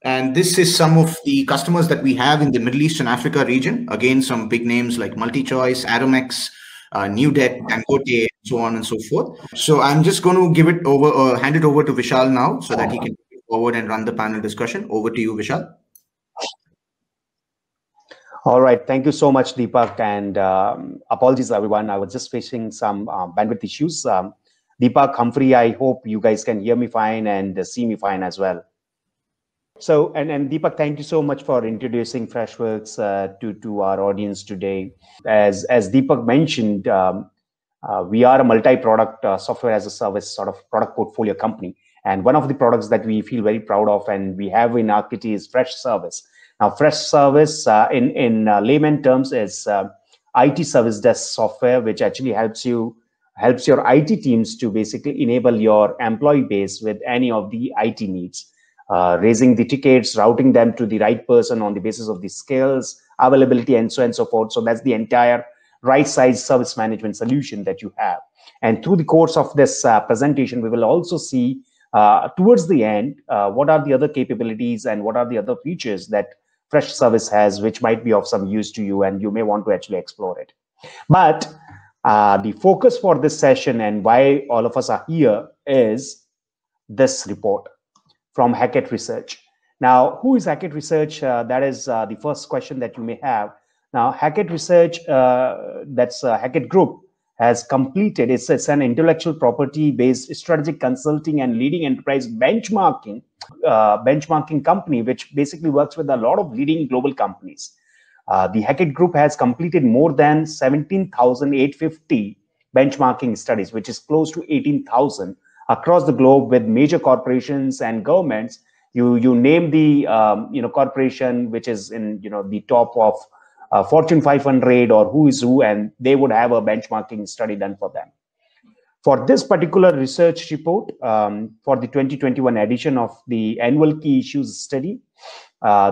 And this is some of the customers that we have in the Middle East and Africa region. Again, some big names like MultiChoice, Aromex, Newdet, Dangote, so on and so forth. So I'm just going to hand it over to Vishal now so that he can move forward and run the panel discussion. Over to you, Vishal. All right. Thank you so much, Deepak. And apologies, everyone. I was just facing some bandwidth issues. Deepak, Humphrey, I hope you guys can hear me fine and see me fine as well. So, and Deepak, thank you so much for introducing Freshworks to our audience today. As Deepak mentioned, we are a multi-product software as a service sort of product portfolio company. And one of the products that we feel very proud of and we have in our kitty is Freshservice. Now, Freshservice in layman terms is IT service desk software, which actually helps your IT teams to basically enable your employee base with any of the IT needs. Raising the tickets, routing them to the right person on the basis of the skills, availability, and so on and so forth. So that's the entire right-size service management solution that you have. And through the course of this presentation, we will also see towards the end, what are the other capabilities and what are the other features that Freshservice has, which might be of some use to you and you may want to actually explore it. But the focus for this session and why all of us are here is this report from Hackett Research. Now, who is Hackett Research? That is the first question that you may have. Now, Hackett Research, that's Hackett Group, has completed, it's an intellectual property-based strategic consulting and leading enterprise benchmarking company, which basically works with a lot of leading global companies. The Hackett Group has completed more than 17,850 benchmarking studies, which is close to 18,000 across the globe with major corporations and governments. You name the corporation which is in the top of Fortune 500 or who is who, and they would have a benchmarking study done for them. For this particular research report, for the 2021 edition of the annual key issues study,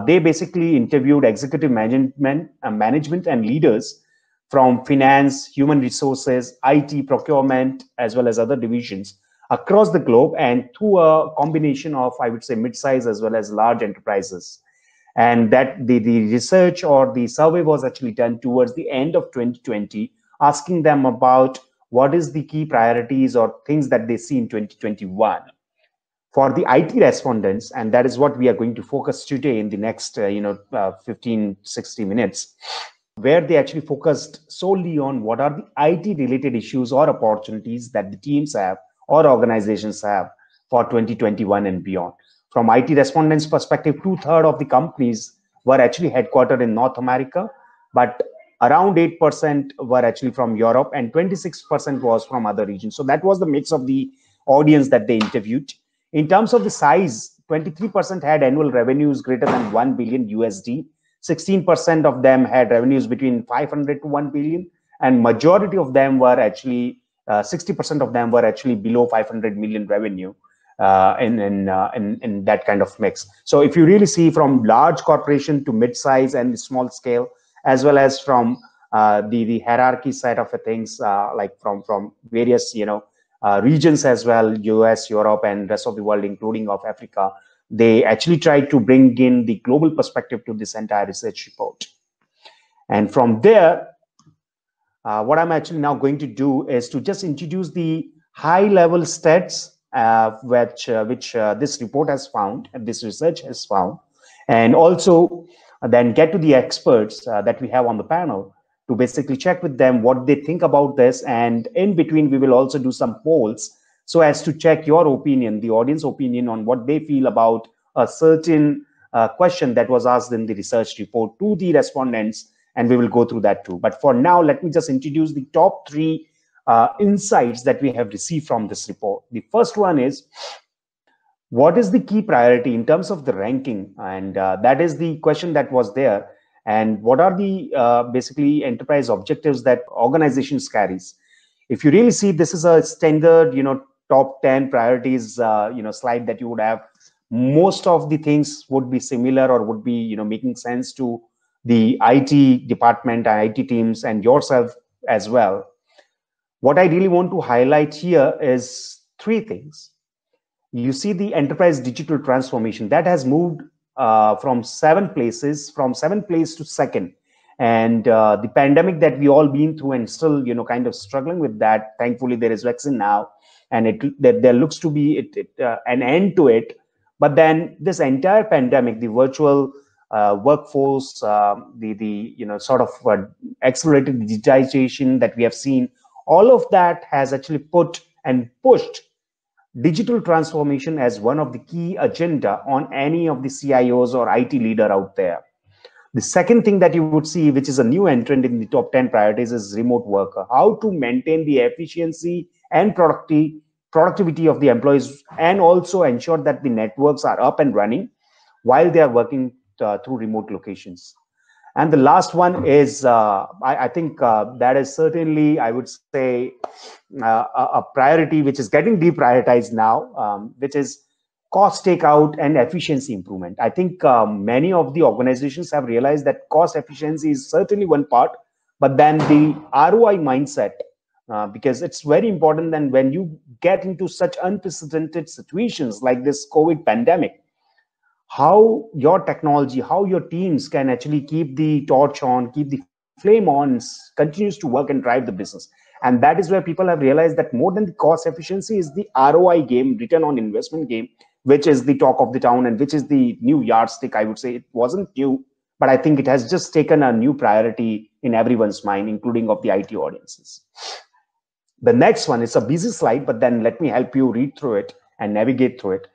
they basically interviewed executive management and leaders from finance, human resources, IT, procurement, as well as other divisions across the globe, and through a combination of, I would say, mid-size as well as large enterprises. And that the research or the survey was actually done towards the end of 2020, asking them about what is the key priorities or things that they see in 2021. For the IT respondents, and that is what we are going to focus today in the next 15-60 minutes, where they actually focused solely on what are the IT-related issues or opportunities that the teams have or organizations have for 2021 and beyond. From IT respondents' perspective, 2/3 of the companies were actually headquartered in North America, but around 8% were actually from Europe and 26% was from other regions. So that was the mix of the audience that they interviewed. In terms of the size, 23% had annual revenues greater than $1 billion USD, 16% of them had revenues between 500 to 1 billion, and majority of them were actually 60% of them were actually below 500 million revenue in that kind of mix. So if you really see from large corporation to mid-size and small scale, as well as from the hierarchy side of things, like from various regions as well, US, Europe, and rest of the world, including of Africa, they actually tried to bring in the global perspective to this entire research report. And from there, what I'm actually now going to do is to just introduce the high-level stats which this report has found, and this research has found, and also then get to the experts that we have on the panel to basically check with them what they think about this. And in between, we will also do some polls so as to check your opinion, the audience opinion, on what they feel about a certain question that was asked in the research report to the respondents, and we will go through that too. But for now, let me just introduce the top 3 insights that we have received from this report. The first one is, what is the key priority in terms of the ranking? And that is the question that was there. And what are the basically enterprise objectives that organizations carries? If you really see, this is a standard, top 10 priorities, slide that you would have. Most of the things would be similar or would be, making sense to the IT department and IT teams and yourself as well. What I really want to highlight here is 3 things. You see the enterprise digital transformation that has moved from 7 places, from 7th place to 2nd. And the pandemic that we all been through and still, kind of struggling with that. Thankfully, there is vaccine now, and there looks to be an end to it. But then this entire pandemic, the virtual workforce, the sort of accelerated digitization that we have seen, all of that has actually put and pushed digital transformation as one of the key agenda on any of the CIOs or IT leader out there. The second thing that you would see, which is a new entrant in the top 10 priorities, is remote work. How to maintain the efficiency and productivity of the employees, and also ensure that the networks are up and running while they are working through remote locations. And the last one is, I think that is certainly, I would say, a priority which is getting deprioritized now, which is cost takeout and efficiency improvement. I think many of the organizations have realized that cost efficiency is certainly one part, but then the ROI mindset, because it's very important. Then when you get into such unprecedented situations like this COVID pandemic, how your technology, how your teams can actually keep the torch on, keep the flame on, continues to work and drive the business. And that is where people have realized that more than the cost efficiency is the ROI game, return on investment game, which is the talk of the town and which is the new yardstick. I would say it wasn't new, but I think it has just taken a new priority in everyone's mind, including of the IT audiences. The next one is a busy slide, but then let me help you read through it and navigate through it.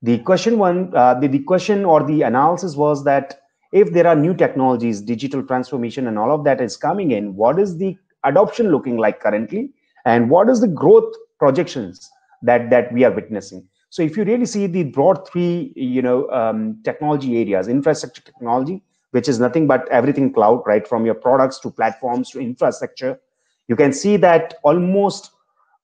The question the question or the analysis was that if there are new technologies, digital transformation and all of that is coming in, what is the adoption looking like currently? And what is the growth projections that we are witnessing? So if you really see the broad 3, technology areas, infrastructure technology, which is nothing but everything cloud, right? From your products to platforms to infrastructure, you can see that almost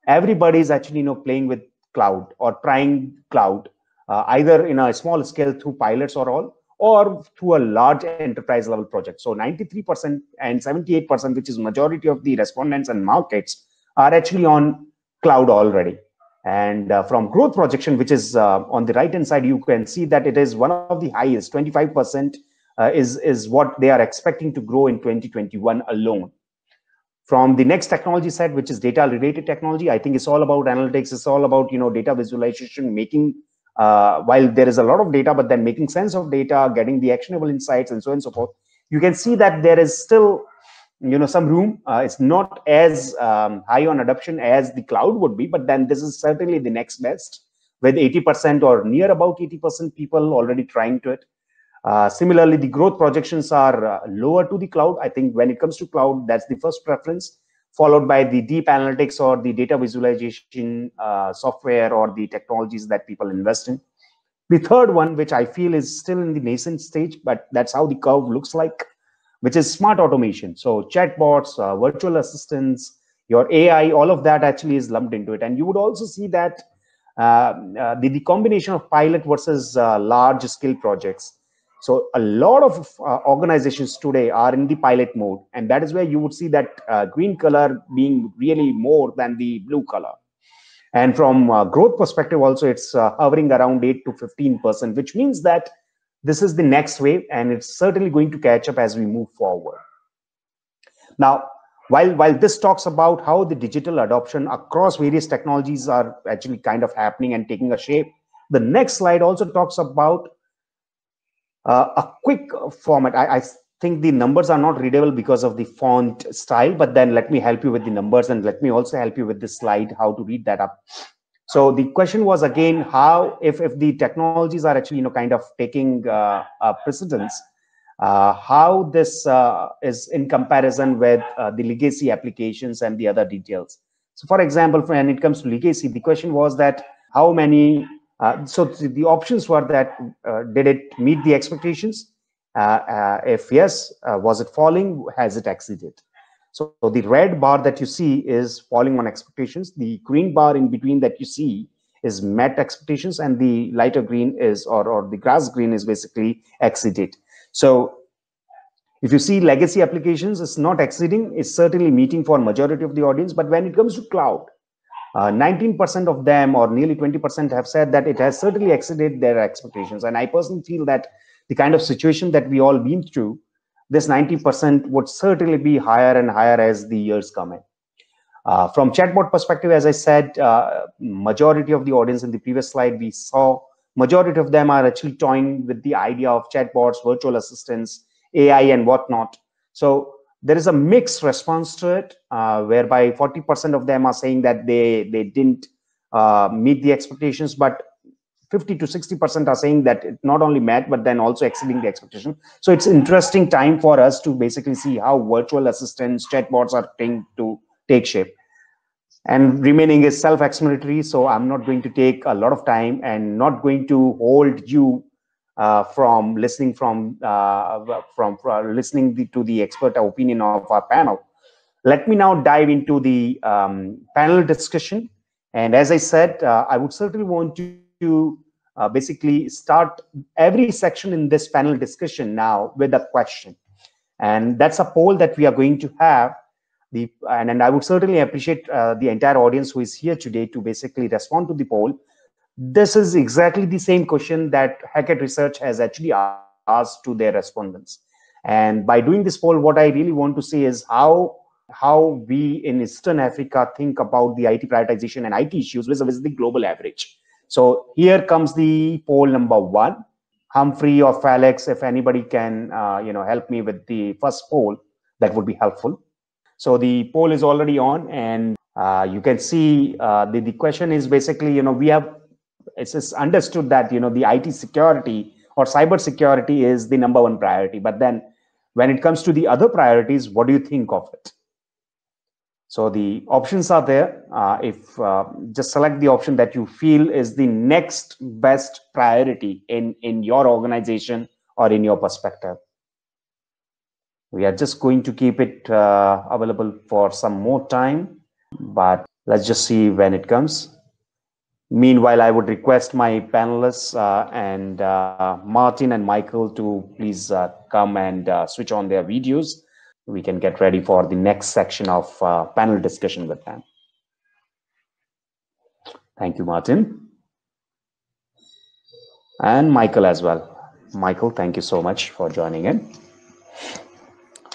everybody is actually, playing with cloud or trying cloud. Either in a small scale through pilots or through a large enterprise level project. So 93% and 78%, which is majority of the respondents and markets, are actually on cloud already. And from growth projection, which is on the right hand side, you can see that it is one of the highest. 25% is what they are expecting to grow in 2021 alone. From the next technology side, which is data related technology, I think it's all about analytics. It's all about data visualization, making while there is a lot of data, but then making sense of data, getting the actionable insights, and so on and so forth. You can see that there is still, some room. It's not as high on adoption as the cloud would be, but then this is certainly the next best, with 80% or near about 80% people already trying to it. Similarly, the growth projections are lower to the cloud. I think when it comes to cloud, that's the first preference, followed by the deep analytics or the data visualization software or the technologies that people invest in. The third one, which I feel is still in the nascent stage, but that's how the curve looks like, which is smart automation. So chatbots, virtual assistants, your AI, all of that actually is lumped into it. And you would also see that the combination of pilot versus large scale projects. So a lot of organizations today are in the pilot mode, and that is where you would see that green color being really more than the blue color. And from growth perspective also, it's hovering around 8 to 15%, which means that this is the next wave, and it's certainly going to catch up as we move forward. Now, while this talks about how the digital adoption across various technologies are actually kind of happening and taking a shape, the next slide also talks about a quick format. I think the numbers are not readable because of the font style, but then let me help you with the numbers, and let me also help you with this slide, how to read that up. So the question was again, how, if the technologies are actually, kind of taking precedence, how this is in comparison with the legacy applications and the other details. So for example, when it comes to legacy, the question was that how many, so the options were that did it meet the expectations? If yes, was it falling? Has it exceeded? So the red bar that you see is falling on expectations. The green bar in between that you see is met expectations, and the lighter green is, or the grass green is basically exceeded. So if you see legacy applications, it's not exceeding, it's certainly meeting for majority of the audience. But when it comes to cloud, 19% of them, or nearly 20%, have said that it has certainly exceeded their expectations. And I personally feel that the kind of situation that we all been through, this 90% would certainly be higher and higher as the years come in. From chatbot perspective, as I said, majority of the audience in the previous slide, we saw majority of them are actually toying with the idea of chatbots, virtual assistants, AI and whatnot. So there is a mixed response to it, whereby 40% of them are saying that they didn't meet the expectations, but 50 to 60% are saying that it not only met, but then also exceeding the expectation. So it's interesting time for us to basically see how virtual assistants, chatbots are going to take shape. And remaining is self-explanatory, so I'm not going to take a lot of time and not going to hold you from listening listening to the expert opinion of our panel. Let me now dive into the panel discussion. And as I said, I would certainly want to basically start every section in this panel discussion now with a question. And that's a poll that we are going to have. And I would certainly appreciate the entire audience who is here today to basically respond to the poll. This is exactly the same question that Hackett Research has actually asked to their respondents. And by doing this poll, what I really want to say is how we in Eastern Africa think about the IT prioritization and IT issues versus the global average. So here comes the poll number 1. Humphrey or Felix, if anybody can help me with the first poll, that would be helpful. So the poll is already on, and you can see the question is basically, it's understood that, the IT security or cyber security is the number 1 priority. But then when it comes to the other priorities, what do you think of it? So the options are there. Just select the option that you feel is the next best priority in your organization or in your perspective. We are just going to keep it available for some more time, but let's just see when it comes. Meanwhile, I would request my panelists and Martin and Michael to please come and switch on their videos. We can get ready for the next section of panel discussion with them. Thank you, Martin. And Michael as well. Michael, thank you so much for joining in.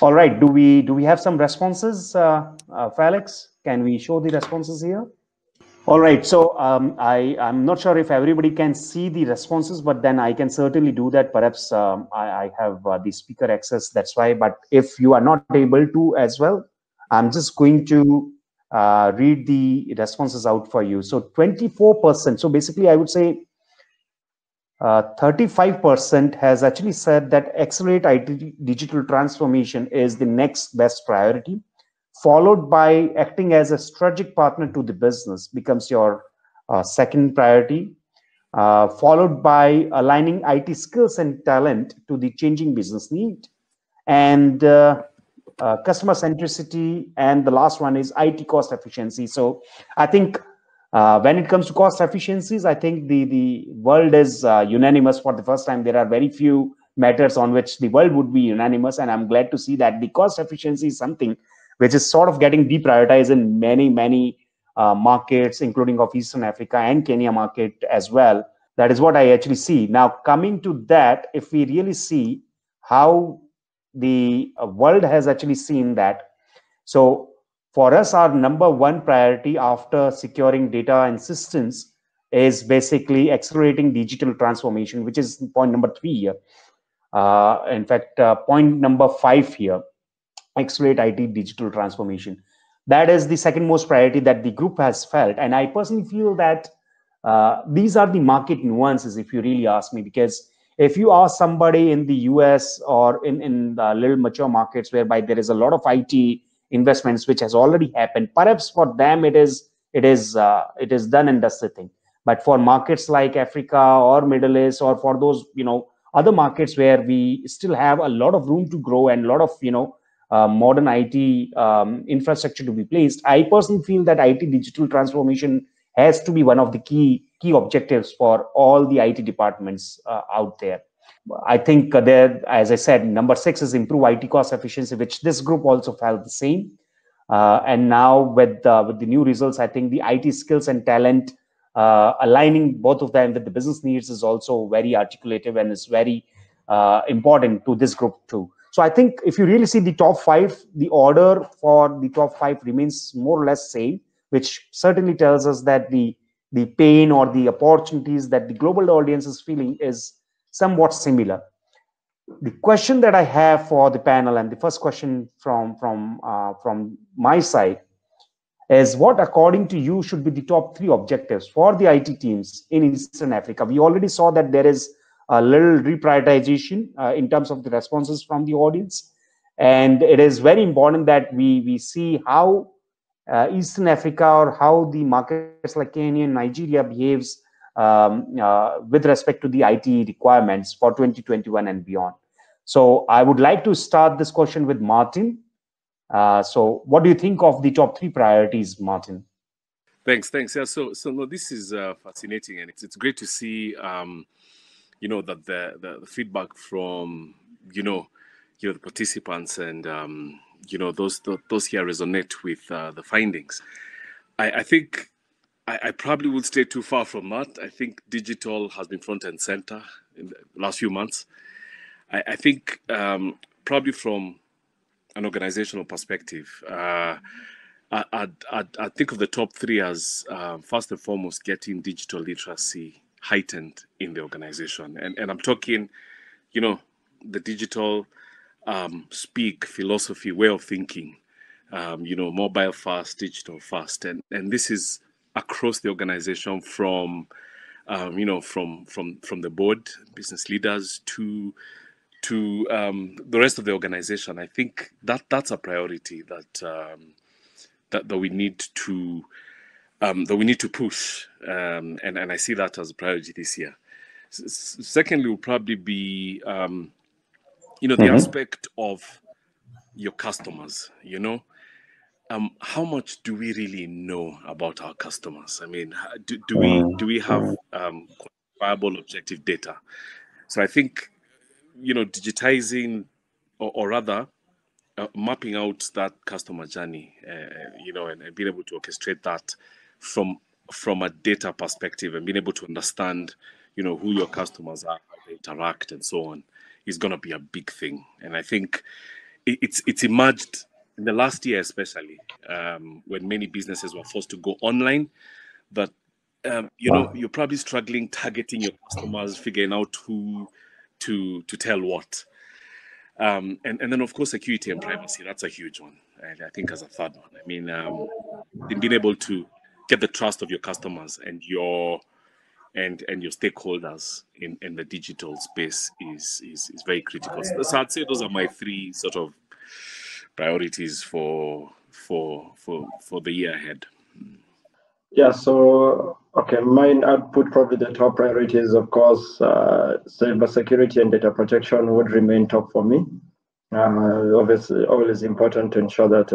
All right, do we have some responses, Felix? Can we show the responses here? All right, so I'm not sure if everybody can see the responses, but then I can certainly do that. Perhaps I have the speaker access, that's why. But if you are not able to as well, I'm just going to read the responses out for you. So 24%, so basically I would say 35% has actually said that accelerate IT digital transformation is the next best priority, followed by acting as a strategic partner to the business becomes your second priority, followed by aligning IT skills and talent to the changing business need, and customer centricity, and the last one is IT cost efficiency. So I think when it comes to cost efficiencies, I think the world is unanimous for the first time. There are very few matters on which the world would be unanimous, and I'm glad to see that the cost efficiency is something which is sort of getting deprioritized in many markets, including of Eastern Africa and Kenya market as well. That is what I actually see. Now, coming to that, if we really see how the world has actually seen that, so for us, our number one priority after securing data and systems is basically accelerating digital transformation, which is point number 3 here. In fact, point number 5 here, accelerate IT digital transformation. That is the second most priority that the group has felt. And I personally feel that these are the market nuances, if you really ask me, because if you ask somebody in the US or in the little mature markets whereby there is a lot of IT investments which has already happened, perhaps for them it is done and dusted thing. But for markets like Africa or Middle East, or for those other markets where we still have a lot of room to grow and a lot of modern IT infrastructure to be placed, I personally feel that IT digital transformation has to be one of the key objectives for all the IT departments out there. I think there, as I said, number 6 is improve IT cost efficiency, which this group also felt the same. And now with the new results, I think the IT skills and talent, aligning both of them with the business needs is also very articulative and is very important to this group too. So I think if you really see the top 5, the order for the top 5 remains more or less same, which certainly tells us that the pain or the opportunities that the global audience is feeling is somewhat similar. The question that I have for the panel, and the first question from my side, is what, according to you, should be the top 3 objectives for the IT teams in Eastern Africa? We already saw that there is a little reprioritization in terms of the responses from the audience, and it is very important that we see how Eastern Africa or how the markets like Kenya and Nigeria behaves with respect to the IT requirements for 2021 and beyond. So I would like to start this question with Martin. So what do you think of the top 3 priorities, Martin? Thanks. Yeah, so no, this is fascinating, and it's great to see that the feedback from the participants and those here resonate with the findings. I think I probably would stay too far from that. I think digital has been front and center in the last few months. I think probably from an organizational perspective, I'd think of the top 3 as first and foremost getting digital literacy heightened in the organization, and I'm talking, the digital speak philosophy, way of thinking, mobile first, digital first, and this is across the organization from from the board, business leaders to the rest of the organization. I think that's a priority that we need to push, and I see that as a priority this year. Secondly, will probably be the aspect of your customers. How much do we really know about our customers? I mean, do we have quantifiable objective data? So I think digitizing or rather mapping out that customer journey, and being able to orchestrate that from a data perspective, and being able to understand, who your customers are, how they interact, and so on, is going to be a big thing. And I think it's emerged in the last year, especially when many businesses were forced to go online. But you're probably struggling targeting your customers, figuring out who to tell what. And then, of course, security and privacy. That's a huge one. And I think as a third one, I mean, being able to get the trust of your customers and your stakeholders in the digital space is very critical. So I'd say those are my 3 sort of priorities for the year ahead. Yeah, so, okay, mine, I'd put probably the top priorities, of course, cybersecurity and data protection would remain top for me. Obviously, always important to ensure that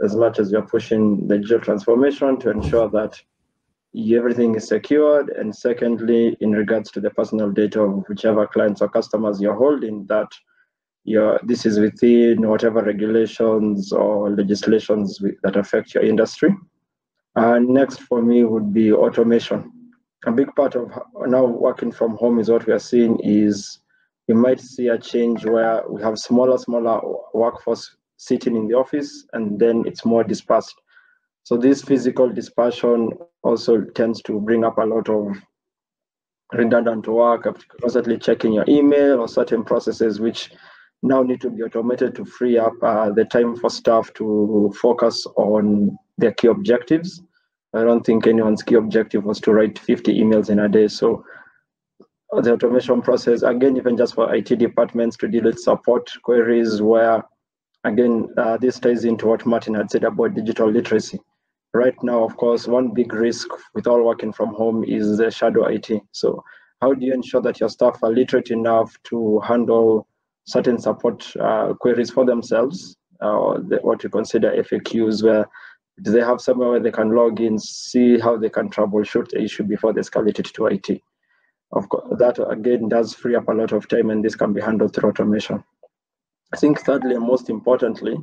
as much as you're pushing the digital transformation, to ensure that everything is secured. And secondly, in regards to the personal data of whichever clients or customers you're holding, that this is within whatever regulations or legislations that affect your industry. Next for me would be automation. A big part of now working from home is what we are seeing is we might see a change where we have smaller workforce sitting in the office, and then it's more dispersed. So this physical dispersion also tends to bring up a lot of redundant work, constantly checking your email or certain processes which now need to be automated to free up the time for staff to focus on their key objectives. I don't think anyone's key objective was to write 50 emails in a day. So the automation process, again, even just for IT departments to deal with support queries where, again, this ties into what Martin had said about digital literacy. Right now, of course, one big risk with all working from home is the shadow IT. So how do you ensure that your staff are literate enough to handle certain support queries for themselves, what you consider FAQs, where do they have somewhere where they can log in, see how they can troubleshoot the issue before they escalate it to IT? Of course, that again does free up a lot of time, and this can be handled through automation. I think thirdly and most importantly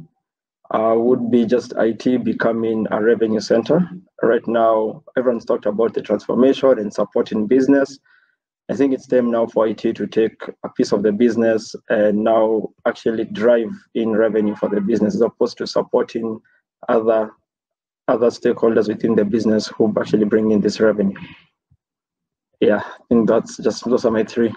would be just IT becoming a revenue center. Right now, everyone's talked about the transformation and supporting business. I think it's time now for IT to take a piece of the business and now actually drive in revenue for the business, as opposed to supporting other stakeholders within the business who actually bring in this revenue. Yeah, I think those are my three.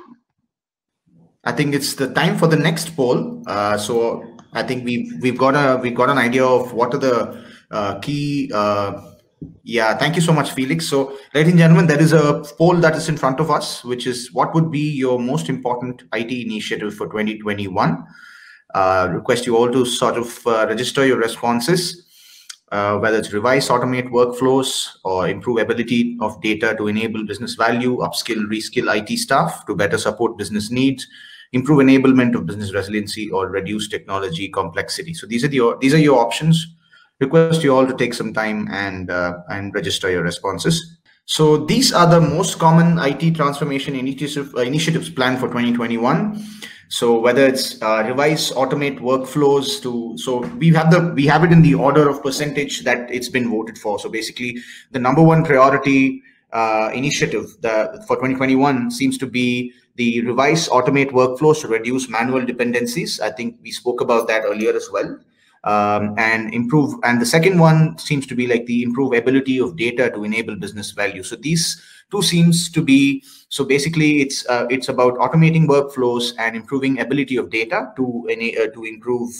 I think it's the time for the next poll. So I think we've got an idea of what are the key. Yeah, thank you so much, Felix. So, ladies and gentlemen, there is a poll that is in front of us, which is what would be your most important IT initiative for 2021. Request you all to sort of register your responses, whether it's revise, automate workflows, or improve ability of data to enable business value, upskill, reskill IT staff to better support business needs, improve enablement of business resiliency, or reduce technology complexity. So these are your options. Request you all to take some time and register your responses. So these are the most common IT transformation initiatives planned for 2021. So whether it's revise, automate workflows so we have it in the order of percentage that it's been voted for. So basically, the number one priority initiative for 2021 seems to be the revise, automate workflows to reduce manual dependencies. I think we spoke about that earlier as well. And improve. And the second one seems to be like the improve ability of data to enable business value. So these two seems to be, so basically it's about automating workflows and improving ability of data to improve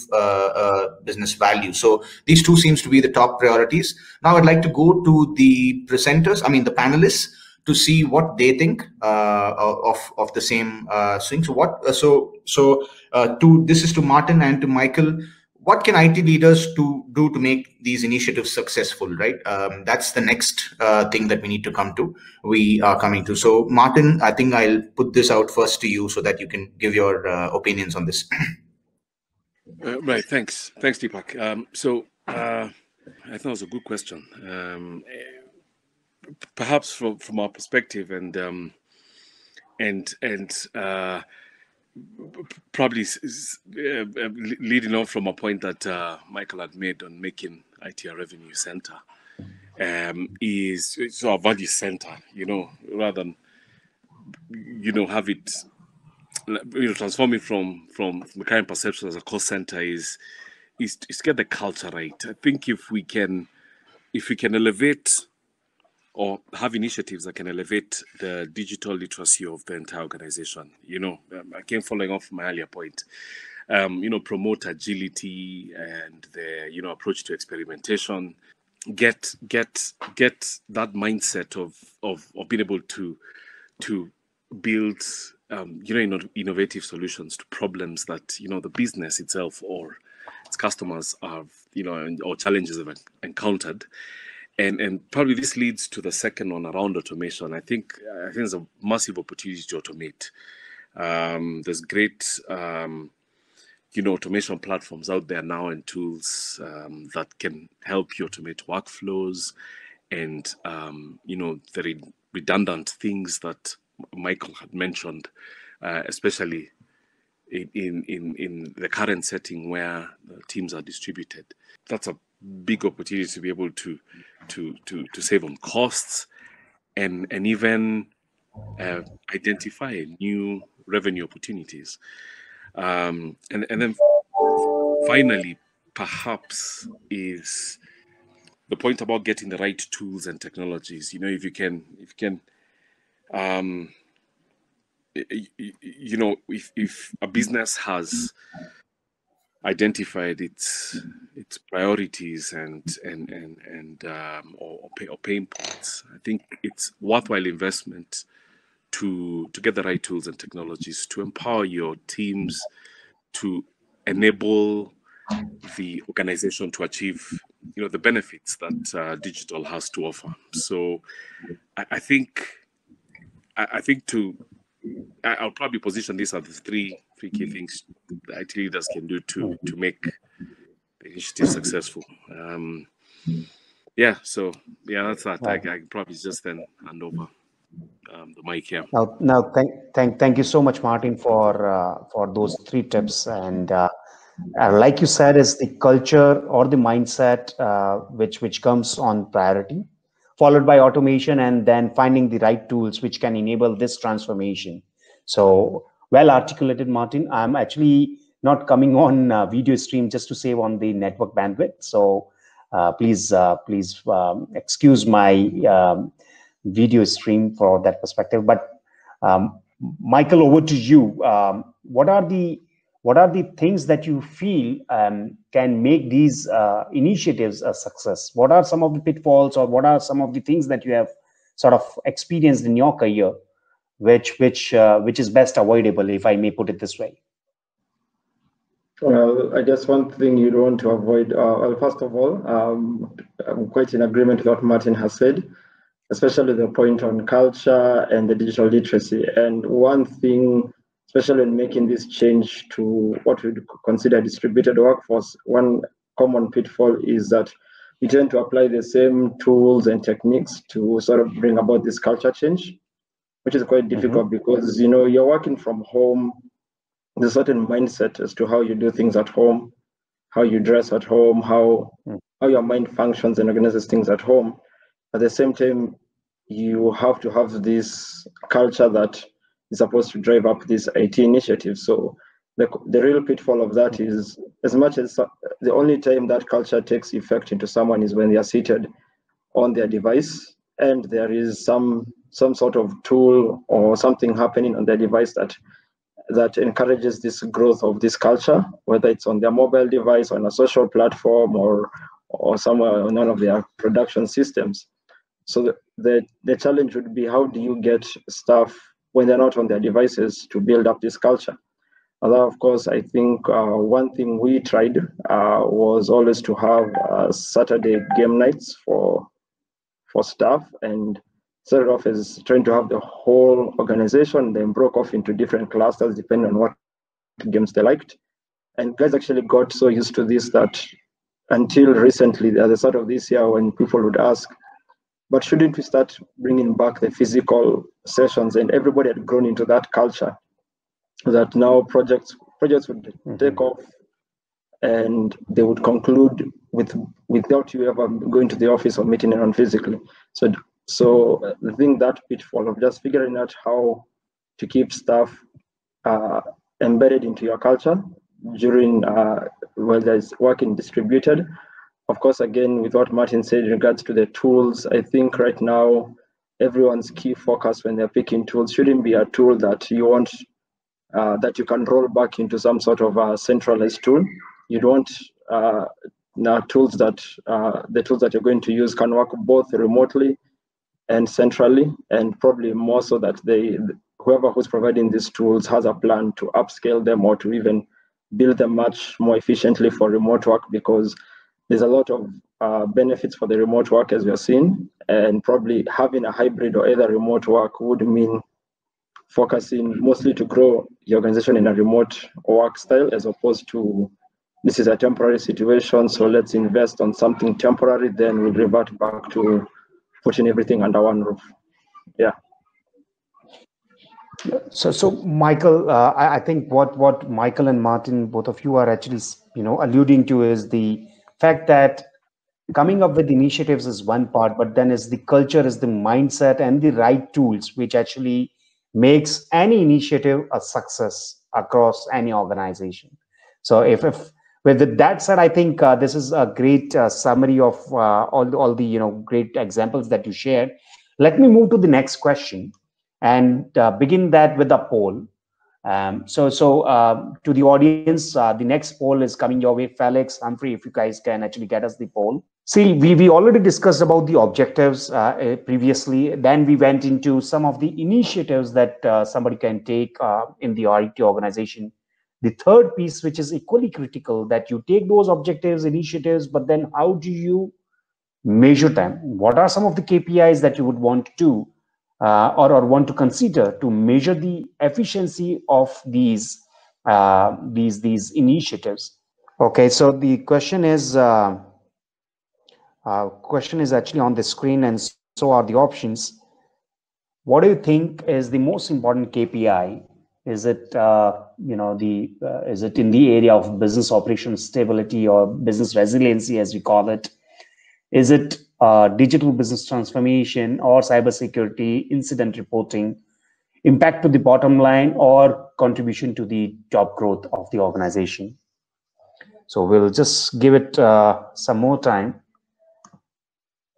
business value. So these two seems to be the top priorities. Now I'd like to go to the presenters, the panelists, to see what they think of the same thing. So this is to Martin and to Michael. What can IT leaders do to make these initiatives successful, right? That's the next thing that we are coming to. So Martin, I think I'll put this out first to you so that you can give your opinions on this. Right, thanks Deepak. I think that was a good question. Perhaps from our perspective and probably leading on from a point that Michael had made on making IT a revenue center, is so a value center, rather than have it transforming from the current perception as a cost center is to get the culture right. I think if we can elevate or have initiatives that can elevate the digital literacy of the entire organization. Again, following off my earlier point, promote agility and the approach to experimentation. Get that mindset of being able to build innovative solutions to problems that the business itself or its customers have or challenges have encountered. And probably this leads to the second one around automation. I think there's a massive opportunity to automate. There's great automation platforms out there now and tools that can help you automate workflows and the redundant things that Michael had mentioned, especially in the current setting where the teams are distributed. That's a big opportunity to be able to save on costs and even identify new revenue opportunities. And then finally, perhaps, is the point about getting the right tools and technologies. If you can if a business has identified its priorities or pain points, I think it's worthwhile investment to get the right tools and technologies to empower your teams to enable the organization to achieve the benefits that digital has to offer. So I think I'll probably position this as the three key things that IT leaders can do to make the initiative successful. That's that. I probably just then hand over the mic here. Now, thank you so much, Martin, for those 3 tips. And like you said, is the culture or the mindset which comes on priority, followed by automation, and then finding the right tools which can enable this transformation. So well articulated, Martin. I'm actually not coming on video stream just to save on the network bandwidth. So please excuse my video stream for that perspective. But Michael, over to you. What are the things that you feel can make these initiatives a success? What are some of the pitfalls, or what are some of the things that you have sort of experienced in your career, which is best avoidable, if I may put it this way? Well, I guess one thing you don't want to avoid, well, first of all, I'm quite in agreement with what Martin has said, especially the point on culture and the digital literacy. And one thing, especially in making this change to what we consider distributed workforce, one common pitfall is that we tend to apply the same tools and techniques to sort of bring about this culture change, which is quite difficult because, you're working from home. There's a certain mindset as to how you do things at home, how you dress at home, how your mind functions and organizes things at home. At the same time, you have to have this culture that is supposed to drive up this IT initiative. So the real pitfall of that is, as much as the only time that culture takes effect into someone is when they are seated on their device and there is some sort of tool or something happening on their device that encourages this growth of this culture, whether it's on their mobile device, on a social platform, or somewhere on one of their production systems. So the challenge would be, how do you get staff when they're not on their devices to build up this culture? Although, of course, I think one thing we tried was always to have Saturday game nights for staff, and started off as trying to have the whole organization, then broke off into different clusters depending on what games they liked. And guys actually got so used to this that until recently, at the start of this year, when people would ask, but shouldn't we start bringing back the physical sessions? And everybody had grown into that culture that now projects would take off and they would conclude without you ever going to the office or meeting anyone physically. So I think that pitfall of just figuring out how to keep staff embedded into your culture during whether it's working distributed. Of course, again, with what Martin said in regards to the tools, I think right now everyone's key focus when they're picking tools shouldn't be a tool that you want that you can roll back into some sort of a centralized tool. You don't now tools that the tools that you're going to use can work both remotely and centrally, and probably more so that whoever who's providing these tools has a plan to upscale them or to even build them much more efficiently for remote work, because there's a lot of benefits for the remote work as we are seeing, and probably having a hybrid or either remote work would mean focusing mostly to grow the organization in a remote work style, as opposed to this is a temporary situation, so let's invest on something temporary, then we'll revert back to putting everything under one roof. Yeah. So Michael, I think what Michael and Martin, both of you are actually, alluding to is the fact that coming up with initiatives is one part, but then is the culture, is the mindset and the right tools, which actually makes any initiative a success across any organization. So if with that said, I think this is a great summary of all the great examples that you shared. Let me move to the next question and begin that with a poll. So to the audience, the next poll is coming your way. Felix, Humphrey, if you guys can actually get us the poll. See, we already discussed about the objectives previously. Then we went into some of the initiatives that somebody can take in the IT organization. The third piece, which is equally critical, that you take those objectives, initiatives, but then how do you measure them? What are some of the KPIs that you would want to do or want to consider to measure the efficiency of these initiatives? Okay, so the question is actually on the screen, and so are the options. What do you think is the most important KPI? Is it is it in the area of business operation stability or business resiliency, as we call it? Is it digital business transformation or cybersecurity, incident reporting, impact to the bottom line, or contribution to the job growth of the organization? So we'll just give it some more time.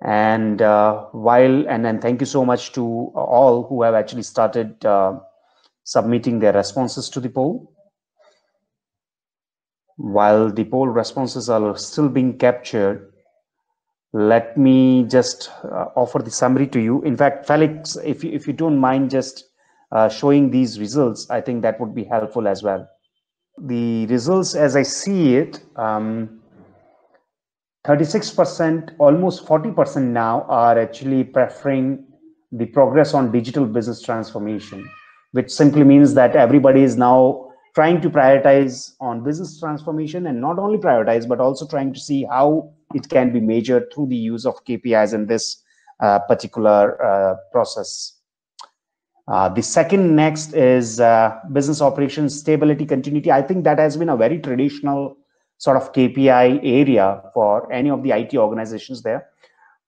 And then thank you so much to all who have actually started submitting their responses to the poll. While the poll responses are still being captured, let me just offer the summary to you. In fact, Felix, if you don't mind just showing these results, I think that would be helpful as well. The results, as I see it, 36%, almost 40% now are actually preferring the progress on digital business transformation, which simply means that everybody is now trying to prioritize on business transformation, and not only prioritize, but also trying to see how it can be measured through the use of KPIs in this particular process. The second next is business operations stability continuity. I think that has been a very traditional sort of KPI area for any of the IT organizations there.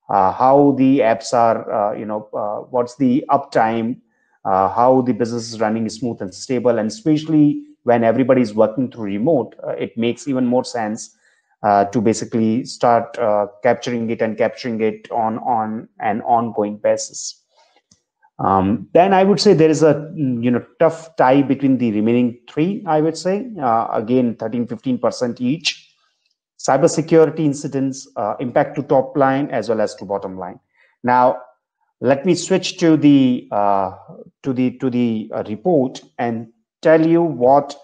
How the apps are, what's the uptime, how the business is running smooth and stable, and especially when everybody is working through remote, it makes even more sense to basically start capturing it on an ongoing basis. Then I would say there is a tough tie between the remaining three. I would say again 13-15% each. Cybersecurity incidents, impact to top line as well as to bottom line. Now let me switch to the report and tell you what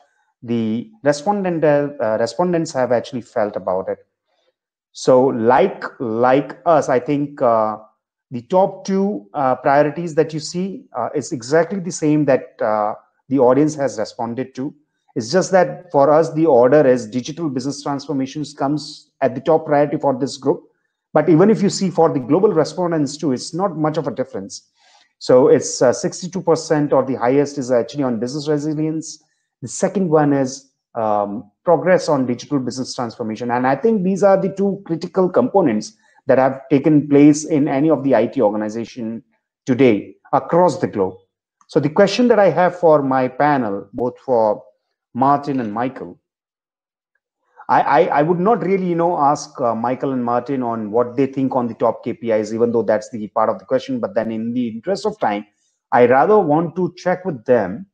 the respondents have actually felt about it. So like us, I think the top two priorities that you see is exactly the same that the audience has responded to. It's just that for us, the order is digital business transformations comes at the top priority for this group. But even if you see for the global respondents too, it's not much of a difference. So it's 62%, or the highest is actually on business resilience. The second one is progress on digital business transformation. And I think these are the two critical components that have taken place in any of the IT organization today across the globe. So the question that I have for my panel, both for Martin and Michael, I would not really, ask Michael and Martin on what they think on the top KPIs, even though that's the part of the question. But then in the interest of time, I rather want to check with them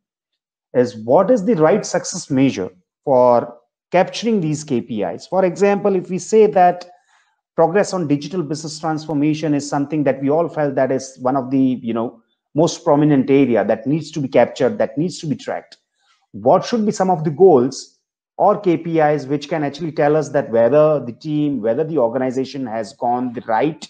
is what is the right success measure for capturing these KPIs. For example, if we say that progress on digital business transformation is something that we all felt that is one of the most prominent area that needs to be captured, that needs to be tracked. What should be some of the goals or KPIs which can actually tell us that whether the team, whether the organization has gone the right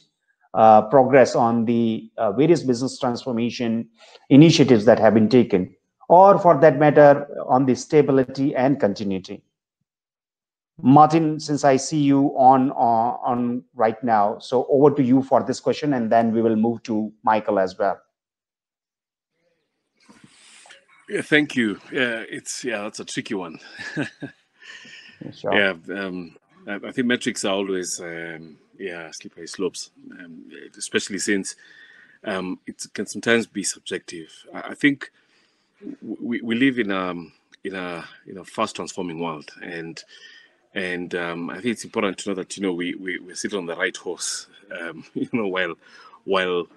progress on the various business transformation initiatives that have been taken, or for that matter, on the stability and continuity. Martin, since I see you on right now, so over to you for this question, and then we will move to Michael as well. Yeah, thank you. That's a tricky one. Sure. Yeah, I think metrics are always slippery slopes, especially since it can sometimes be subjective. I think we live in a fast transforming world, and I think it's important to know that we're sitting on the right horse, while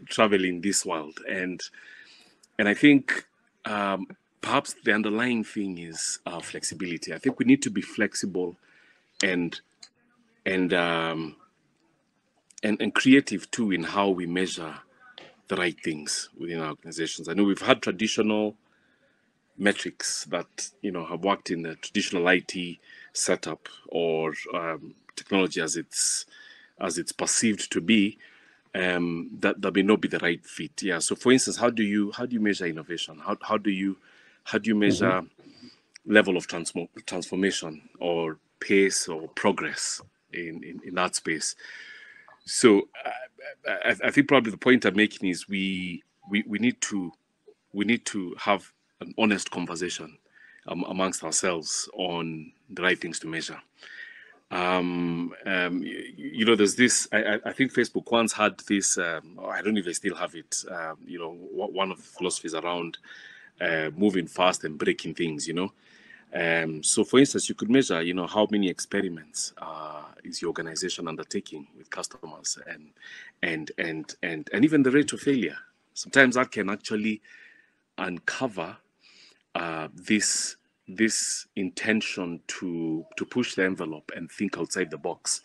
traveling this world, and I think perhaps the underlying thing is flexibility. I think we need to be flexible and creative too in how we measure the right things within our organizations. I know we've had traditional metrics that have worked in the traditional IT setup or technology as it's perceived to be. That may not be the right fit. Yeah. So, for instance, how do you measure innovation? How do you measure level of transformation or pace or progress in that space? So, I think probably the point I'm making is we need to have an honest conversation amongst ourselves on the right things to measure. There's this, I think Facebook once had this, I don't know if they still have it, one of the philosophies around moving fast and breaking things, so for instance, you could measure, how many experiments is your organization undertaking with customers, and even the rate of failure. Sometimes that can actually uncover this intention to push the envelope and think outside the box,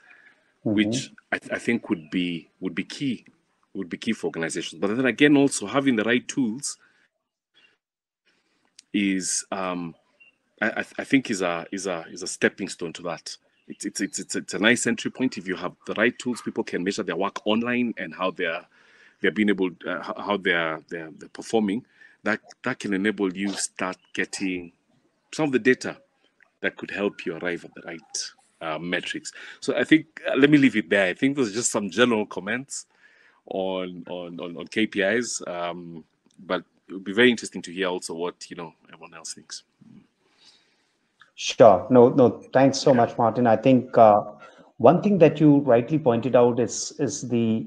which I think would be key for organizations. But then again, also having the right tools is I think is a stepping stone to that. It's a nice entry point. If you have the right tools, people can measure their work online and how they're being able how they're performing. That can enable you start getting some of the data that could help you arrive at the right metrics. So I think let me leave it there. I think there's just some general comments on KPIs, but it would be very interesting to hear also what everyone else thinks. Sure. No. Thanks so much, Martin. I think one thing that you rightly pointed out is the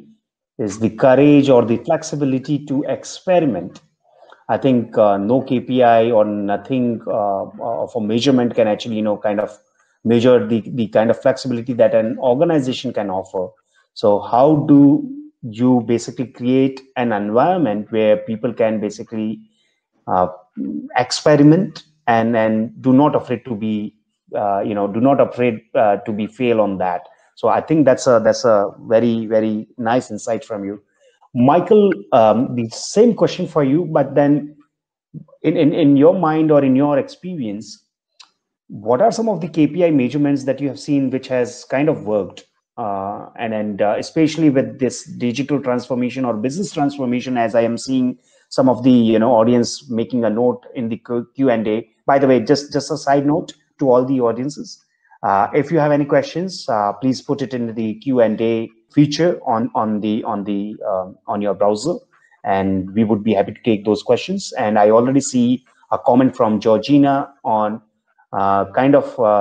courage or the flexibility to experiment. I think no KPI or nothing for measurement can actually, kind of measure the kind of flexibility that an organization can offer. So how do you basically create an environment where people can basically experiment and do not afraid to be, to be fail on that. So I think that's a very, very nice insight from you. Michael, the same question for you, but then in your mind or in your experience, what are some of the KPI measurements that you have seen which has kind of worked? And especially with this digital transformation or business transformation, as I am seeing some of the audience making a note in the Q&A. By the way, just a side note to all the audiences. If you have any questions, please put it in the Q&A feature on your browser, and we would be happy to take those questions. And I already see a comment from Georgina on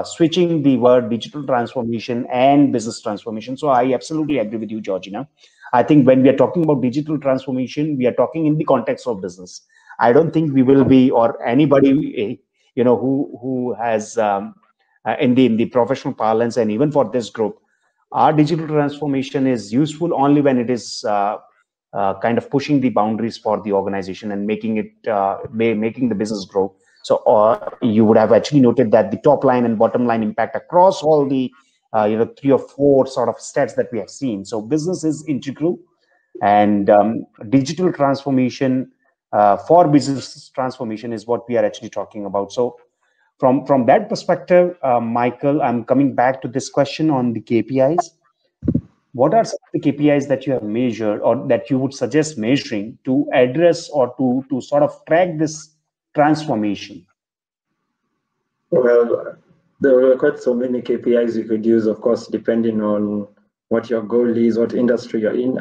switching the word digital transformation and business transformation. So I absolutely agree with you, Georgina. I think when we are talking about digital transformation, we are talking in the context of business. I don't think we will be, or anybody, who has in the professional parlance, and even for this group, our digital transformation is useful only when it is kind of pushing the boundaries for the organization and making the business grow. So you would have actually noted that the top line and bottom line impact across all the 3 or 4 sort of stats that we have seen. So business is integral, and digital transformation for business transformation is what we are actually talking about. So From that perspective, Michael, I'm coming back to this question on the KPIs. What are some of the KPIs that you have measured or that you would suggest measuring to address or to sort of track this transformation? Well, there were quite so many KPIs you could use, of course, depending on what your goal is, what industry you're in.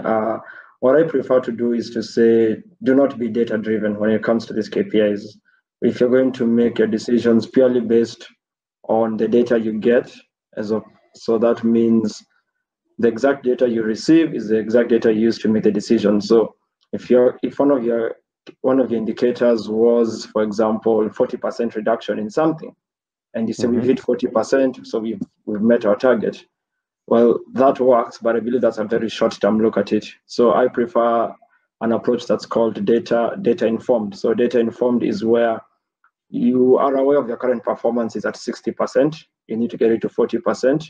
What I prefer to do is to say, do not be data-driven when it comes to these KPIs. If you're going to make your decisions purely based on the data you get, so that means the exact data you receive is the exact data used to make the decision. So if one of your indicators was, for example, 40% reduction in something, and you say we've hit 40%, so we've met our target. Well, that works, but I believe that's a very short-term look at it. So I prefer an approach that's called data informed. So data informed is where you are aware of your current performance is at 60%. You need to get it to 40%.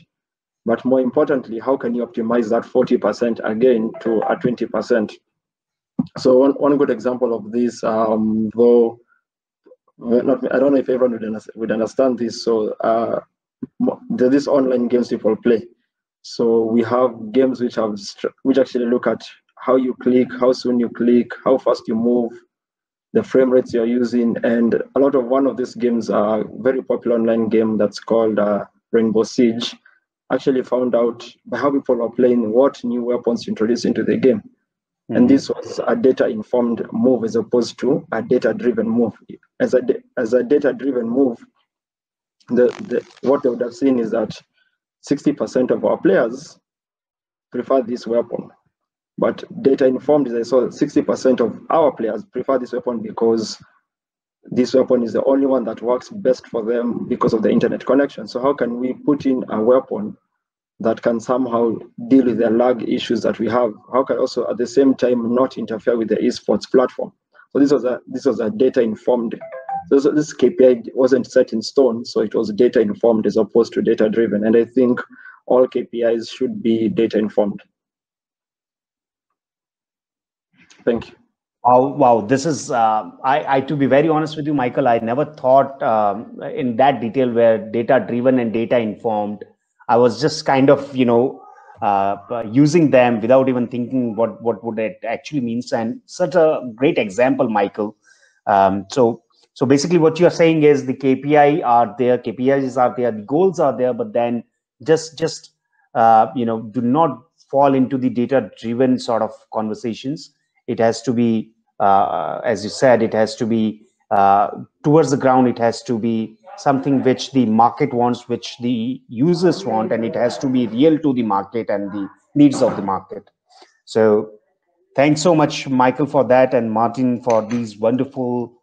But more importantly, how can you optimize that 40% again to a 20%? So one good example of this, though I don't know if everyone would understand this. So there's this online games people play. So we have games which actually look at how you click, how soon you click, how fast you move, the frame rates you're using, and one of these games are very popular online game that's called Rainbow Siege. Actually found out by how people are playing what new weapons to introduce into the game. And this was a data-informed move as opposed to a data-driven move. As a data-driven move, what they would have seen is that 60% of our players prefer this weapon. But data-informed is I saw 60% of our players prefer this weapon because this weapon is the only one that works best for them because of the internet connection. So how can we put in a weapon that can somehow deal with the lag issues that we have? How can also at the same time not interfere with the esports platform? So this was a data informed. So this KPI wasn't set in stone, so it was data informed as opposed to data driven. And I think all KPIs should be data informed. Thank you. Wow, this is, to be very honest with you, Michael, I never thought in that detail where data driven and data informed. I was just kind of, using them without even thinking what would it actually means. And such a great example, Michael. So basically what you're saying is the KPIs are there, the goals are there, but then just do not fall into the data driven sort of conversations. It has to be, as you said, it has to be towards the ground. It has to be something which the market wants, which the users want, and it has to be real to the market and the needs of the market. So thanks so much, Michael, for that, and Martin for these wonderful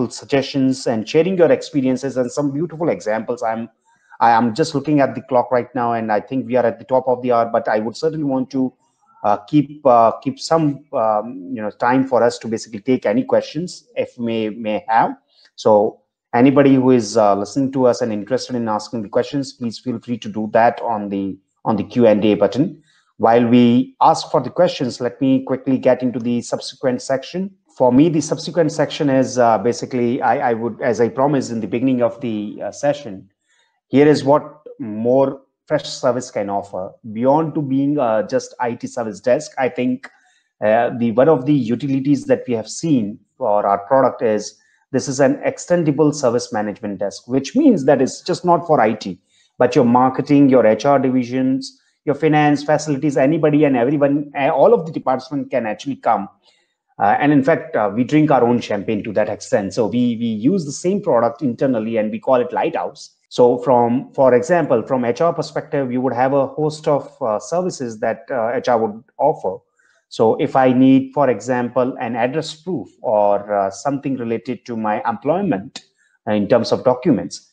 suggestions and sharing your experiences and some beautiful examples. I'm just looking at the clock right now, and I think we are at the top of the hour, but I would certainly want to keep some time for us to basically take any questions if we may have. So anybody who is listening to us and interested in asking the questions, please feel free to do that on the Q&A button. While we ask for the questions, let me quickly get into the subsequent section. For me, the subsequent section is basically, I would, as I promised in the beginning of the session, here is what more Fresh Service can offer. Beyond to being just IT service desk, I think one of the utilities that we have seen for our product is this is an extendable service management desk, which means that it's just not for IT, but your marketing, your HR divisions, your finance, facilities, anybody and everyone, all of the departments can actually come. And in fact, we drink our own champagne to that extent. So we use the same product internally and we call it Lighthouse. So for example, from HR perspective, you would have a host of services that HR would offer. So if I need, for example, an address proof or something related to my employment in terms of documents,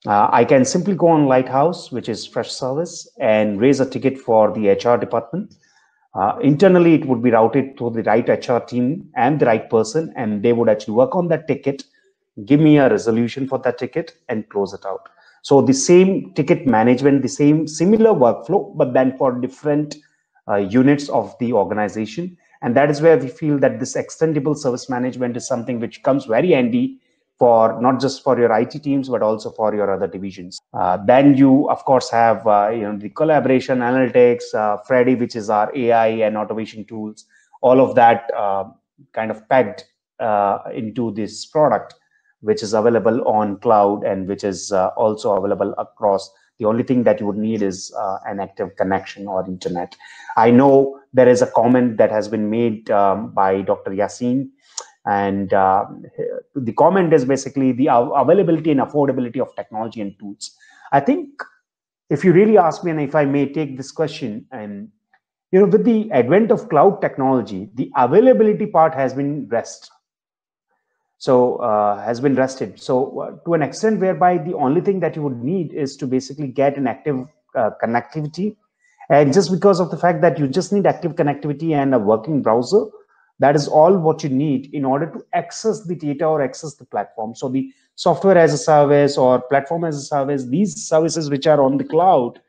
I can simply go on Lighthouse, which is Fresh Service, and raise a ticket for the HR department. Internally, it would be routed to the right HR team and the right person, and they would actually work on that ticket, give me a resolution for that ticket, and close it out. So the same ticket management, the similar workflow, but then for different units of the organization. And that is where we feel that this extendable service management is something which comes very handy for not just for your IT teams, but also for your other divisions. Then you, of course, have the collaboration, analytics, Freddy, which is our AI and automation tools. All of that kind of pegged into this product, which is available on cloud and which is also available across. The only thing that you would need is an active connection or internet. I know there is a comment that has been made by Dr. Yassin, and the comment is basically the availability and affordability of technology and tools. I think if you really ask me, and if I may take this question, and with the advent of cloud technology, the availability part has been rested. So to an extent whereby the only thing that you would need is to basically get an active connectivity. And just because of the fact that you just need active connectivity and a working browser, that is all what you need in order to access the data or access the platform. So the software as a service or platform as a service, these services which are on the cloud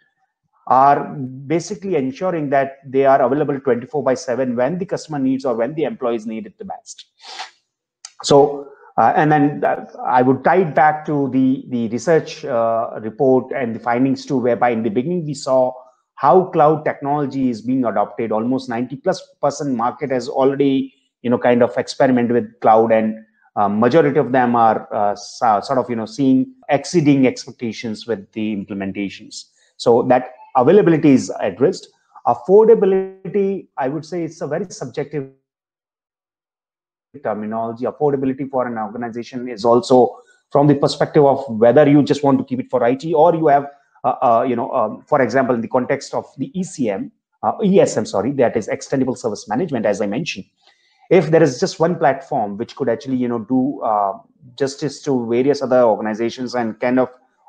are basically ensuring that they are available 24/7 when the customer needs or when the employees need it the best. So, and then I would tie it back to the research report and the findings too, whereby in the beginning we saw how cloud technology is being adopted. Almost 90+% market has already, kind of experimented with cloud, and majority of them are sort of, seeing exceeding expectations with the implementations. So that availability is addressed. Affordability, I would say, it's a very subjective terminology. Affordability for an organization is also from the perspective of whether you just want to keep it for IT or you have, for example, in the context of the ESM, that is extendable service management, as I mentioned. If there is just one platform which could actually, do justice to various other organizations and kind of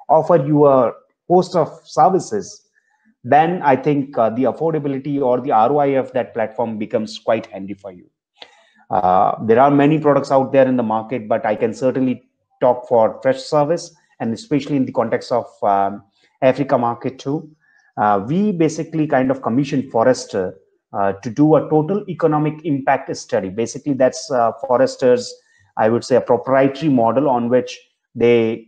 offer you a host of services, then I think the affordability or the ROI of that platform becomes quite handy for you. There are many products out there in the market, but I can certainly talk for Freshservice, and especially in the context of Africa market too. We basically kind of commissioned Forrester to do a total economic impact study. Basically, that's Forrester's, I would say, a proprietary model on which they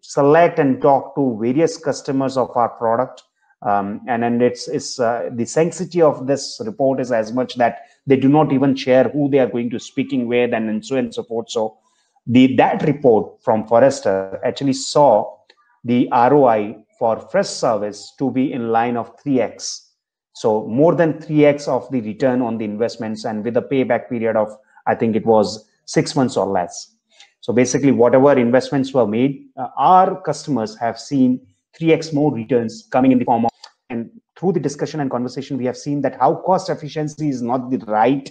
select and talk to various customers of our product. And then it's the sanctity of this report is as much that they do not even share who they are going to speaking with, and so on and so forth. So that report from Forrester actually saw the ROI for Freshservice to be in line of 3x. So more than 3x of the return on the investments, and with a payback period of, I think it was 6 months or less. So basically, whatever investments were made, our customers have seen 3x more returns coming in the form of, and through the discussion and conversation, we have seen that how cost efficiency is not the right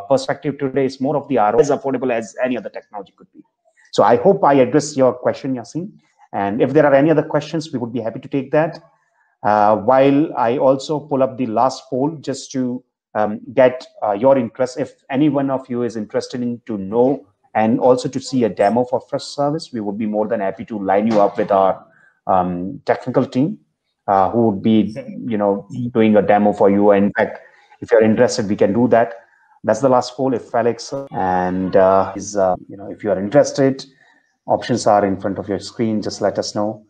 perspective today. It's more of the ROI, as affordable as any other technology could be. So I hope I addressed your question, Yassin. And if there are any other questions, we would be happy to take that. While I also pull up the last poll just to get your interest. If any one of you is interested in to know and also to see a demo for Freshservice, we would be more than happy to line you up with our technical team who would be, doing a demo for you. In fact, if you're interested, we can do that. That's the last poll. If Felix and if you are interested, options are in front of your screen. Just let us know.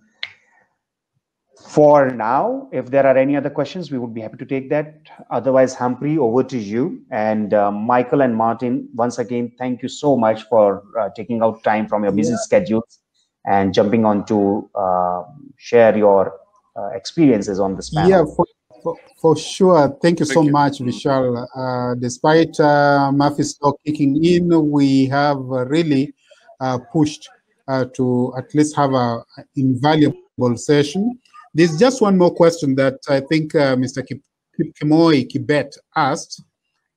For now, if there are any other questions, we would be happy to take that. Otherwise, Humphrey, over to you. And Michael and Martin, once again, thank you so much for taking out time from your busy schedules and jumping on to share your experiences on this panel. Yeah, for sure. Thank you so much, Vishal. Despite Murphy's Law kicking in, we have really pushed to at least have an invaluable session. There's just one more question that I think Mr. Kipkemoi Kibet asked,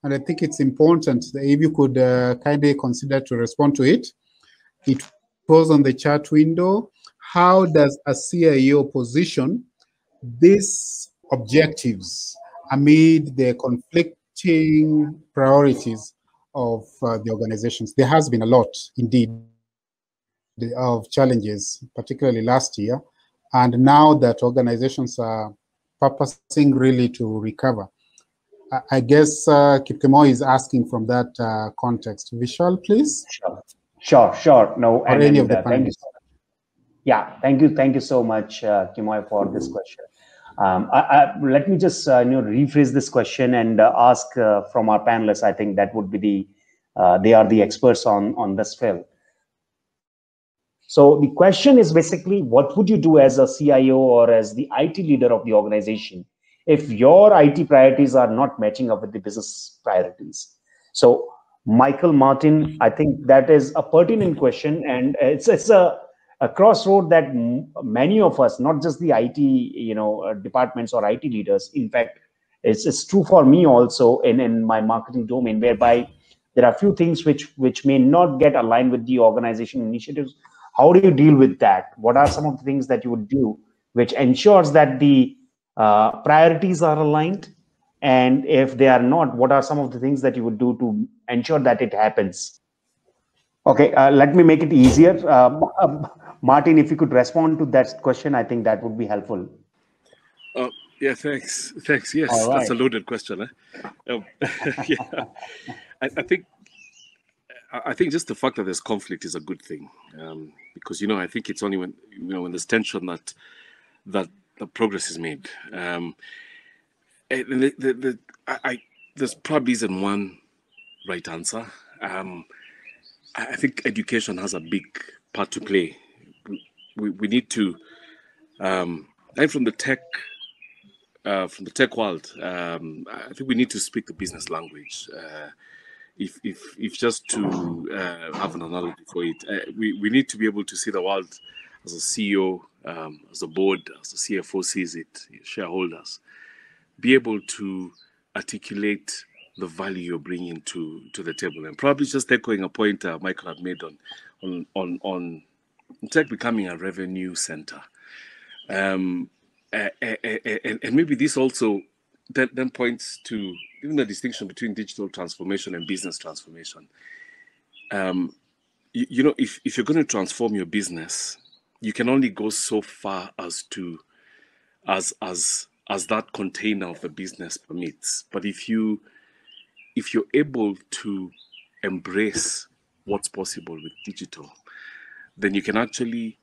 and I think it's important that if you could kindly consider to respond to it. It was on the chat window. How does a CIO position these objectives amid the conflicting priorities of the organizations? There has been a lot, indeed, of challenges, particularly last year. And now that organizations are purposing really to recover. I guess Kipkemoi is asking from that context. Vishal, please. Sure. Sure. No, or any of the thank you panelists. so much. Yeah, thank you so much, Kimoy, for this question. Let me just rephrase this question and ask from our panelists. I think that would be they are the experts on this field. So the question is basically, what would you do as a CIO or as the IT leader of the organization if your IT priorities are not matching up with the business priorities? So, Michael, Martin, I think that is a pertinent question, and it's a crossroad that many of us, not just the IT departments or IT leaders, in fact, it's true for me also in my marketing domain, whereby there are a few things which may not get aligned with the organization initiatives. How do you deal with that? What are some of the things that you would do which ensures that the priorities are aligned? And if they are not, what are some of the things that you would do to ensure that it happens? Okay, let me make it easier. Martin, if you could respond to that question, I think that would be helpful. Yeah, thanks. Yes, right. That's a loaded question. Yeah, I think just the fact that there's conflict is a good thing, because I think it's only when when there's tension that the progress is made. There's probably isn't one right answer. I think education has a big part to play. We need to, and from the tech world, I think we need to speak the business language. If just to have an analogy for it, we need to be able to see the world as a CEO, as a board, as a CFO sees it, shareholders, be able to articulate the value you're bringing to the table, and probably just echoing a point Michael had made on tech becoming a revenue center, and maybe this also then points to even the distinction between digital transformation and business transformation. If you're going to transform your business, you can only go so far as that container of the business permits. But if you're able to embrace what's possible with digital, then you can actually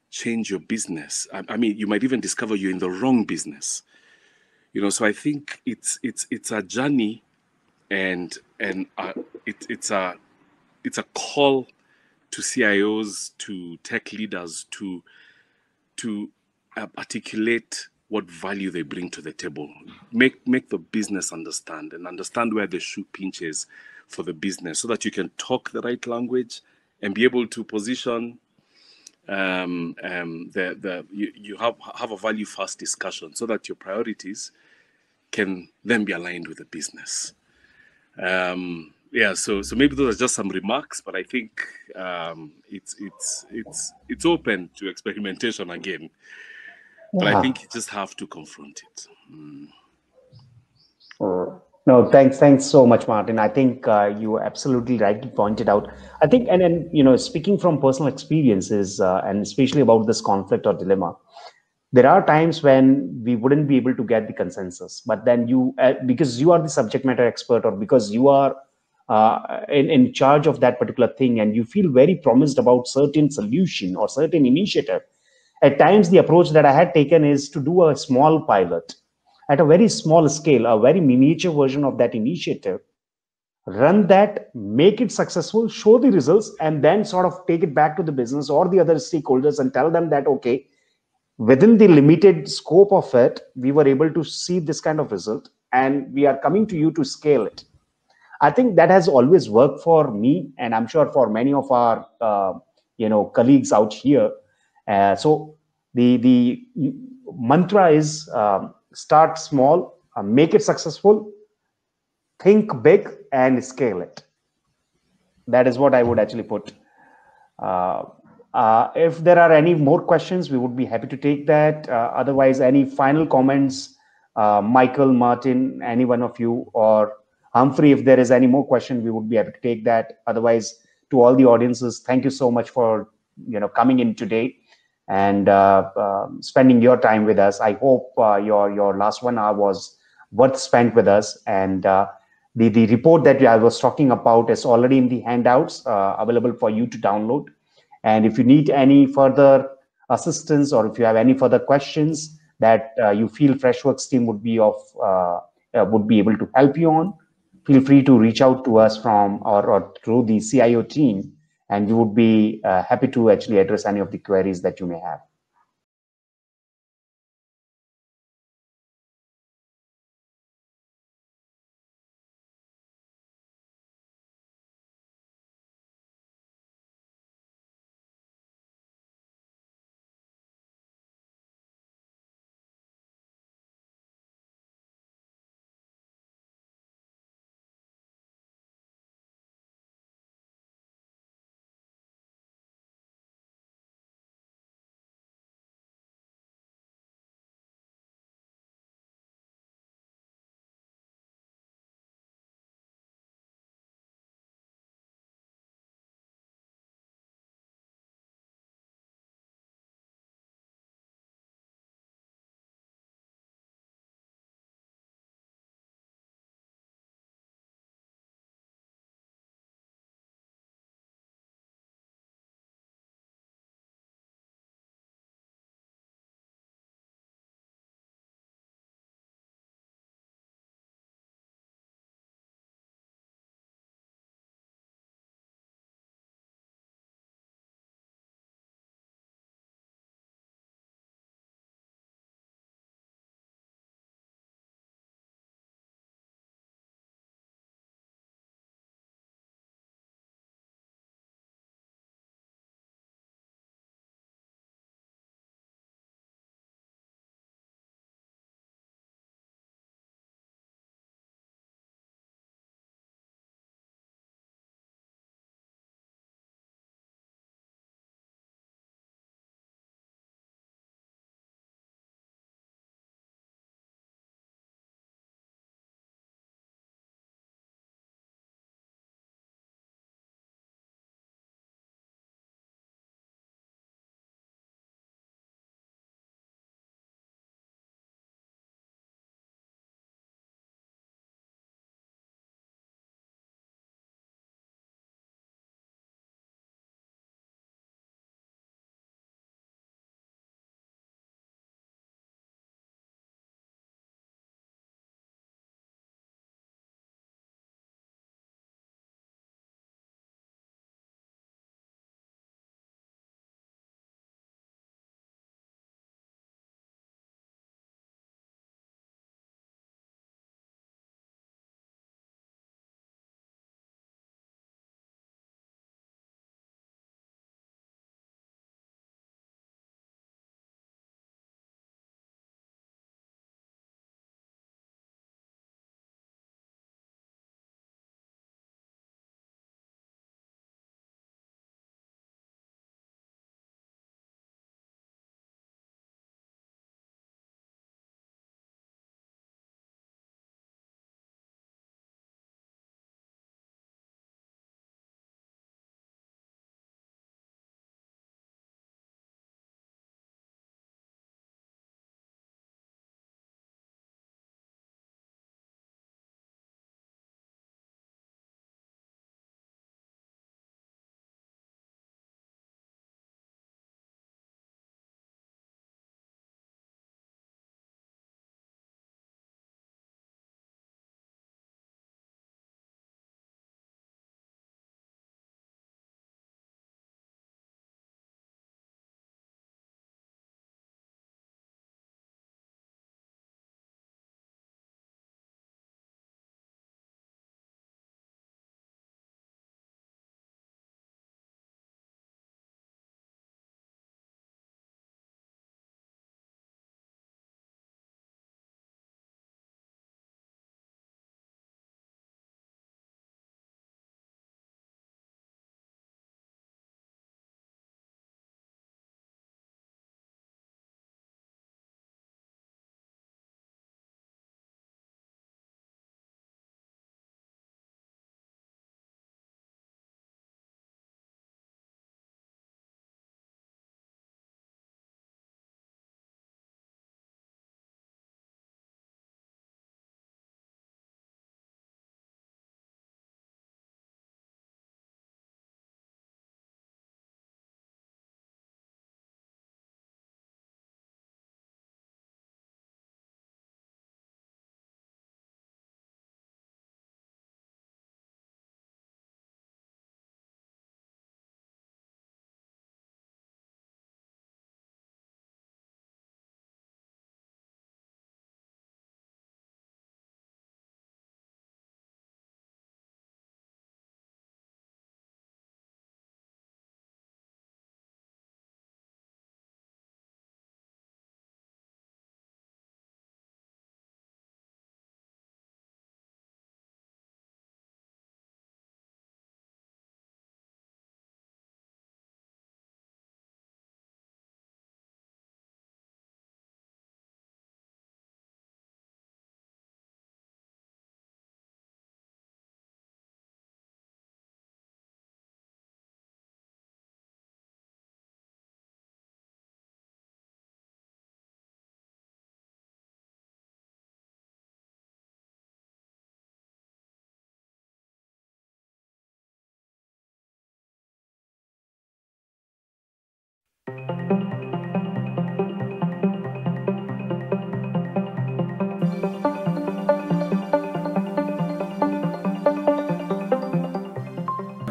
change your business. I mean, you might even discover you're in the wrong business. So I think it's a journey, and it's a call to CIOs, to tech leaders to articulate what value they bring to the table, make the business understand where the shoe pinches for the business, so that you can talk the right language and be able to position you have a value first discussion, so that your priorities can then be aligned with the business. So maybe those are just some remarks, but I think it's open to experimentation again. But I think you just have to confront it. No, thanks so much, Martin. I think you absolutely rightly pointed out. I think, and speaking from personal experiences, and especially about this conflict or dilemma, there are times when we wouldn't be able to get the consensus. But then because you are the subject matter expert, or because you are in charge of that particular thing, and you feel very promised about certain solution or certain initiative, at times the approach that I had taken is to do a small pilot at a very small scale, a very miniature version of that initiative, run that, make it successful, show the results, and then sort of take it back to the business or the other stakeholders and tell them that, okay, within the limited scope of it, we were able to see this kind of result, and we are coming to you to scale it. I think that has always worked for me, and I'm sure for many of our colleagues out here. So the mantra is start small, make it successful, think big, and scale it. That is what I would actually put. If there are any more questions, we would be happy to take that. Otherwise, any final comments, Michael, Martin, any one of you, or Humphrey, if there is any more question, we would be happy to take that. Otherwise, to all the audiences, thank you so much for coming in today and spending your time with us. I hope your last 1 hour was worth spent with us. And The report that I was talking about is already in the handouts available for you to download. And if you need any further assistance, or if you have any further questions that you feel Freshworks team would be able to help you on, feel free to reach out to us from or through the CIO team, and we would be happy to actually address any of the queries that you may have.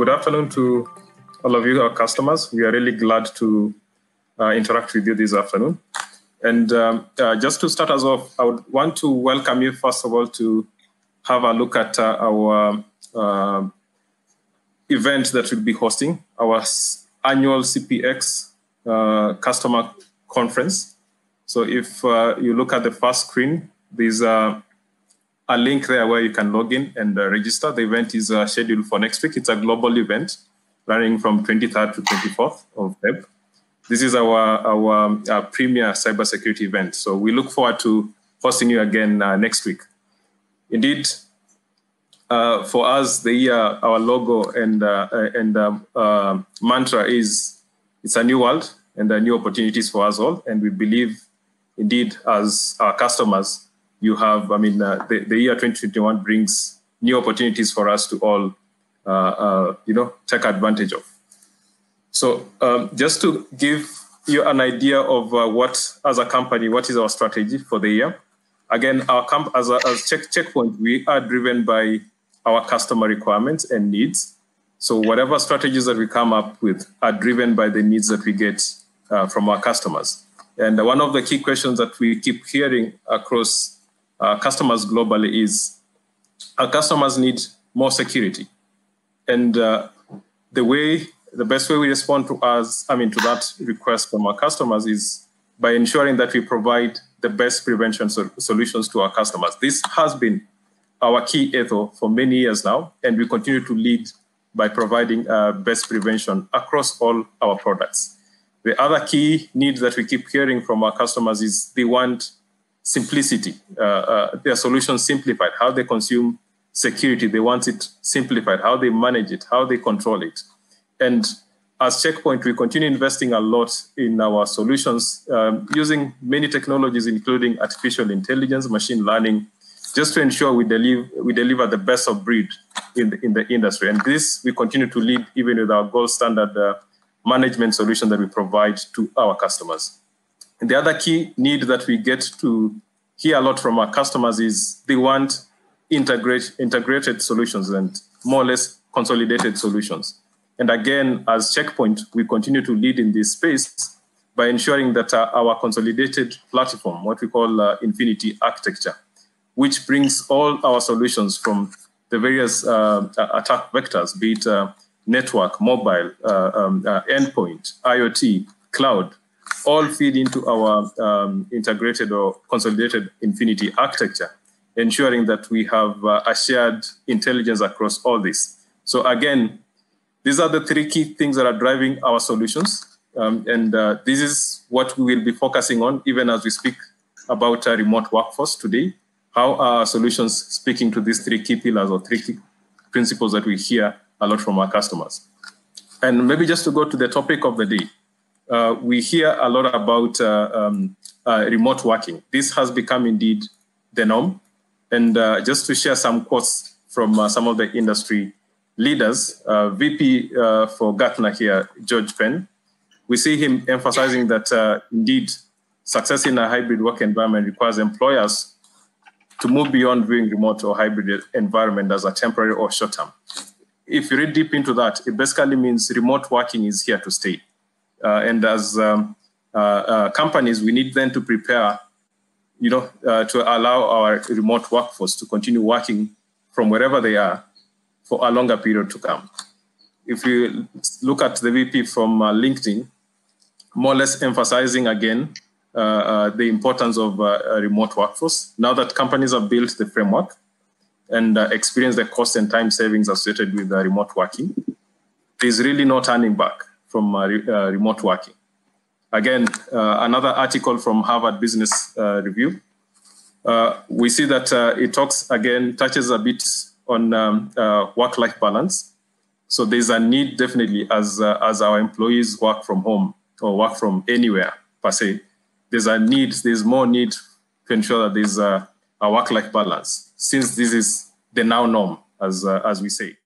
good afternoon to all of you, our customers. We are really glad to interact with you this afternoon. And just to start us off, I would want to welcome you, first of all, to have a look at our event that we'll be hosting, our annual CPX customer conference. So if you look at the first screen, there's a link there where you can log in and register. The event is scheduled for next week. It's a global event running from 23rd to 24th of Feb. This is our premier cybersecurity event. So we look forward to hosting you again next week. Indeed, for us, our logo and mantra is, it's a new world and new opportunities for us all. And we believe, indeed, as our customers, you have, the year 2021 brings new opportunities for us to all, take advantage of. So just to give you an idea of what, as a company, what is our strategy for the year. Again, as Checkpoint, we are driven by our customer requirements and needs. So whatever strategies that we come up with are driven by the needs that we get from our customers. And one of the key questions that we keep hearing across customers globally is, our customers need more security. And the best way we respond to that request from our customers is by ensuring that we provide the best prevention solutions to our customers. This has been our key ethos for many years now, and we continue to lead by providing best prevention across all our products. The other key needs that we keep hearing from our customers is they want simplicity, their solutions simplified, how they consume security, they want it simplified, how they manage it, how they control it. And as Checkpoint, we continue investing a lot in our solutions using many technologies, including artificial intelligence, machine learning, just to ensure we deliver the best of breed in the industry. And this, we continue to lead even with our gold standard management solution that we provide to our customers. And the other key need that we get to hear a lot from our customers is they want integrated solutions and more or less consolidated solutions. And again, as Checkpoint, we continue to lead in this space by ensuring that our consolidated platform, what we call Infinity Architecture, which brings all our solutions from the various attack vectors, be it network, mobile, endpoint, IoT, cloud, all feed into our integrated or consolidated Infinity Architecture, ensuring that we have a shared intelligence across all this. So again, these are the three key things that are driving our solutions. This is what we will be focusing on even as we speak about a remote workforce today. How are our solutions speaking to these three key pillars or three key principles that we hear a lot from our customers? And maybe just to go to the topic of the day, we hear a lot about remote working. This has become indeed the norm. And just to share some quotes from some of the industry leaders, VP for Gartner here, George Penn, we see him emphasizing that indeed success in a hybrid work environment requires employers to move beyond viewing remote or hybrid environment as a temporary or short term. If you read deep into that, it basically means remote working is here to stay. And as companies, we need then to prepare, to allow our remote workforce to continue working from wherever they are for a longer period to come. If you look at the VP from LinkedIn, more or less emphasizing again the importance of a remote workforce. Now that companies have built the framework and experienced the cost and time savings associated with remote working, there's really no turning back from remote working. Again, another article from Harvard Business Review, we see that it touches a bit on work-life balance. So there's a need definitely as our employees work from home or work from anywhere per se, there's more need to ensure that there's a work-life balance, since this is the now norm, as we say.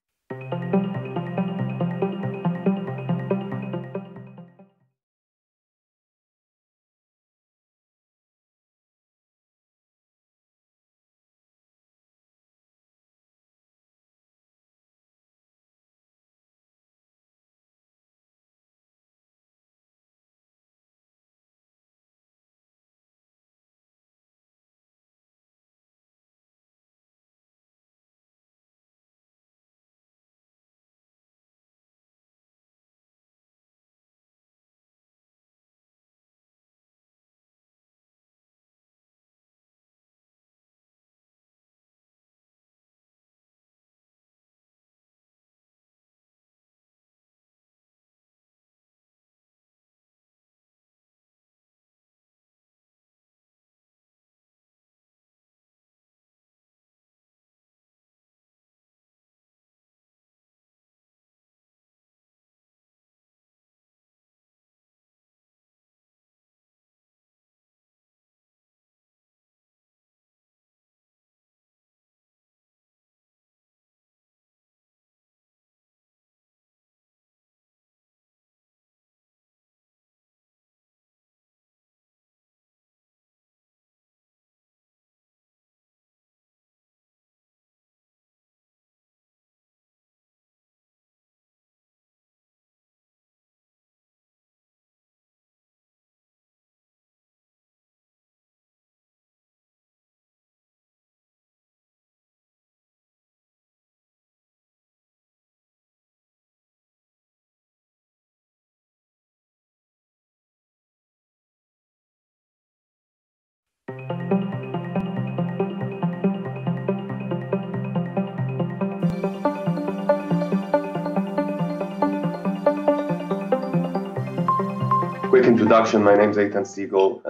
introduction. My name is Eitan Siegel.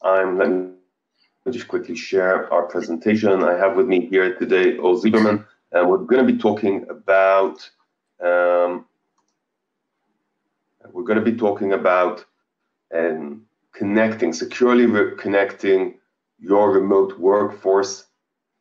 Let me just quickly share our presentation. I have with me here today Oz Lieberman, and we're going to be talking about securely connecting your remote workforce.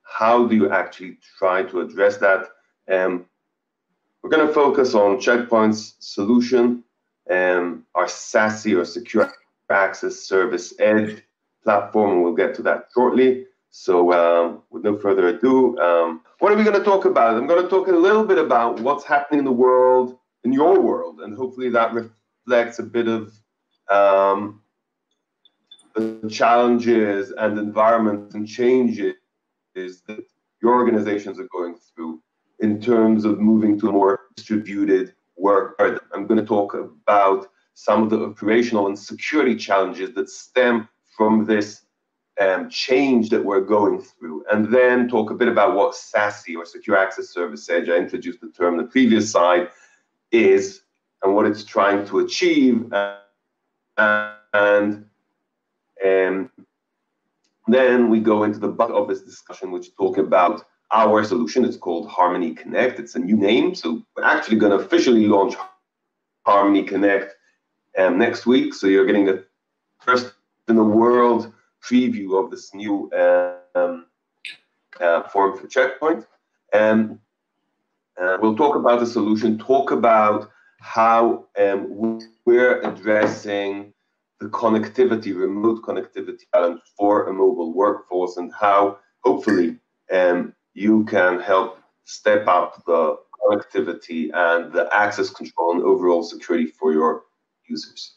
How do you actually try to address that? We're going to focus on Checkpoint's solution, our SASE or Secure Access Service Edge platform, and we'll get to that shortly. So with no further ado, what are we going to talk about? I'm going to talk a little bit about what's happening in the world, in your world, and hopefully that reflects a bit of the challenges and environments and changes that your organizations are going through in terms of moving to a more distributed work paradigm. I'm going to talk about some of the operational and security challenges that stem from this change that we're going through, and then talk a bit about what SASE or Secure Access Service Edge, I introduced the term on the previous slide, is and what it's trying to achieve, and then we go into the butt of this discussion, which talk about our solution. It's called Harmony Connect. It's a new name, so we're actually going to officially launch Harmony Connect next week. So you're getting the first in the world preview of this new form for Checkpoint. And we'll talk about the solution, talk about how we're addressing the connectivity, remote connectivity challenge for a mobile workforce, and how hopefully you can help step up the connectivity and the access control and overall security for your users.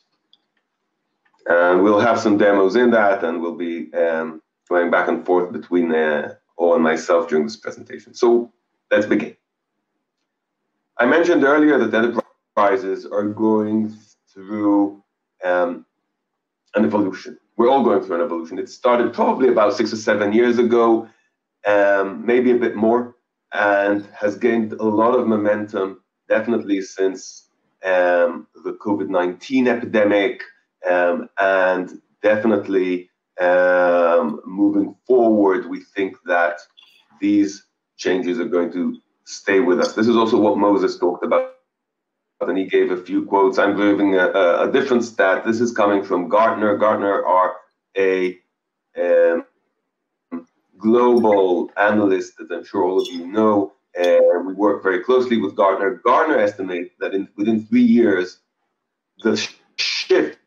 We'll have some demos in that, and we'll be going back and forth between O and myself during this presentation. So let's begin. I mentioned earlier that enterprises are going through an evolution. We're all going through an evolution. It started probably about 6 or 7 years ago, maybe a bit more, and has gained a lot of momentum, definitely since the COVID-19 epidemic, and definitely moving forward, we think that these changes are going to stay with us. This is also what Moses talked about, and he gave a few quotes. I'm giving a different stat. This is coming from Gartner. Gartner are a global analyst that I'm sure all of you know. We work very closely with Gartner. Gartner estimates that within 3 years, the shift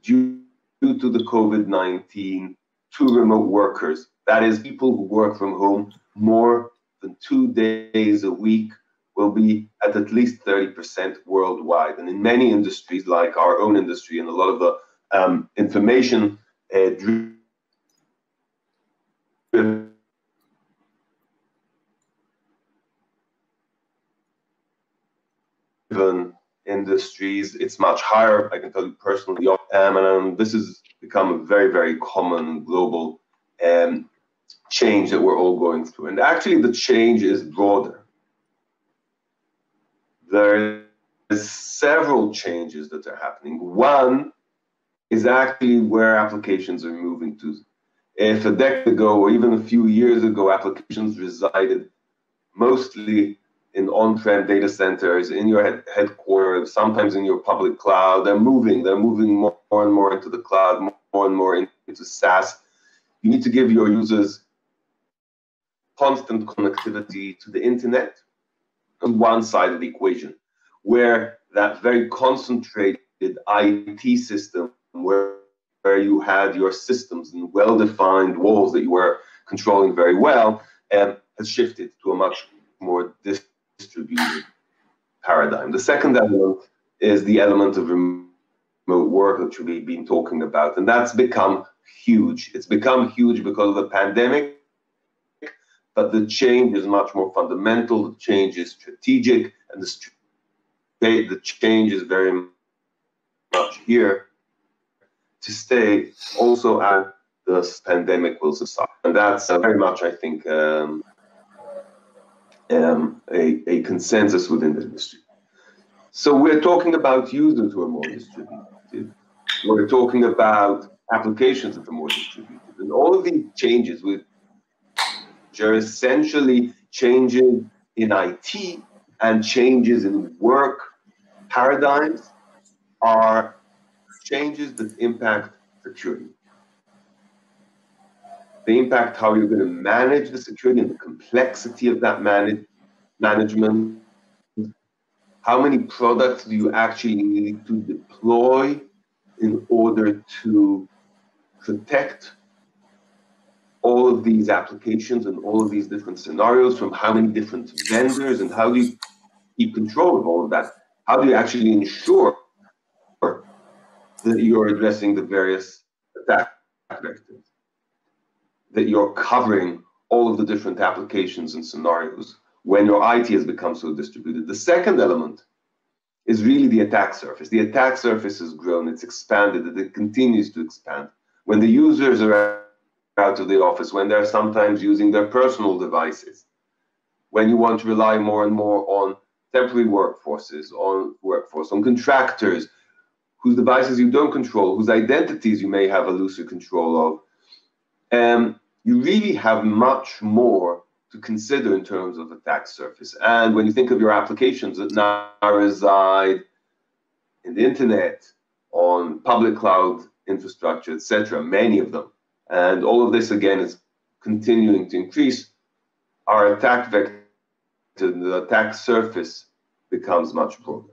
due to the COVID-19 to remote workers, that is people who work from home more than 2 days a week, will be at least 30% worldwide. And in many industries, like our own industry and a lot of the information driven industries, it's much higher. I can tell you personally, and this has become a very, very common global change that we're all going through. And actually, the change is broader. There is several changes that are happening. One is actually where applications are moving to. If a decade ago, or even a few years ago, applications resided mostly in on-prem data centers, in your headquarters, sometimes in your public cloud. They're moving more and more into the cloud, more and more into SaaS. You need to give your users constant connectivity to the internet on one side of the equation, where that very concentrated IT system, where you had your systems and well-defined walls that you were controlling very well, has shifted to a much more distributed paradigm. The second element is the element of remote work, which we've been talking about, and that's become huge. It's become huge because of the pandemic, but the change is much more fundamental. The change is strategic, and the change is very much here to stay. Also, as the pandemic will subside, and that's very much, I think, a consensus within the industry. So we're talking about users who are more distributed. We're talking about applications that are more distributed. And all of these changes, which are essentially changes in IT and changes in work paradigms, are changes that impact security. They impact how you're going to manage the security and the complexity of that management. How many products do you actually need to deploy in order to protect all of these applications and all of these different scenarios from how many different vendors, and how do you keep control of all of that? How do you actually ensure that you're addressing the various attack vectors, that you're covering all of the different applications and scenarios when your IT has become so distributed? The second element is really the attack surface. The attack surface has grown, it's expanded, and it continues to expand. When the users are out of the office, when they're sometimes using their personal devices, when you want to rely more and more on temporary workforces, on contractors, whose devices you don't control, whose identities you may have a looser control of, you really have much more to consider in terms of attack surface. And when you think of your applications that now reside in the internet, on public cloud infrastructure, etc., many of them, and all of this again is continuing to increase, our attack vector, the attack surface, becomes much broader.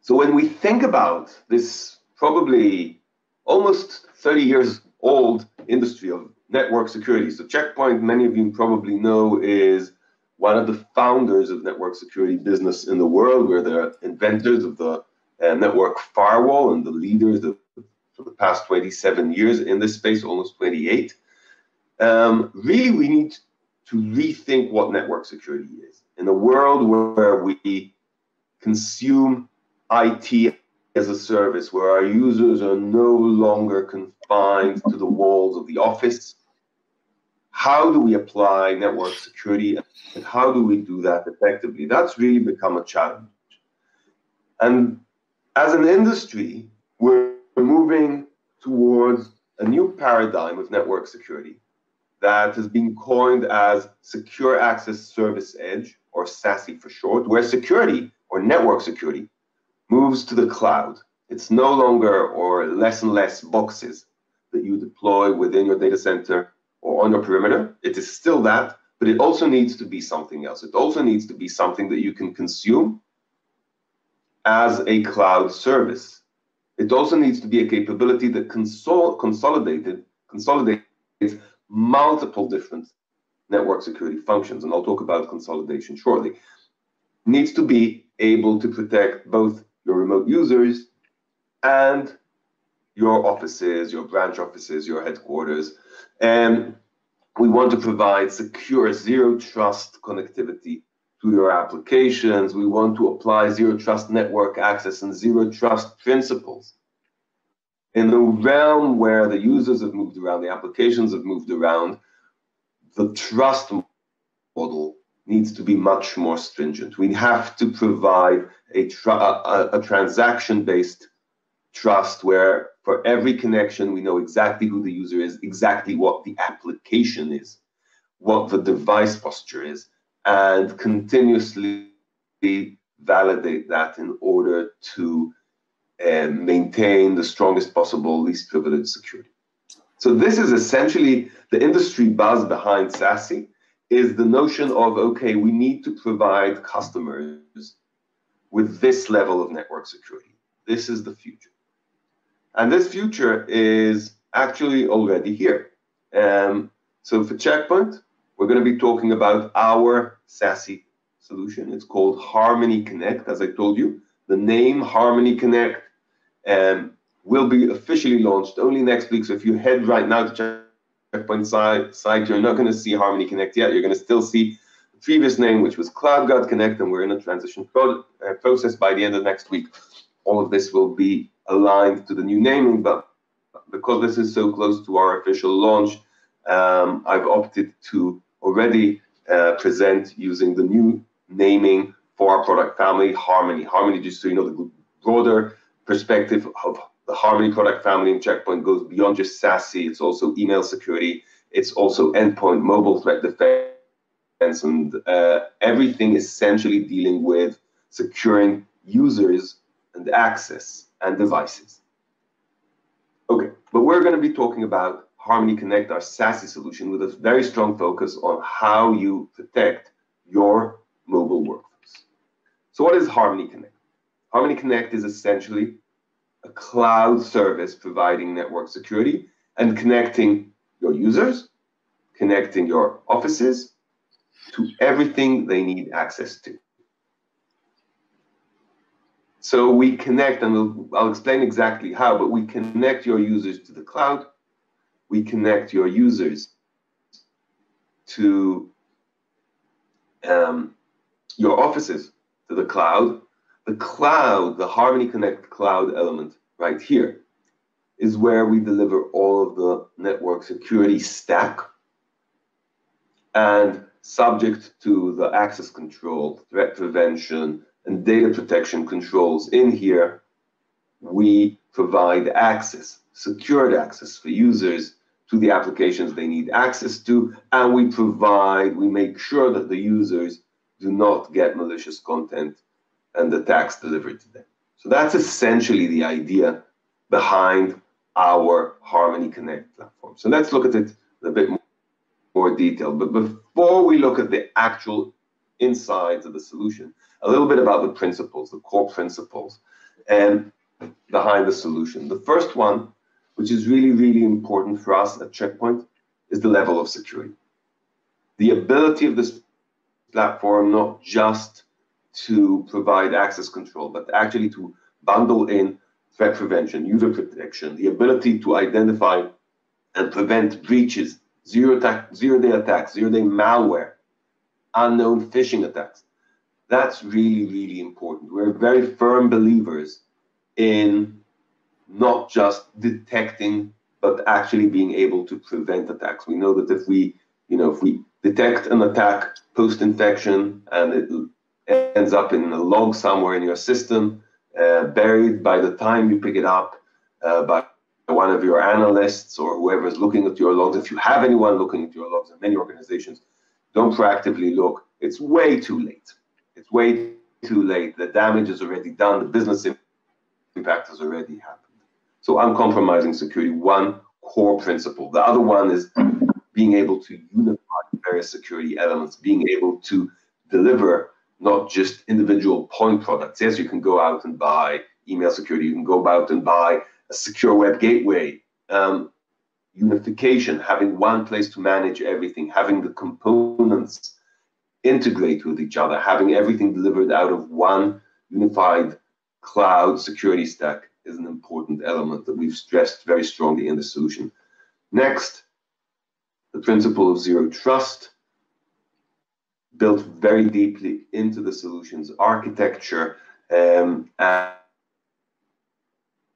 So when we think about this probably almost 30 years old industry of network security, so Check Point, many of you probably know, is one of the founders of network security business in the world. We're the inventors of the network firewall and the leaders for the past 27 years in this space, almost 28. Really, we need to rethink what network security is. In a world where we consume IT as a service, where our users are no longer confined to the walls of the office, how do we apply network security, and how do we do that effectively? That's really become a challenge. And as an industry, we're moving towards a new paradigm of network security that has been coined as Secure Access Service Edge, or SASE for short, where security, or network security, moves to the cloud. It's no longer, or less and less, boxes that you deploy within your data center or on your perimeter. It is still that, but it also needs to be something else. It also needs to be something that you can consume as a cloud service. It also needs to be a capability that consolidates multiple different network security functions, and I'll talk about consolidation shortly. It needs to be able to protect both your remote users and your offices, your branch offices, your headquarters. And we want to provide secure, zero trust connectivity to your applications. We want to apply zero trust network access and zero trust principles. In the realm where the users have moved around, the applications have moved around, the trust model needs to be much more stringent. We have to provide a transaction-based trust where for every connection we know exactly who the user is, exactly what the application is, what the device posture is, and continuously validate that in order to maintain the strongest possible least privileged security. So this is essentially the industry buzz behind SASE, is the notion of, okay, we need to provide customers with this level of network security. This is the future. And this future is actually already here. So for Check Point, we're going to be talking about our SASE solution. It's called Harmony Connect, as I told you. The name Harmony Connect will be officially launched only next week. So if you head right now to Check Point site, you're not going to see Harmony Connect yet. You're going to still see the previous name, which was CloudGuard Connect, and we're in a transition process. By the end of next week, all of this will be aligned to the new naming, but because this is so close to our official launch, I've opted to already present using the new naming for our product family, Harmony. Harmony, just so you know, the broader perspective of the Harmony product family in Checkpoint goes beyond just SASE. It's also email security. It's also endpoint mobile threat defense, and everything essentially dealing with securing users and access and devices. Okay, but we're going to be talking about Harmony Connect, our SASE solution, with a very strong focus on how you protect your mobile workforce. So what is Harmony Connect? Harmony Connect is essentially a cloud service providing network security and connecting your users, connecting your offices to everything they need access to. So we connect, and I'll explain exactly how, but we connect your users to the cloud. We connect your users to your offices to the cloud. The cloud, the Harmony Connect cloud element right here, is where we deliver all of the network security stack, and subject to the access control, threat prevention, and data protection controls in here, we provide access, secured access for users to the applications they need access to, and we make sure that the users do not get malicious content and attacks delivered to them. So that's essentially the idea behind our Harmony Connect platform. So let's look at it in a bit more detail. But before we look at the actual insides of the solution, a little bit about the principles, the core principles, and behind the solution. The first one, which is really, really important for us at Checkpoint, is the level of security. The ability of this platform not just to provide access control, but actually to bundle in threat prevention, user protection, the ability to identify and prevent breaches, zero-day attacks, zero-day malware, unknown phishing attacks. That's really, really important. We're very firm believers in not just detecting, but actually being able to prevent attacks. We know that if we detect an attack post-infection and it ends up in a log somewhere in your system, buried by the time you pick it up by one of your analysts or whoever is looking at your logs, if you have anyone looking at your logs, in many organizations don't proactively look, it's way too late. It's way too late. The damage is already done. The business impact has already happened. So uncompromising security, one core principle. The other one is being able to unify various security elements, being able to deliver not just individual point products. Yes, you can go out and buy email security. You can go out and buy a secure web gateway. Unification, having one place to manage everything, having the components integrate with each other, having everything delivered out of one unified cloud security stack is an important element that we've stressed very strongly in the solution. Next, the principle of zero trust, built very deeply into the solution's architecture, and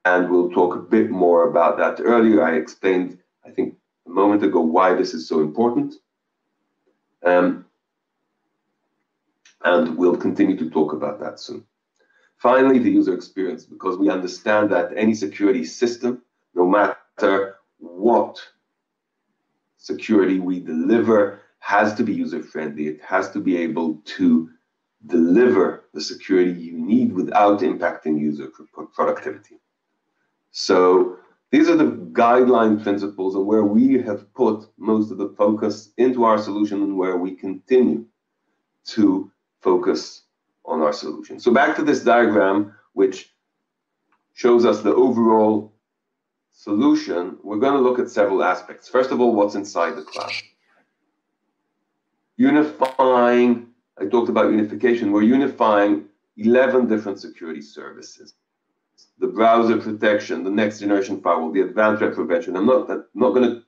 we'll talk a bit more about that. Earlier I explained, I think a moment ago, why this is so important. And we'll continue to talk about that soon. Finally, the user experience, because we understand that any security system, no matter what security we deliver, has to be user-friendly. It has to be able to deliver the security you need without impacting user productivity. So these are the guideline principles and where we have put most of the focus into our solution and where we continue to focus on our solution. So back to this diagram, which shows us the overall solution, we're going to look at several aspects. First of all, what's inside the cloud. Unifying, I talked about unification, we're unifying 11 different security services. The browser protection, the next generation firewall, the advanced threat prevention. I'm not going to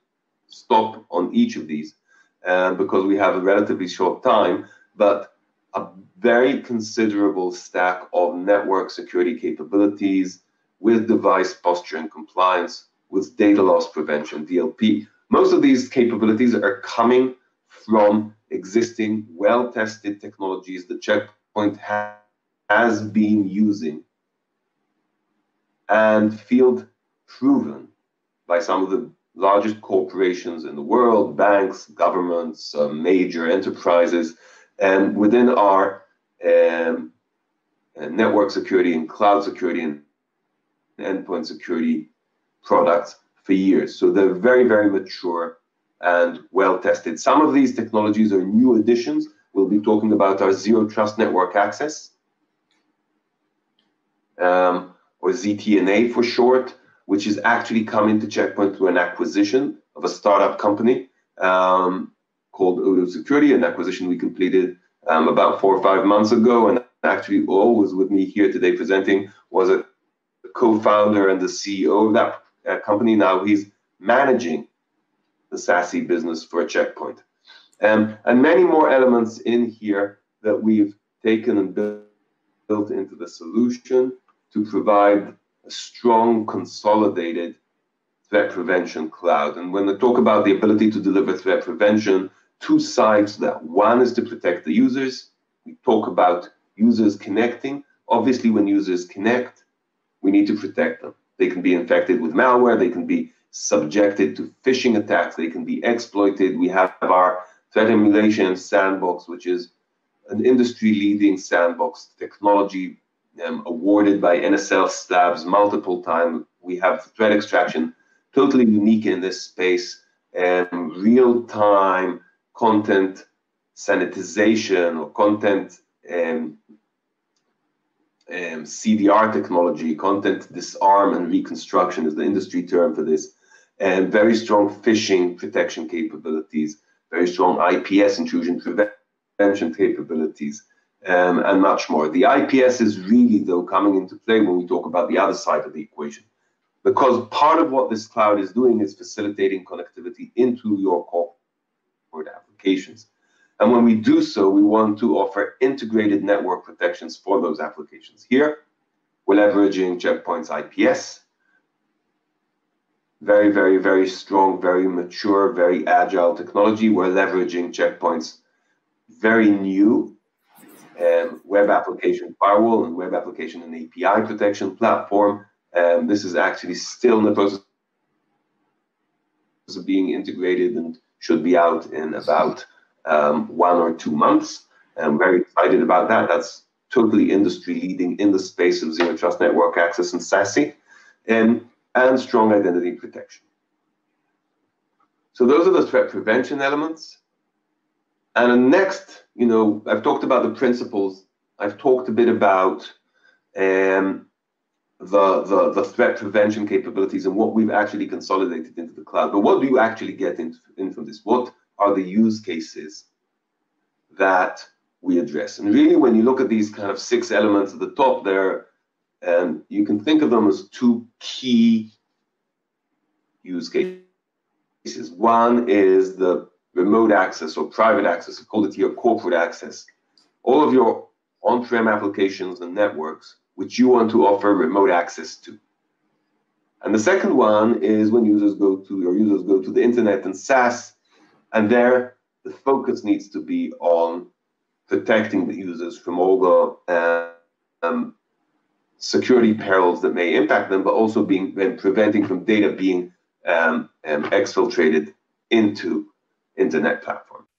stop on each of these because we have a relatively short time, but a very considerable stack of network security capabilities with device posture and compliance, with data loss prevention, DLP. Most of these capabilities are coming from existing well-tested technologies that Checkpoint has been using and field proven by some of the largest corporations in the world, banks, governments, major enterprises, and within our network security and cloud security and endpoint security products for years. So they're very, very mature and well tested. Some of these technologies are new additions. We'll be talking about our Zero Trust Network Access, or ZTNA for short, which is actually coming to Check Point through an acquisition of a startup company called Odo Security, an acquisition we completed about 4 or 5 months ago. And actually, always with me here today presenting was a co-founder and the CEO of that company. Now he's managing the SASE business for Check Point. And many more elements in here that we've taken and built into the solution to provide a strong, consolidated threat prevention cloud. And when I talk about the ability to deliver threat prevention, 2 sides to that. One is to protect the users. We talk about users connecting. Obviously, when users connect, we need to protect them. They can be infected with malware. They can be subjected to phishing attacks. They can be exploited. We have our threat emulation sandbox, which is an industry-leading sandbox technology awarded by NSL Labs multiple times. We have threat extraction, totally unique in this space, and real-time content sanitization or content CDR technology, content disarm and reconstruction is the industry term for this, and very strong phishing protection capabilities, very strong IPS, intrusion prevention capabilities, and much more. The IPS is really, though, coming into play when we talk about the other side of the equation, because part of what this cloud is doing is facilitating connectivity into your corporate applications. And when we do so, we want to offer integrated network protections for those applications. Here, we're leveraging Check Point's IPS. Very, very, very strong, very mature, very agile technology. We're leveraging Check Point's very new web application firewall and web application and API protection platform. This is actually still in the process of being integrated and should be out in about 1 or 2 months. I'm very excited about that. That's totally industry leading in the space of Zero Trust Network Access and SASE, and strong identity protection. So those are the threat prevention elements. And the next, I've talked about the principles. I've talked a bit about the threat prevention capabilities and what we've actually consolidated into the cloud. But what do you actually get in from this? What are the use cases that we address? And really, when you look at these kind of 6 elements at the top there, you can think of them as 2 key use cases. One is the remote access or private access, we call it here corporate access. All of your on-prem applications and networks, which you want to offer remote access to. And the second one is when users go to the internet and SaaS, and there the focus needs to be on protecting the users from all the security perils that may impact them, but also preventing from data being exfiltrated into internet platforms.